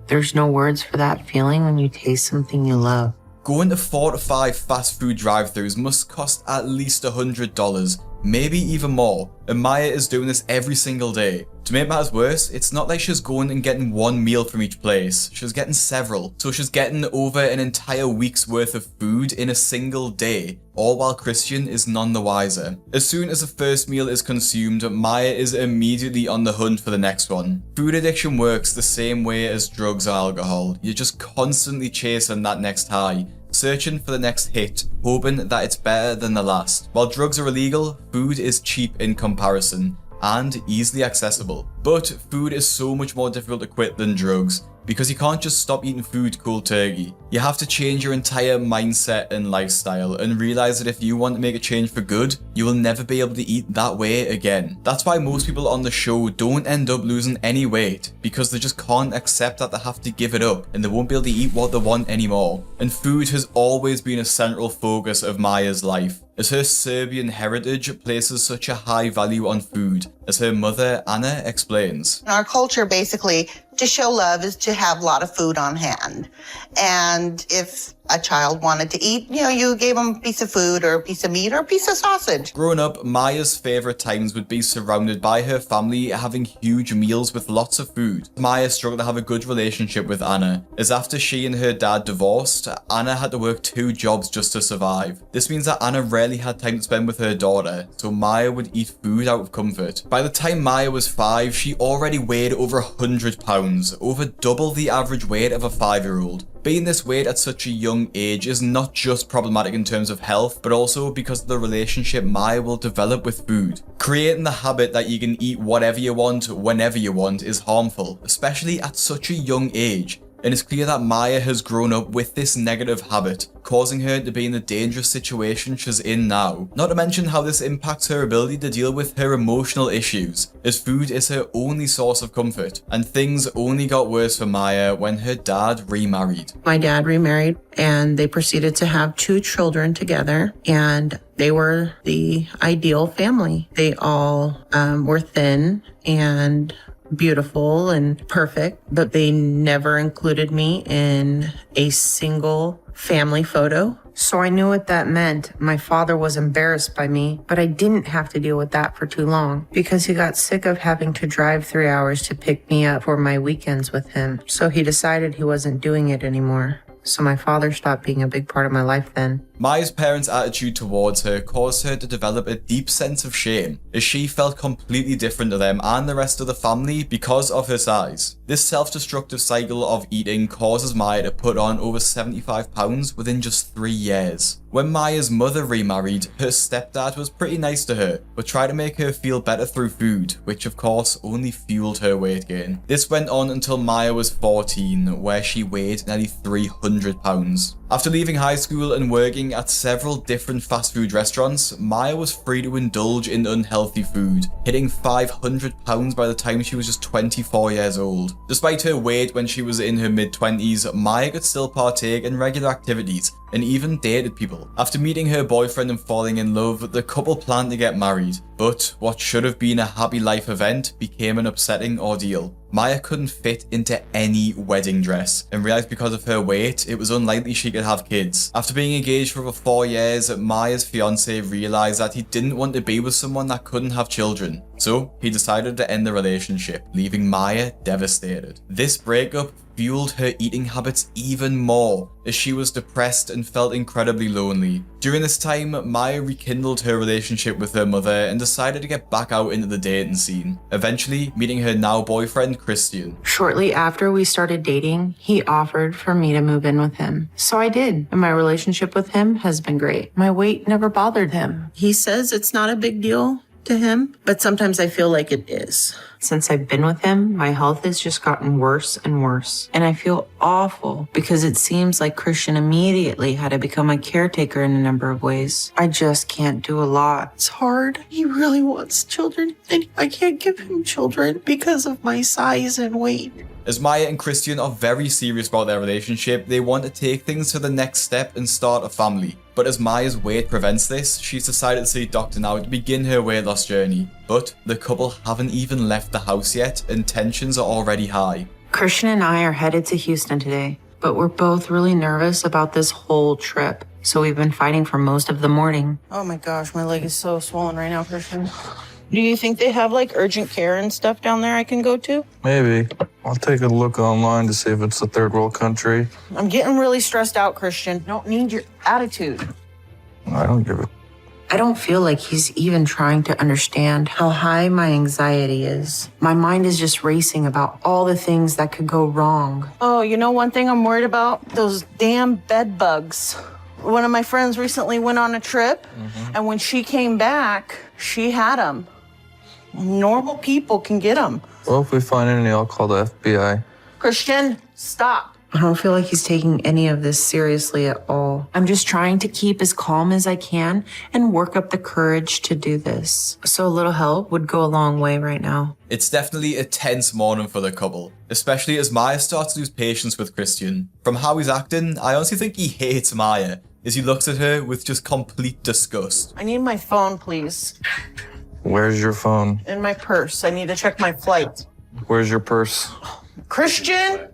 There's no words for that feeling when you taste something you love. Going to 4 to 5 fast food drive-thrus must cost at least $100, maybe even more, and Maya is doing this every single day. To make matters worse, it's not like she's going and getting one meal from each place, she's getting several. So she's getting over an entire week's worth of food in a single day, all while Christian is none the wiser. As soon as the first meal is consumed, Maya is immediately on the hunt for the next one. Food addiction works the same way as drugs or alcohol. You're just constantly chasing that next high, searching for the next hit, hoping that it's better than the last. While drugs are illegal, food is cheap in comparison and easily accessible. But food is so much more difficult to quit than drugs, because you can't just stop eating food cold turkey. You have to change your entire mindset and lifestyle and realize that if you want to make a change for good, you will never be able to eat that way again. That's why most people on the show don't end up losing any weight, because they just can't accept that they have to give it up and they won't be able to eat what they want anymore. And food has always been a central focus of Maya's life, as her Serbian heritage places such a high value on food, as her mother Anna explains. In our culture, basically, to show love is to have a lot of food on hand. And if a child wanted to eat, you gave them a piece of food or a piece of meat or a piece of sausage. Growing up, Maya's favourite times would be surrounded by her family having huge meals with lots of food. Maya struggled to have a good relationship with Anna, as after she and her dad divorced, Anna had to work 2 jobs just to survive. This means that Anna rarely had time to spend with her daughter, so Maya would eat food out of comfort. By the time Maya was 5, she already weighed over 100 pounds, over double the average weight of a 5-year-old. Being this weight at such a young age is not just problematic in terms of health, but also because of the relationship Maya will develop with food. Creating the habit that you can eat whatever you want, whenever you want, is harmful, especially at such a young age. And it's clear that Maya has grown up with this negative habit, causing her to be in the dangerous situation she's in now. Not to mention how this impacts her ability to deal with her emotional issues, as food is her only source of comfort. And things only got worse for Maya when her dad remarried. My dad remarried and they proceeded to have 2 children together, and they were the ideal family. They all were thin and beautiful and perfect, but they never included me in a single family photo. So I knew what that meant. My father was embarrassed by me, but I didn't have to deal with that for too long because he got sick of having to drive 3 hours to pick me up for my weekends with him. So he decided he wasn't doing it anymore. So my father stopped being a big part of my life then. Maya's parents' attitude towards her caused her to develop a deep sense of shame, as she felt completely different to them and the rest of the family because of her size. This self-destructive cycle of eating causes Maya to put on over 75 pounds within just 3 years. When Maya's mother remarried, her stepdad was pretty nice to her, but tried to make her feel better through food, which of course only fueled her weight gain. This went on until Maya was 14, where she weighed nearly 300 pounds. After leaving high school and working at several different fast food restaurants, Maya was free to indulge in unhealthy food, hitting 500 pounds by the time she was just 24 years old. Despite her weight when she was in her mid-20s, Maya could still partake in regular activities, and even dated people. After meeting her boyfriend and falling in love, the couple planned to get married, but what should have been a happy life event became an upsetting ordeal. Maya couldn't fit into any wedding dress and realized because of her weight, it was unlikely she could have kids. After being engaged for over 4 years, Maya's fiance realized that he didn't want to be with someone that couldn't have children. So he decided to end the relationship, leaving Maya devastated. This breakup fueled her eating habits even more, as she was depressed and felt incredibly lonely. During this time, Maya rekindled her relationship with her mother and decided to get back out into the dating scene, eventually meeting her now boyfriend Christian. Shortly after we started dating, he offered for me to move in with him. So I did, and my relationship with him has been great. My weight never bothered him. He says it's not a big deal to him, but sometimes I feel like it is. Since I've been with him, my health has just gotten worse and worse. And I feel awful because it seems like Christian immediately had to become my caretaker in a number of ways. I just can't do a lot. It's hard. He really wants children, and I can't give him children because of my size and weight. As Maya and Christian are very serious about their relationship, they want to take things to the next step and start a family. But as Maya's weight prevents this, she's decided to see a doctor now to begin her weight loss journey. But the couple haven't even left the house yet, and tensions are already high. Christian and I are headed to Houston today, but we're both really nervous about this whole trip. So we've been fighting for most of the morning. Oh my gosh, my leg is so swollen right now, Christian. Do you think they have like urgent care and stuff down there I can go to? Maybe. I'll take a look online to see if it's a third world country. I'm getting really stressed out, Christian. Don't need your attitude. I don't give a... I don't feel like he's even trying to understand how high my anxiety is. My mind is just racing about all the things that could go wrong. Oh, you know one thing I'm worried about? Those damn bed bugs. One of my friends recently went on a trip, and when she came back, she had them. Normal people can get them. Well, if we find any, I'll call the FBI. Christian, stop. I don't feel like he's taking any of this seriously at all. I'm just trying to keep as calm as I can and work up the courage to do this. So a little help would go a long way right now. It's definitely a tense morning for the couple, especially as Maya starts to lose patience with Christian. From how he's acting, I honestly think he hates Maya, as he looks at her with just complete disgust. I need my phone, please. Where's your phone? In my purse. I need to check my flight. Where's your purse? Christian?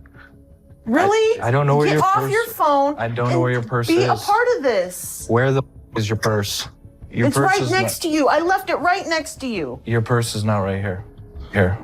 Really? I don't know where your purse... Get off your phone. I don't know where your purse is. Be a part of this. Where the is your purse? Your it's purse right is next to you. I left it right next to you. Your purse is not right here. Here.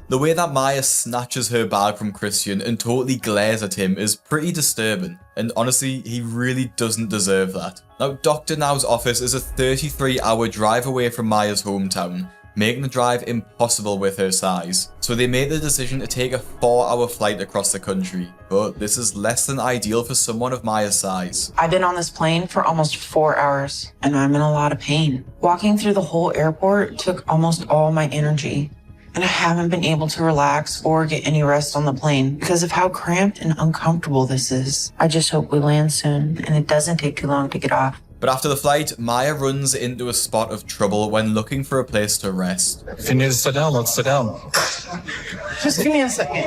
The way that Maya snatches her bag from Christian and totally glares at him is pretty disturbing, and honestly, he really doesn't deserve that. Now, Dr. Now's office is a 33-hour drive away from Maya's hometown, making the drive impossible with her size. So they made the decision to take a 4-hour flight across the country, but this is less than ideal for someone of Maya's size. I've been on this plane for almost 4 hours, and I'm in a lot of pain. Walking through the whole airport took almost all my energy. And I haven't been able to relax or get any rest on the plane because of how cramped and uncomfortable this is. I just hope we land soon and it doesn't take too long to get off. But after the flight, Maya runs into a spot of trouble when looking for a place to rest. If you need to sit down, let's sit down. Just give me a second.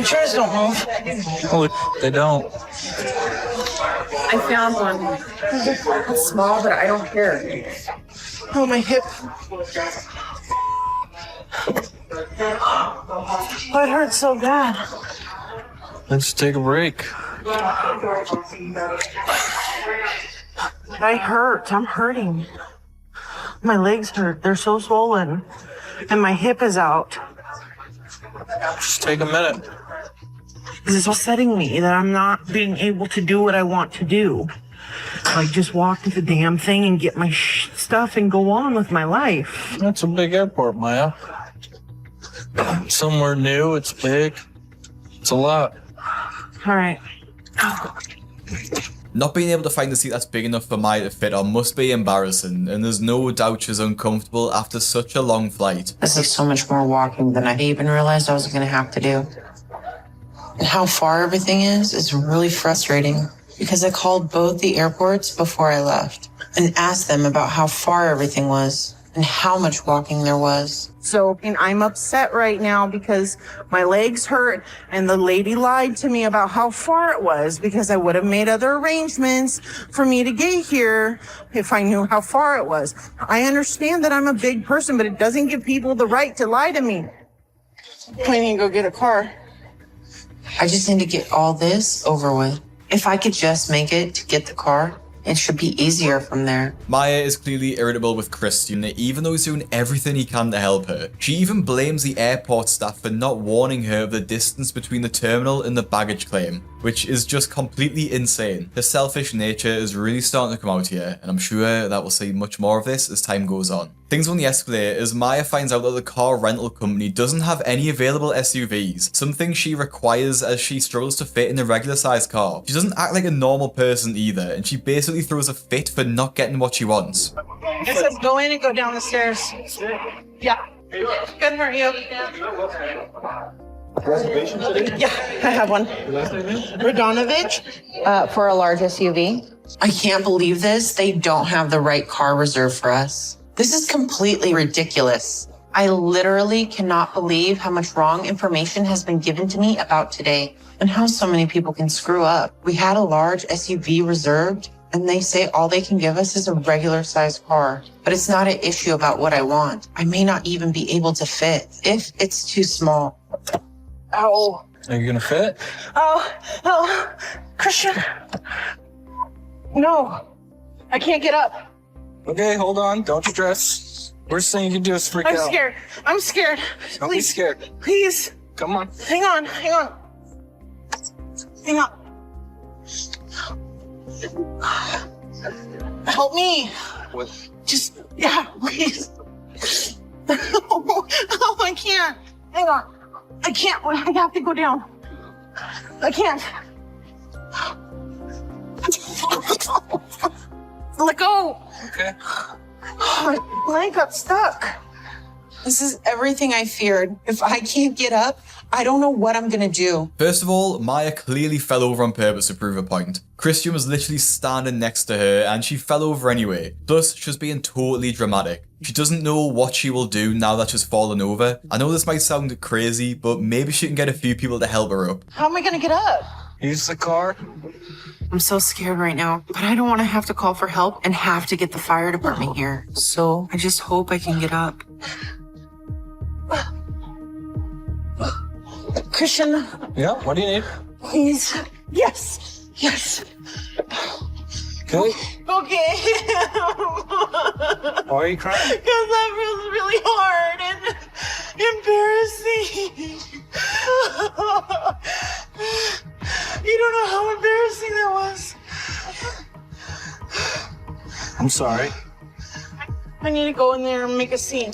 Chairs don't move. Holy, they don't. I found one. It's small, but I don't care. Oh, my hip. Oh, it hurts so bad. Let's take a break. I hurt. I'm hurting. My legs hurt. They're so swollen. And my hip is out. Just take a minute. This is upsetting me that I'm not being able to do what I want to do. Like just walk to the damn thing and get my stuff and go on with my life. That's a big airport, Maya. Somewhere new, it's big. It's a lot. All right. Not being able to find a seat that's big enough for Maya to fit on must be embarrassing, and there's no doubt she's uncomfortable after such a long flight. This is so much more walking than I even realized I was going to have to do. And how far everything is really frustrating because I called both the airports before I left and asked them about how far everything was and how much walking there was. So, and I'm upset right now because my legs hurt and the lady lied to me about how far it was because I would have made other arrangements for me to get here if I knew how far it was. I understand that I'm a big person, but it doesn't give people the right to lie to me. I need to go get a car. I just need to get all this over with. If I could just make it to get the car, it should be easier from there. Maya is clearly irritable with Christian, even though he's doing everything he can to help her. She even blames the airport staff for not warning her of the distance between the terminal and the baggage claim, which is just completely insane. Her selfish nature is really starting to come out here, and I'm sure that we'll see much more of this as time goes on. Things only escalate as Maya finds out that the car rental company doesn't have any available SUVs, something she requires as she struggles to fit in a regular sized car. She doesn't act like a normal person either, and she basically throws a fit for not getting what she wants. It says go in and go down the stairs. Yeah. Good, how are you? Reservation today? Yeah, I have one. Radonovich, For a large SUV. I can't believe this. They don't have the right car reserved for us. This is completely ridiculous. I literally cannot believe how much wrong information has been given to me about today and how so many people can screw up. We had a large SUV reserved and they say all they can give us is a regular sized car. But it's not an issue about what I want. I may not even be able to fit if it's too small. Ow. Are you gonna fit? Oh, Christian. No, I can't get up. Okay, hold on. Don't stress. Worst thing you can do is freak I'm out. scared. I'm scared. Don't be scared. Please. Come on. Hang on. Help me. What? Just, yeah, please. Oh, I can't. Hang on. I can't. I have to go down. I can't. Let go. Okay. My leg got stuck. This is everything I feared. If I can't get up, I don't know what I'm gonna do. First of all, Maya clearly fell over on purpose to prove a point. Christian was literally standing next to her and she fell over anyway. Thus, she was being totally dramatic. She doesn't know what she will do now that she's fallen over. I know this might sound crazy, but maybe she can get a few people to help her up. How am I gonna get up? Use the car. I'm so scared right now, but I don't want to have to call for help and have to get the fire department here. So I just hope I can get up. Christian, Yeah, what do you need? please. Yes. Okay. Okay. Why are you crying? Because that feels really hard and embarrassing. You don't know how embarrassing that was. I'm sorry. I need to go in there and make a scene.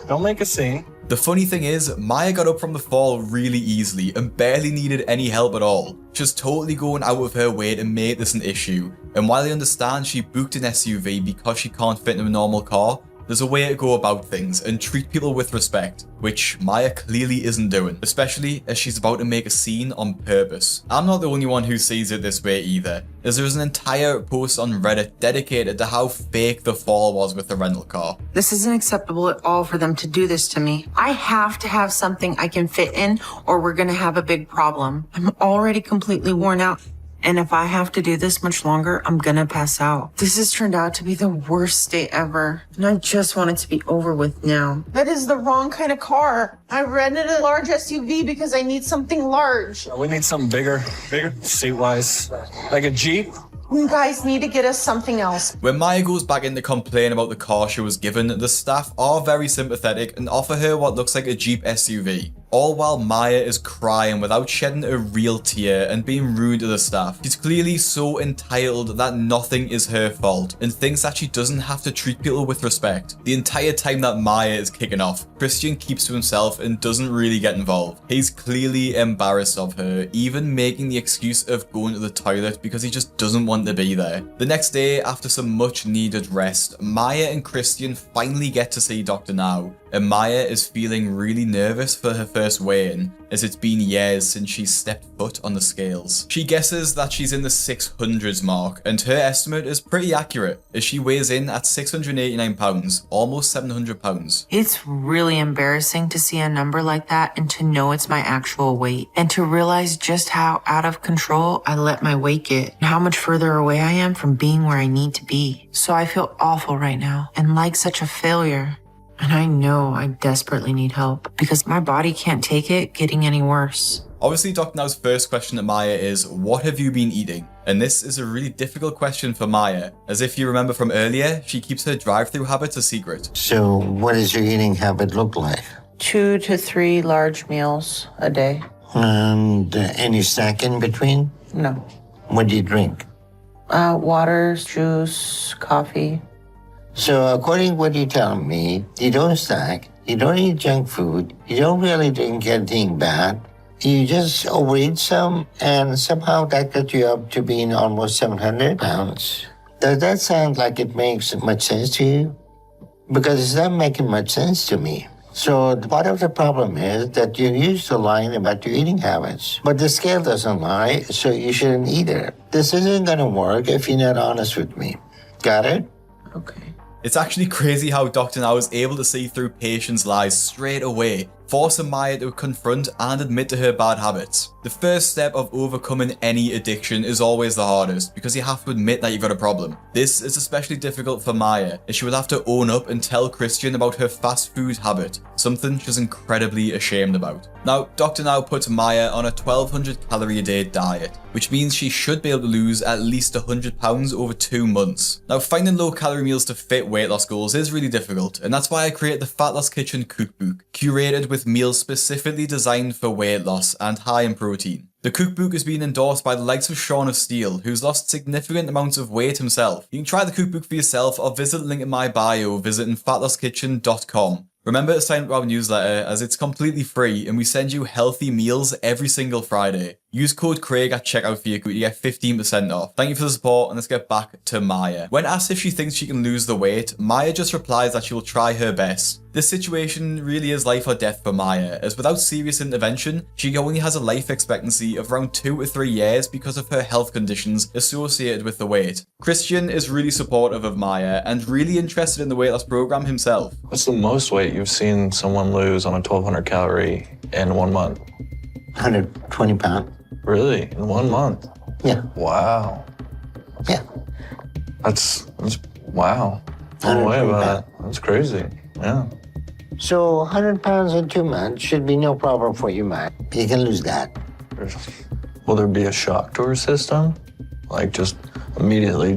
Don't make a scene. The funny thing is, Maya got up from the fall really easily and barely needed any help at all. She's totally going out of her way to make this an issue. And while I understand she booked an SUV because she can't fit in a normal car, there's a way to go about things and treat people with respect, which Maya clearly isn't doing, especially as she's about to make a scene on purpose. I'm not the only one who sees it this way either, as there's an entire post on Reddit dedicated to how fake the fall was with the rental car. This isn't acceptable at all for them to do this to me. I have to have something I can fit in or we're gonna have a big problem. I'm already completely worn out. And if I have to do this much longer, I'm gonna pass out. This has turned out to be the worst day ever. And I just want it to be over with now. That is the wrong kind of car. I rented a large SUV because I need something large. We need something bigger. Bigger? Seat-wise. Like a Jeep? You guys need to get us something else. When Maya goes back in to complain about the car she was given, the staff are very sympathetic and offer her what looks like a Jeep SUV. All while Maya is crying without shedding a real tear and being rude to the staff. She's clearly so entitled that nothing is her fault and thinks that she doesn't have to treat people with respect. The entire time that Maya is kicking off, Christian keeps to himself and doesn't really get involved. He's clearly embarrassed of her, even making the excuse of going to the toilet because he just doesn't want to be there. The next day, after some much needed rest, Maya and Christian finally get to see Dr. Now, and Maya is feeling really nervous for her first first weigh-in, as it's been years since she's stepped foot on the scales. She guesses that she's in the 600s mark, and her estimate is pretty accurate, as she weighs in at 689 pounds, almost 700 pounds. It's really embarrassing to see a number like that and to know it's my actual weight, and to realize just how out of control I let my weight get, and how much further away I am from being where I need to be. So I feel awful right now, and like such a failure. And I know I desperately need help, because my body can't take it getting any worse. Obviously, Dr. Now's first question to Maya is, what have you been eating? And this is a really difficult question for Maya, as if you remember from earlier, she keeps her drive-through habits a secret. So what does your eating habit look like? 2 to 3 large meals a day. And any snack in between? No. What do you drink? Water, juice, coffee. So according to what you're telling me, you don't snack, you don't eat junk food, you don't really drink anything bad, you just overeat some, and somehow that got you up to being almost 700 pounds. Does that sound like it makes much sense to you? Because it's not making much sense to me. So part of the problem is that you're used to lying about your eating habits. But the scale doesn't lie, so you shouldn't either. This isn't gonna work if you're not honest with me. Got it? Okay. It's actually crazy how Dr. Now is able to see through patients' lies straight away, forcing Maya to confront and admit to her bad habits. The first step of overcoming any addiction is always the hardest, because you have to admit that you've got a problem. This is especially difficult for Maya, as she will have to own up and tell Christian about her fast food habit, something she's incredibly ashamed about. Now, Dr. Now puts Maya on a 1200 calorie a day diet, which means she should be able to lose at least 100 pounds over 2 months. Now, finding low calorie meals to fit weight loss goals is really difficult, and that's why I created the Fat Loss Kitchen cookbook, curated with meals specifically designed for weight loss and high in protein. The cookbook has been endorsed by the likes of Sean of Steel, who's lost significant amounts of weight himself. You can try the cookbook for yourself or visit the link in my bio visiting fatlosskitchen.com. Remember to sign up to our newsletter, as it's completely free and we send you healthy meals every single Friday. Use code Craig at checkout for your coupon to get 15% off. Thank you for the support, and let's get back to Maya. When asked if she thinks she can lose the weight, Maya just replies that she will try her best. This situation really is life or death for Maya, as without serious intervention, she only has a life expectancy of around 2 to 3 years because of her health conditions associated with the weight. Christian is really supportive of Maya and really interested in the weight loss program himself. What's the most weight you've seen someone lose on a 1200 calorie in 1 month? 120 pounds. Really? In 1 month? Yeah. Wow. Yeah. That's wow. No way about that. That's crazy. Yeah. So 100 pounds in 2 months should be no problem for you, Matt. You can lose that. Will there be a shock to her system? Like just immediately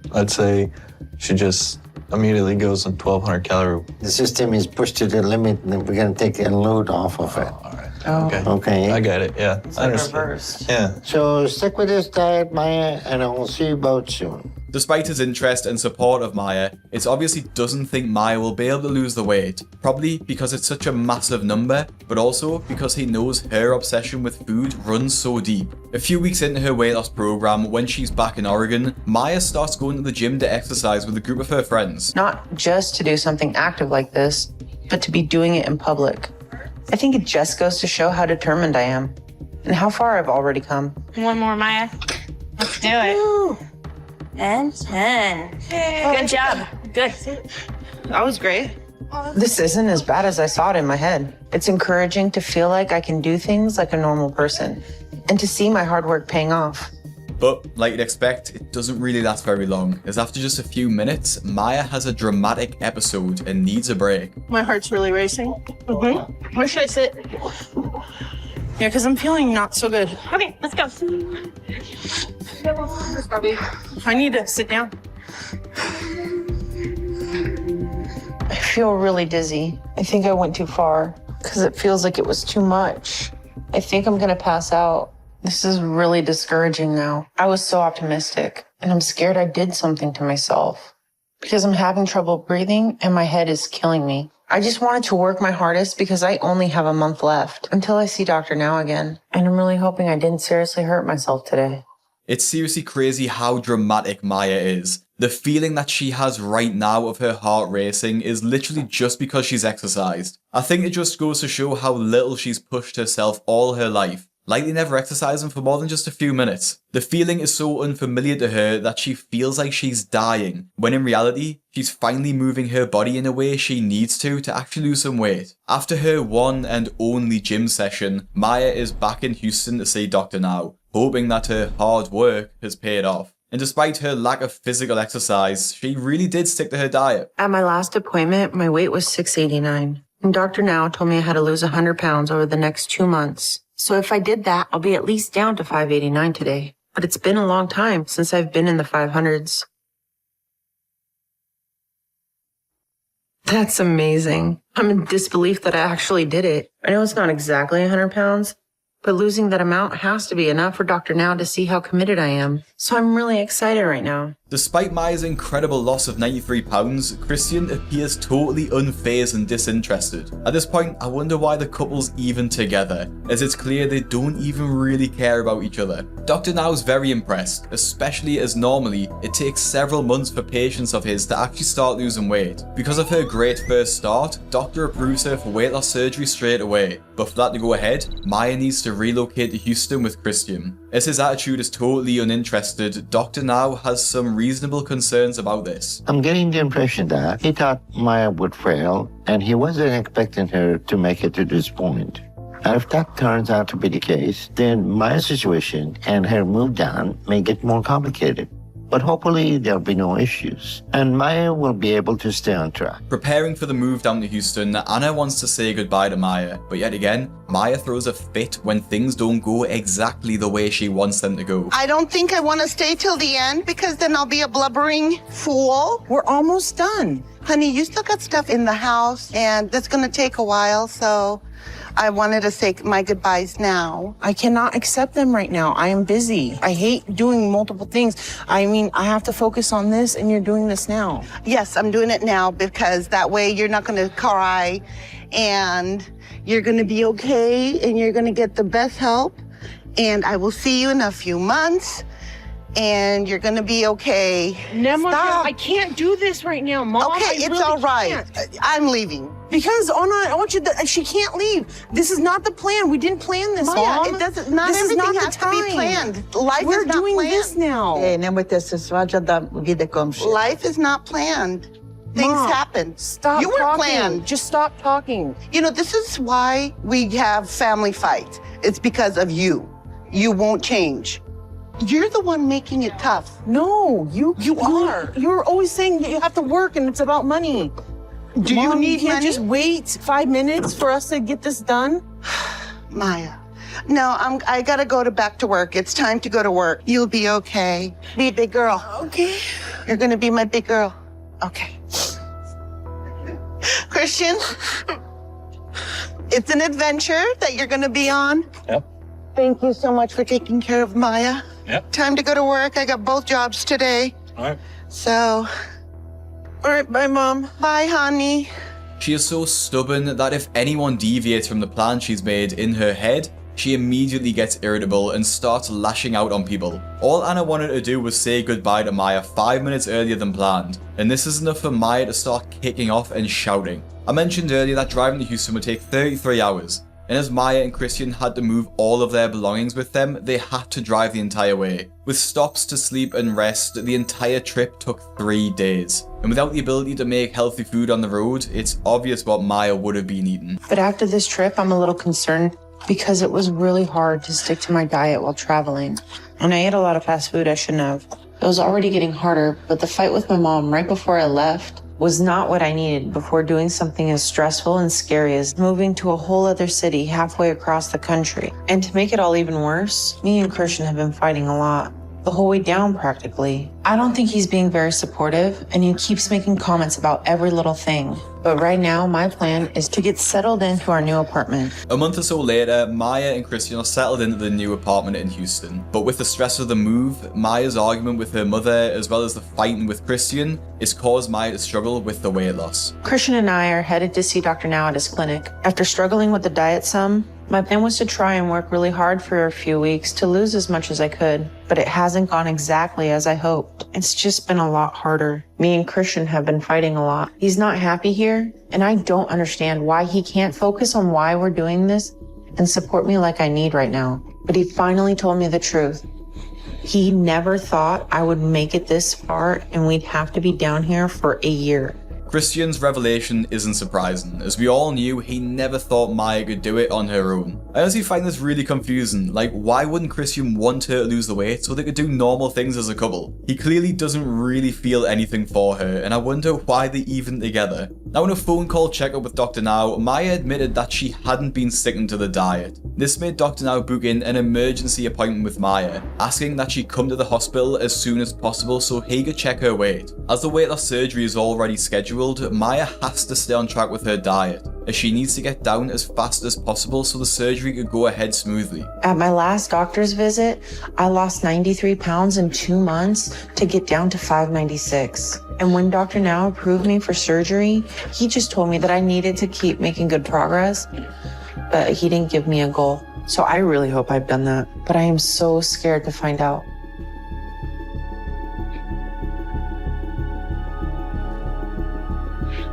let's say she just immediately goes on 1200 calorie. The system is pushed to the limit and we're gonna take a load off of it. All right. Oh. Okay. I get it, yeah. It's I like understand. reversed. Yeah. So stick with this diet, Maya, and I will see you both soon. Despite his interest and support of Maya, it obviously doesn't think Maya will be able to lose the weight, probably because it's such a massive number, but also because he knows her obsession with food runs so deep. A few weeks into her weight loss program, when she's back in Oregon, Maya starts going to the gym to exercise with a group of her friends. Not just to do something active like this, but to be doing it in public. I think it just goes to show how determined I am and how far I've already come. One more, Maya. Let's do it. And 10. Good job. Good. That was great. This isn't as bad as I saw it in my head. It's encouraging to feel like I can do things like a normal person and to see my hard work paying off. But, like you'd expect, it doesn't really last very long, as after just a few minutes, Maya has a dramatic episode and needs a break. My heart's really racing. Mm-hmm. Where should I sit? Yeah, because I'm feeling not so good. Okay, let's go. I need to sit down. I feel really dizzy. I think I went too far because it feels like it was too much. I think I'm gonna pass out. This is really discouraging now. I was so optimistic, and I'm scared I did something to myself because I'm having trouble breathing and my head is killing me. I just wanted to work my hardest because I only have a month left until I see Dr. Now again. And I'm really hoping I didn't seriously hurt myself today. It's seriously crazy how dramatic Maya is. The feeling that she has right now of her heart racing is literally just because she's exercised. I think it just goes to show how little she's pushed herself all her life, likely never exercising for more than just a few minutes. The feeling is so unfamiliar to her that she feels like she's dying, when in reality, she's finally moving her body in a way she needs to actually lose some weight. After her one and only gym session, Maya is back in Houston to see Dr. Now, hoping that her hard work has paid off. And despite her lack of physical exercise, she really did stick to her diet. At my last appointment, my weight was 689. And Dr. Now told me I had to lose 100 pounds over the next 2 months. So if I did that, I'll be at least down to 589 today. But it's been a long time since I've been in the 500s. That's amazing. I'm in disbelief that I actually did it. I know it's not exactly 100 pounds, but losing that amount has to be enough for Dr. Now to see how committed I am. So I'm really excited right now. Despite Maya's incredible loss of 93 pounds, Christian appears totally unfazed and disinterested. At this point, I wonder why the couple's even together, as it's clear they don't even really care about each other. Dr. Now's very impressed, especially as normally it takes several months for patients of his to actually start losing weight. Because of her great first start, Doctor approves her for weight loss surgery straight away, but for that to go ahead, Maya needs to relocate to Houston with Christian. As his attitude is totally uninterested, Dr. Now has some reasonable concerns about this. I'm getting the impression that he thought Maya would fail, and he wasn't expecting her to make it to this point. And if that turns out to be the case, then Maya's situation and her move down may get more complicated. But hopefully there'll be no issues, and Maya will be able to stay on track. Preparing for the move down to Houston, Anna wants to say goodbye to Maya, but yet again, Maya throws a fit when things don't go exactly the way she wants them to go. I don't think I want to stay till the end because then I'll be a blubbering fool. We're almost done. Honey, you still got stuff in the house, and that's going to take a while, so I wanted to say my goodbyes now. I cannot accept them right now. I am busy. I hate doing multiple things. I mean, I have to focus on this, and you're doing this now. Yes, I'm doing it now because that way you're not going to cry, and you're going to be okay, and you're going to get the best help, and I will see you in a few months. And you're gonna be okay. Stop. I can't do this right now, Mom. Okay, it's really all right. Can't. I'm leaving. Because Anna, I want you to, she can't leave. This is not the plan. We didn't plan this, Maya, Mom. it doesn't, not this everything is not has the time. to be planned. Life We're is not doing planned. this now. Life is not planned. Things Mom, happen. Stop You were talking. planned. Just stop talking. You know, this is why we have family fights. It's because of you. You won't change. You're the one making it tough. No, you are. You're always saying that you have to work and it's about money. Do Mom, you need can't money? just wait 5 minutes for us to get this done? Maya. No, I gotta go back to work. It's time to go to work. You'll be okay. Be a big girl. Okay. You're gonna be my big girl. Okay. Christian, it's an adventure that you're gonna be on. Yep. Thank you so much for taking care of Maya. Yep. Time to go to work. I got both jobs today. All right. So, All right, bye, Mom. bye, honey. She is so stubborn that if anyone deviates from the plan she's made in her head, she immediately gets irritable and starts lashing out on people. All Anna wanted to do was say goodbye to Maya 5 minutes earlier than planned, and this is enough for Maya to start kicking off and shouting. I mentioned earlier that driving to Houston would take 33 hours, and as Maya and Christian had to move all of their belongings with them, they had to drive the entire way. With stops to sleep and rest, the entire trip took 3 days. And without the ability to make healthy food on the road, it's obvious what Maya would have been eating. But after this trip, I'm a little concerned because it was really hard to stick to my diet while traveling. And I ate a lot of fast food I shouldn't have. It was already getting harder, but the fight with my mom right before I left was not what I needed before doing something as stressful and scary as moving to a whole other city halfway across the country. And to make it all even worse, me and Christian have been fighting a lot. The whole way down, practically. I don't think he's being very supportive, and he keeps making comments about every little thing. But right now, my plan is to get settled into our new apartment. A month or so later, Maya and Christian are settled into the new apartment in Houston. But with the stress of the move, Maya's argument with her mother, as well as the fighting with Christian, has caused Maya to struggle with the weight loss. Christian and I are headed to see Dr. Now at his clinic. After struggling with the diet some, My plan was to try and work really hard for a few weeks to lose as much as I could, but it hasn't gone exactly as I hoped. It's just been a lot harder. Me and Christian have been fighting a lot. He's not happy here, and I don't understand why he can't focus on why we're doing this and support me like I need right now. But he finally told me the truth. He never thought I would make it this far and we'd have to be down here for a year. Christian's revelation isn't surprising, as we all knew he never thought Maya could do it on her own. I honestly find this really confusing, like why wouldn't Christian want her to lose the weight so they could do normal things as a couple? He clearly doesn't really feel anything for her, and I wonder why they're even together. Now in a phone call checkup with Dr. Now, Maya admitted that she hadn't been sticking to the diet. This made Dr. Now book in an emergency appointment with Maya, asking that she come to the hospital as soon as possible so he could check her weight. As the weight loss surgery is already scheduled, Maya has to stay on track with her diet, as she needs to get down as fast as possible so the surgery could go ahead smoothly. At my last doctor's visit, I lost 93 pounds in 2 months to get down to 596. And when Dr. Now approved me for surgery, he just told me that I needed to keep making good progress, but he didn't give me a goal. So I really hope I've done that, but I am so scared to find out.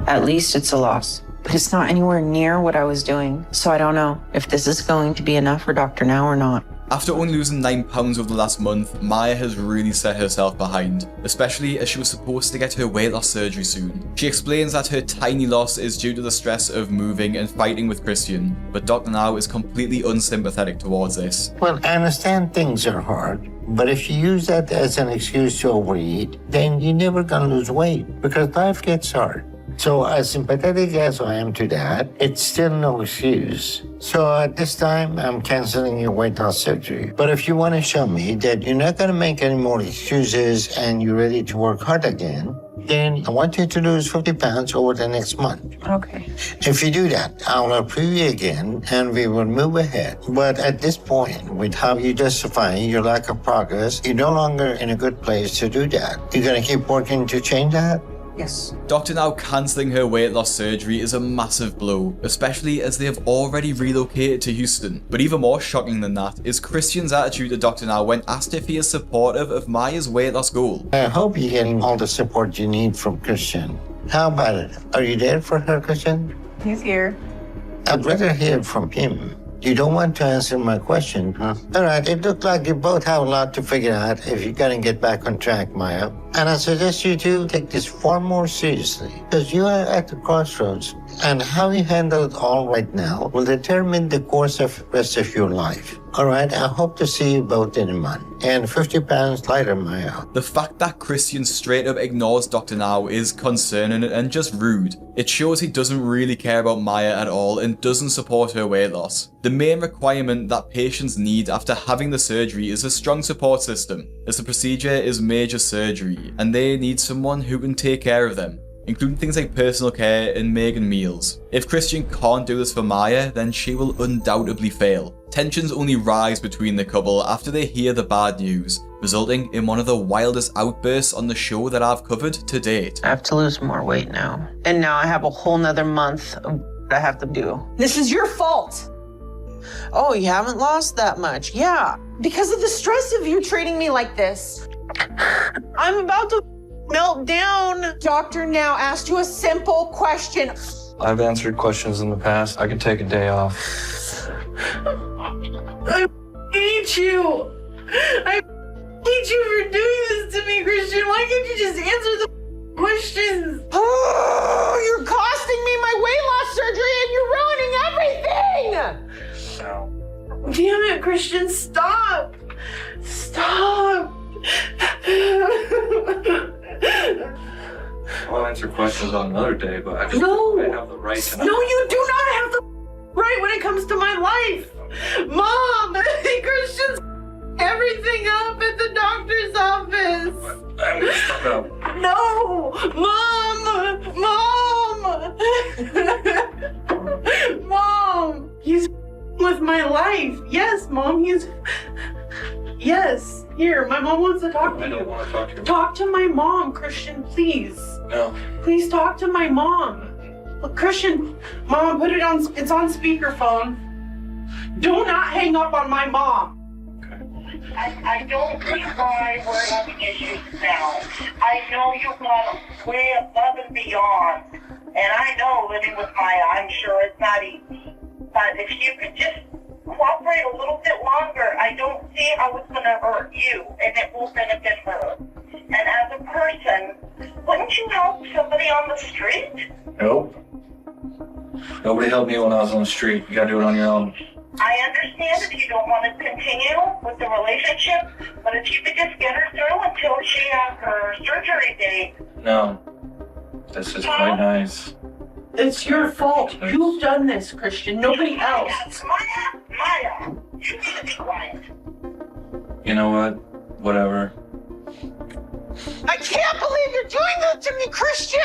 At least it's a loss, but it's not anywhere near what I was doing. So I don't know if this is going to be enough for Dr. Now or not. After only losing 9 pounds over the last month, Maya has really set herself behind, especially as she was supposed to get her weight loss surgery soon. She explains that her tiny loss is due to the stress of moving and fighting with Christian, but Dr. Now is completely unsympathetic towards this. Well, I understand things are hard, but if you use that as an excuse to overeat, then you're never gonna lose weight because life gets hard. So as sympathetic as I am to that, it's still no excuse. So at this time, I'm canceling your weight loss surgery. But if you want to show me that you're not going to make any more excuses and you're ready to work hard again, then I want you to lose 50 pounds over the next month. Okay. If you do that, I'll approve you again and we will move ahead. But at this point, with how you justify your lack of progress, you're no longer in a good place to do that. You're going to keep working to change that? Yes. Dr. Now cancelling her weight loss surgery is a massive blow, especially as they have already relocated to Houston. But even more shocking than that is Christian's attitude to Dr. Now when asked if he is supportive of Maya's weight loss goal. I hope you're getting all the support you need from Christian. How about it? Are you there for her, Christian? He's here. I'd rather hear from him. You don't want to answer my question, huh? All right, it looks like you both have a lot to figure out if you're gonna get back on track, Maya. And I suggest you two take this far more seriously, because you are at the crossroads, and how you handle it all right now will determine the course of the rest of your life. All right, I hope to see you both in a month. And 50 pounds lighter, Maya. The fact that Christian straight up ignores Dr. Now is concerning and just rude. It shows he doesn't really care about Maya at all and doesn't support her weight loss. The main requirement that patients need after having the surgery is a strong support system, as the procedure is major surgery and they need someone who can take care of them, including things like personal care and making meals. If Christian can't do this for Maya, then she will undoubtedly fail. Tensions only rise between the couple after they hear the bad news, resulting in one of the wildest outbursts on the show that I've covered to date. I have to lose more weight now. And now I have a whole nother month of what I have to do. This is your fault. Oh, you haven't lost that much. Yeah. Because of the stress of you treating me like this. I'm about to melt down. Doctor Now asked you a simple question. I've answered questions in the past. I could take a day off. I hate you. I hate you for doing this to me, Christian. Why can't you just answer the questions? Oh, you're costing me my weight loss surgery and you're ruining everything. Damn it, Christian, stop. Stop. I'll answer questions on another day, but I just No. I have the right to. No, you do not have the right when it comes to my life. Mom, Christian's everything up at the doctor's office. I'm gonna stop it up. No, Mom. Mom, he's with my life. Yes, Mom, yes. Here, my mom wants to talk to you. I don't want to talk to you. Talk to my mom, Christian, please. No. Please talk to my mom. Look, Christian, Mom, put it on. It's on speakerphone. Do not hang up on my mom. I don't see why we're having issues now. I know you've gone way above and beyond. And I know living with Maya, I'm sure it's not easy. But if you could just cooperate a little bit longer, I don't see how it's going to hurt you, and it will benefit her. And as a person, wouldn't you help somebody on the street? Nope. Nobody helped me when I was on the street. You gotta do it on your own. I understand if you don't want to continue with the relationship, but if you could just get her through until she has her surgery date. No. This is quite nice. It's your fault. You've done this, Christian. Nobody else. Maya, you need to be quiet. You know what? Whatever. I can't believe you're doing that to me, Christian!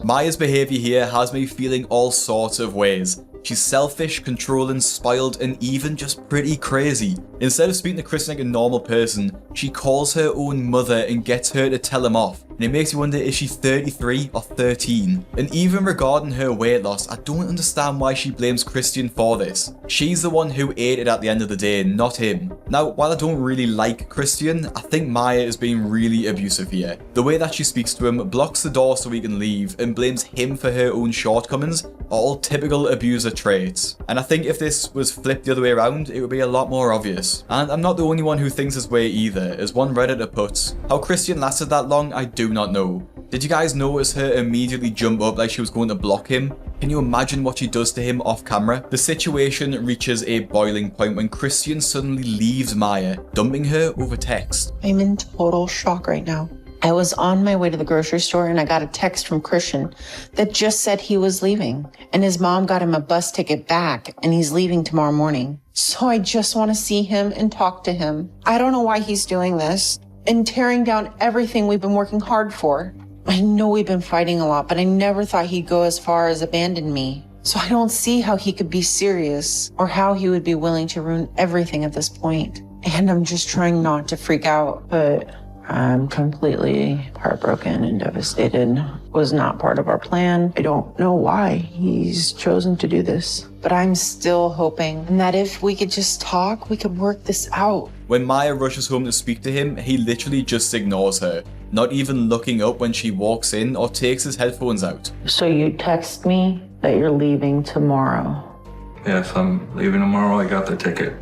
Maya's behaviour here has me feeling all sorts of ways. She's selfish, controlling, spoiled, and even just pretty crazy. Instead of speaking to Christian like a normal person, she calls her own mother and gets her to tell him off. And it makes you wonder, is she 33 or 13? And even regarding her weight loss, I don't understand why she blames Christian for this. She's the one who ate it at the end of the day, not him. Now, while I don't really like Christian, I think Maya is being really abusive here. The way that she speaks to him, blocks the door so he can leave, and blames him for her own shortcomings are all typical abuser traits. And I think if this was flipped the other way around, it would be a lot more obvious. And I'm not the only one who thinks this way either. As one Redditor puts, how Christian lasted that long, I do not know. Did you guys notice her immediately jump up like she was going to block him? Can you imagine what she does to him off camera? The situation reaches a boiling point when Christian suddenly leaves Maya, dumping her over text. I'm in total shock right now. I was on my way to the grocery store and I got a text from Christian that just said he was leaving and his mom got him a bus ticket back and he's leaving tomorrow morning. So I just want to see him and talk to him. I don't know why he's doing this and tearing down everything we've been working hard for. I know we've been fighting a lot, but I never thought he'd go as far as abandon me. So I don't see how he could be serious or how he would be willing to ruin everything at this point. And I'm just trying not to freak out, but I'm completely heartbroken and devastated. Was not part of our plan. I don't know why he's chosen to do this, but I'm still hoping that if we could just talk, we could work this out. When Maya rushes home to speak to him, he literally just ignores her, not even looking up when she walks in or takes his headphones out. So you text me that you're leaving tomorrow. Yes, I'm leaving tomorrow. I got the ticket.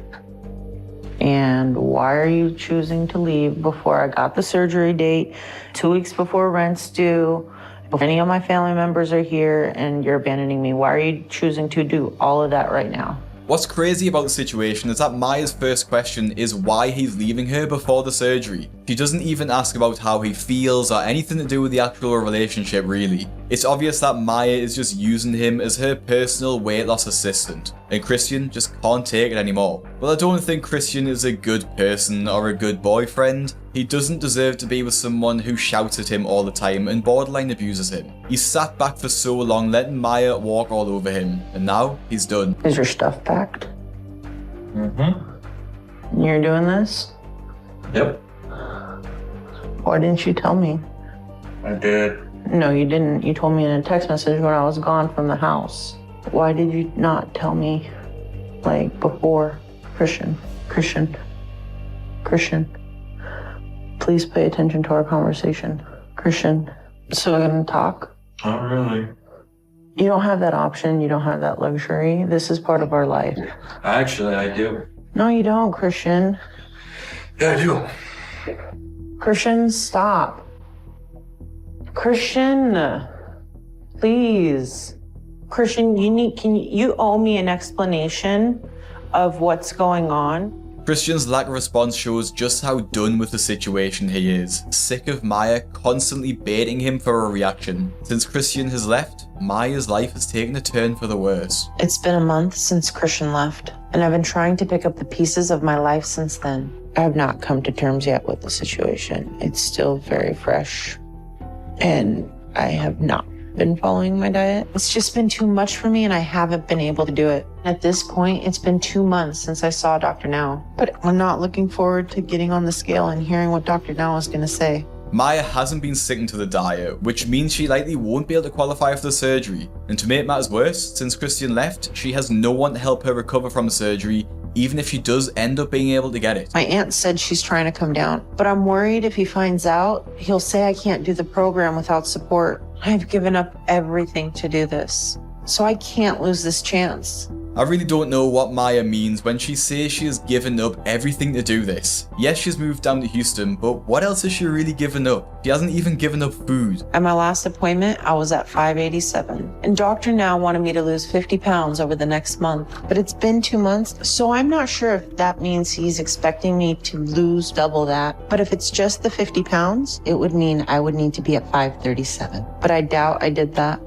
And why are you choosing to leave before I got the surgery date, 2 weeks before rent's due, before any of my family members are here and you're abandoning me? Why are you choosing to do all of that right now? What's crazy about the situation is that Maya's first question is why he's leaving her before the surgery. She doesn't even ask about how he feels or anything to do with the actual relationship, really. It's obvious that Maya is just using him as her personal weight loss assistant, and Christian just can't take it anymore. Well, I don't think Christian is a good person or a good boyfriend. He doesn't deserve to be with someone who shouts at him all the time and borderline abuses him. He sat back for so long, letting Maya walk all over him, and now he's done. Is your stuff packed? Mm-hmm. You're doing this? Yep. Why didn't you tell me? I did. No, you didn't. You told me in a text message when I was gone from the house. Why did you not tell me, like, before? Christian. Please pay attention to our conversation. Christian, so we're gonna talk? Not really. You don't have that option. You don't have that luxury. This is part of our life. Actually, I do. No, you don't, Christian. Yeah, I do. Christian, stop. Christian, please. Christian, you owe me an explanation of what's going on. Christian's lack of response shows just how done with the situation he is, sick of Maya constantly baiting him for a reaction. Since Christian has left, Maya's life has taken a turn for the worse. It's been a month since Christian left, and I've been trying to pick up the pieces of my life since then. I have not come to terms yet with the situation. It's still very fresh, and I have not been following my diet. It's just been too much for me and I haven't been able to do it. At this point, it's been 2 months since I saw Dr. Now, but I'm not looking forward to getting on the scale and hearing what Dr. Now is going to say. Maya hasn't been sticking to the diet, which means she likely won't be able to qualify for the surgery. And to make matters worse, since Christian left, she has no one to help her recover from the surgery, even if she does end up being able to get it. My aunt said she's trying to come down, but I'm worried if he finds out, he'll say I can't do the program without support. I've given up everything to do this, so I can't lose this chance. I really don't know what Maya means when she says she has given up everything to do this. Yes, she's moved down to Houston, but what else has she really given up? She hasn't even given up food. At my last appointment, I was at 587, and Dr. Now wanted me to lose 50 pounds over the next month, but it's been 2 months, so I'm not sure if that means he's expecting me to lose double that. But if it's just the 50 pounds, it would mean I would need to be at 537, but I doubt I did that.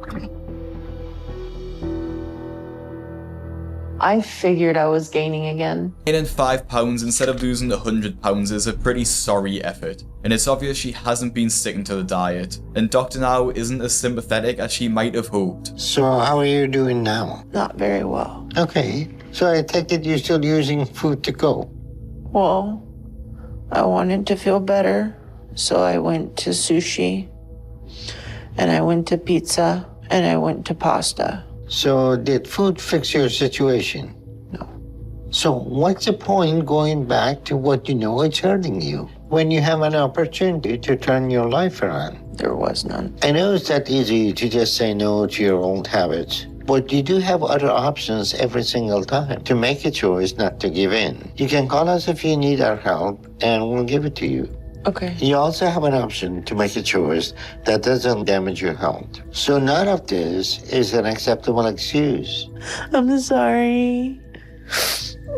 I figured I was gaining again. Gaining 5 pounds instead of losing 100 pounds is a pretty sorry effort, and it's obvious she hasn't been sticking to the diet, and Dr. Now isn't as sympathetic as she might have hoped. So how are you doing now? Not very well. Okay, so I take it you're still using food to go? Well, I wanted to feel better, so I went to sushi, and I went to pizza, and I went to pasta. So did food fix your situation? No. So what's the point going back to what you know is hurting you when you have an opportunity to turn your life around? There was none. I know it's not easy to just say no to your old habits, but you do have other options every single time to make a choice not to give in. You can call us if you need our help, and we'll give it to you. Okay. You also have an option to make a choice that doesn't damage your health. So none of this is an acceptable excuse. I'm sorry,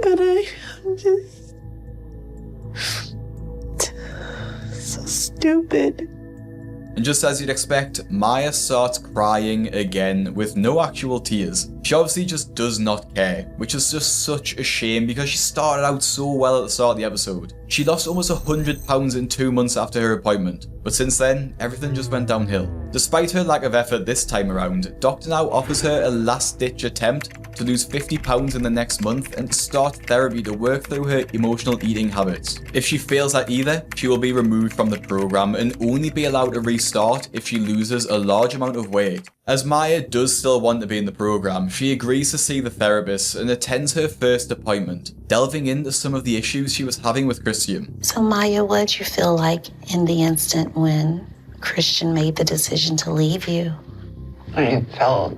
but I'm just so stupid. And just as you'd expect, Maya starts crying again with no actual tears. She obviously just does not care, which is just such a shame because she started out so well at the start of the episode. She lost almost 100 pounds in 2 months after her appointment, but since then, everything just went downhill. Despite her lack of effort this time around, Dr. Now offers her a last-ditch attempt to lose 50 pounds in the next month and to start therapy to work through her emotional eating habits. If she fails at either, she will be removed from the program and only be allowed to restart if she loses a large amount of weight. As Maya does still want to be in the program, she agrees to see the therapist and attends her first appointment, delving into some of the issues she was having with Christian. So Maya, what did you feel like in the instant when Christian made the decision to leave you? I felt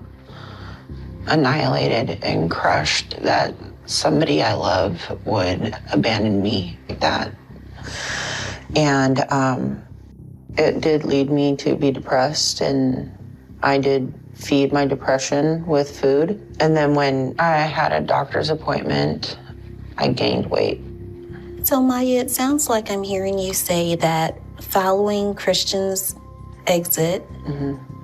annihilated and crushed that somebody I love would abandon me like that. And it did lead me to be depressed, and I did feed my depression with food. And then when I had a doctor's appointment, I gained weight. So Maya, it sounds like I'm hearing you say that following Christian's exit,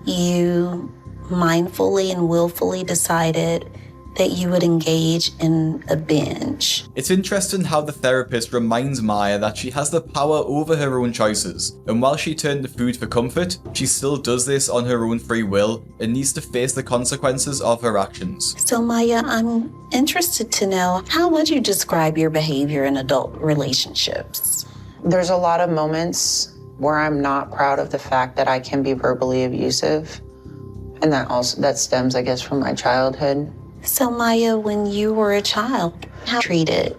you mindfully and willfully decided that you would engage in a binge. It's interesting how the therapist reminds Maya that she has the power over her own choices, and while she turned to food for comfort, she still does this on her own free will and needs to face the consequences of her actions. So Maya, I'm interested to know, how would you describe your behavior in adult relationships? There's a lot of moments where I'm not proud of the fact that I can be verbally abusive, and that stems, I guess, from my childhood. So Maya, when you were a child, how treated?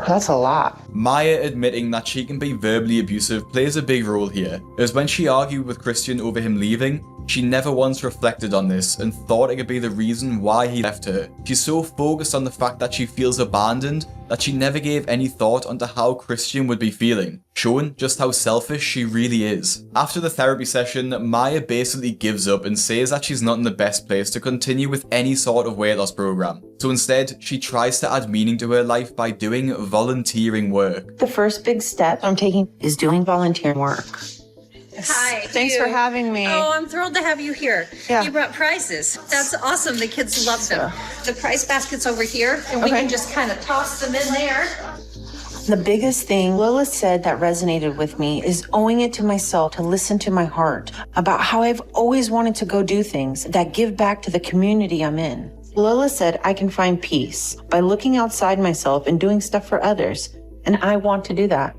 That's a lot. Maya admitting that she can be verbally abusive plays a big role here, as when she argued with Christian over him leaving, she never once reflected on this and thought it could be the reason why he left her. She's so focused on the fact that she feels abandoned that she never gave any thought onto how Christian would be feeling, showing just how selfish she really is. After the therapy session, Maya basically gives up and says that she's not in the best place to continue with any sort of weight loss program. So instead, she tries to add meaning to her life by doing volunteering work. The first big step I'm taking is doing volunteer work. Hi. Thanks for having me. Oh, I'm thrilled to have you here. Yeah. You brought prizes. That's awesome. The kids love them. The prize basket's over here, and we can just kind of toss them in there. The biggest thing Lilith said that resonated with me is owing it to myself to listen to my heart about how I've always wanted to go do things that give back to the community I'm in. Lilith said I can find peace by looking outside myself and doing stuff for others, and I want to do that.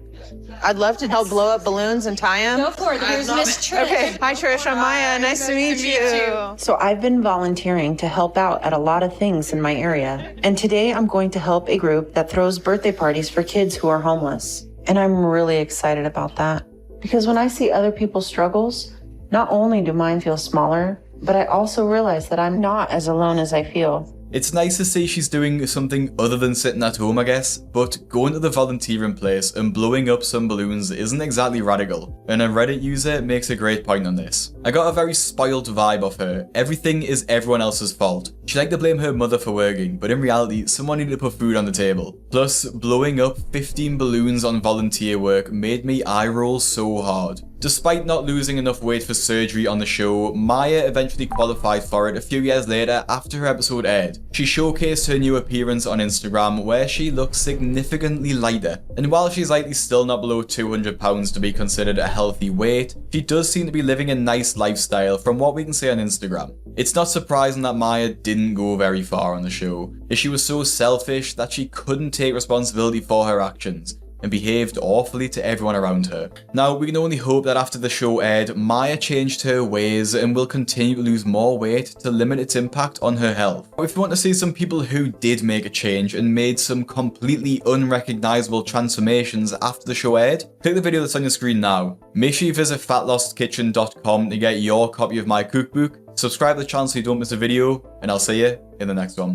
I'd love to help blow up balloons and tie them. Go for it. Here's Miss Trish. Okay. Hi, Trish. I'm Maya. Nice to meet you. So I've been volunteering to help out at a lot of things in my area. And today I'm going to help a group that throws birthday parties for kids who are homeless. And I'm really excited about that. Because when I see other people's struggles, not only do mine feel smaller, but I also realize that I'm not as alone as I feel. It's nice to see she's doing something other than sitting at home, I guess, but going to the volunteering place and blowing up some balloons isn't exactly radical, and a Reddit user makes a great point on this. I got a very spoiled vibe off her. Everything is everyone else's fault. She liked to blame her mother for working, but in reality, someone needed to put food on the table. Plus, blowing up 15 balloons on volunteer work made me eye roll so hard. Despite not losing enough weight for surgery on the show, Maya eventually qualified for it a few years later after her episode aired. She showcased her new appearance on Instagram where she looks significantly lighter, and while she's likely still not below 200 pounds to be considered a healthy weight, she does seem to be living a nice lifestyle from what we can see on Instagram. It's not surprising that Maya didn't go very far on the show, as she was so selfish that she couldn't take responsibility for her actions and behaved awfully to everyone around her. Now, we can only hope that after the show aired, Maya changed her ways and will continue to lose more weight to limit its impact on her health. If you want to see some people who did make a change and made some completely unrecognizable transformations after the show aired, click the video that's on your screen now. Make sure you visit fatlostkitchen.com to get your copy of my cookbook, subscribe to the channel so you don't miss a video, and I'll see you in the next one.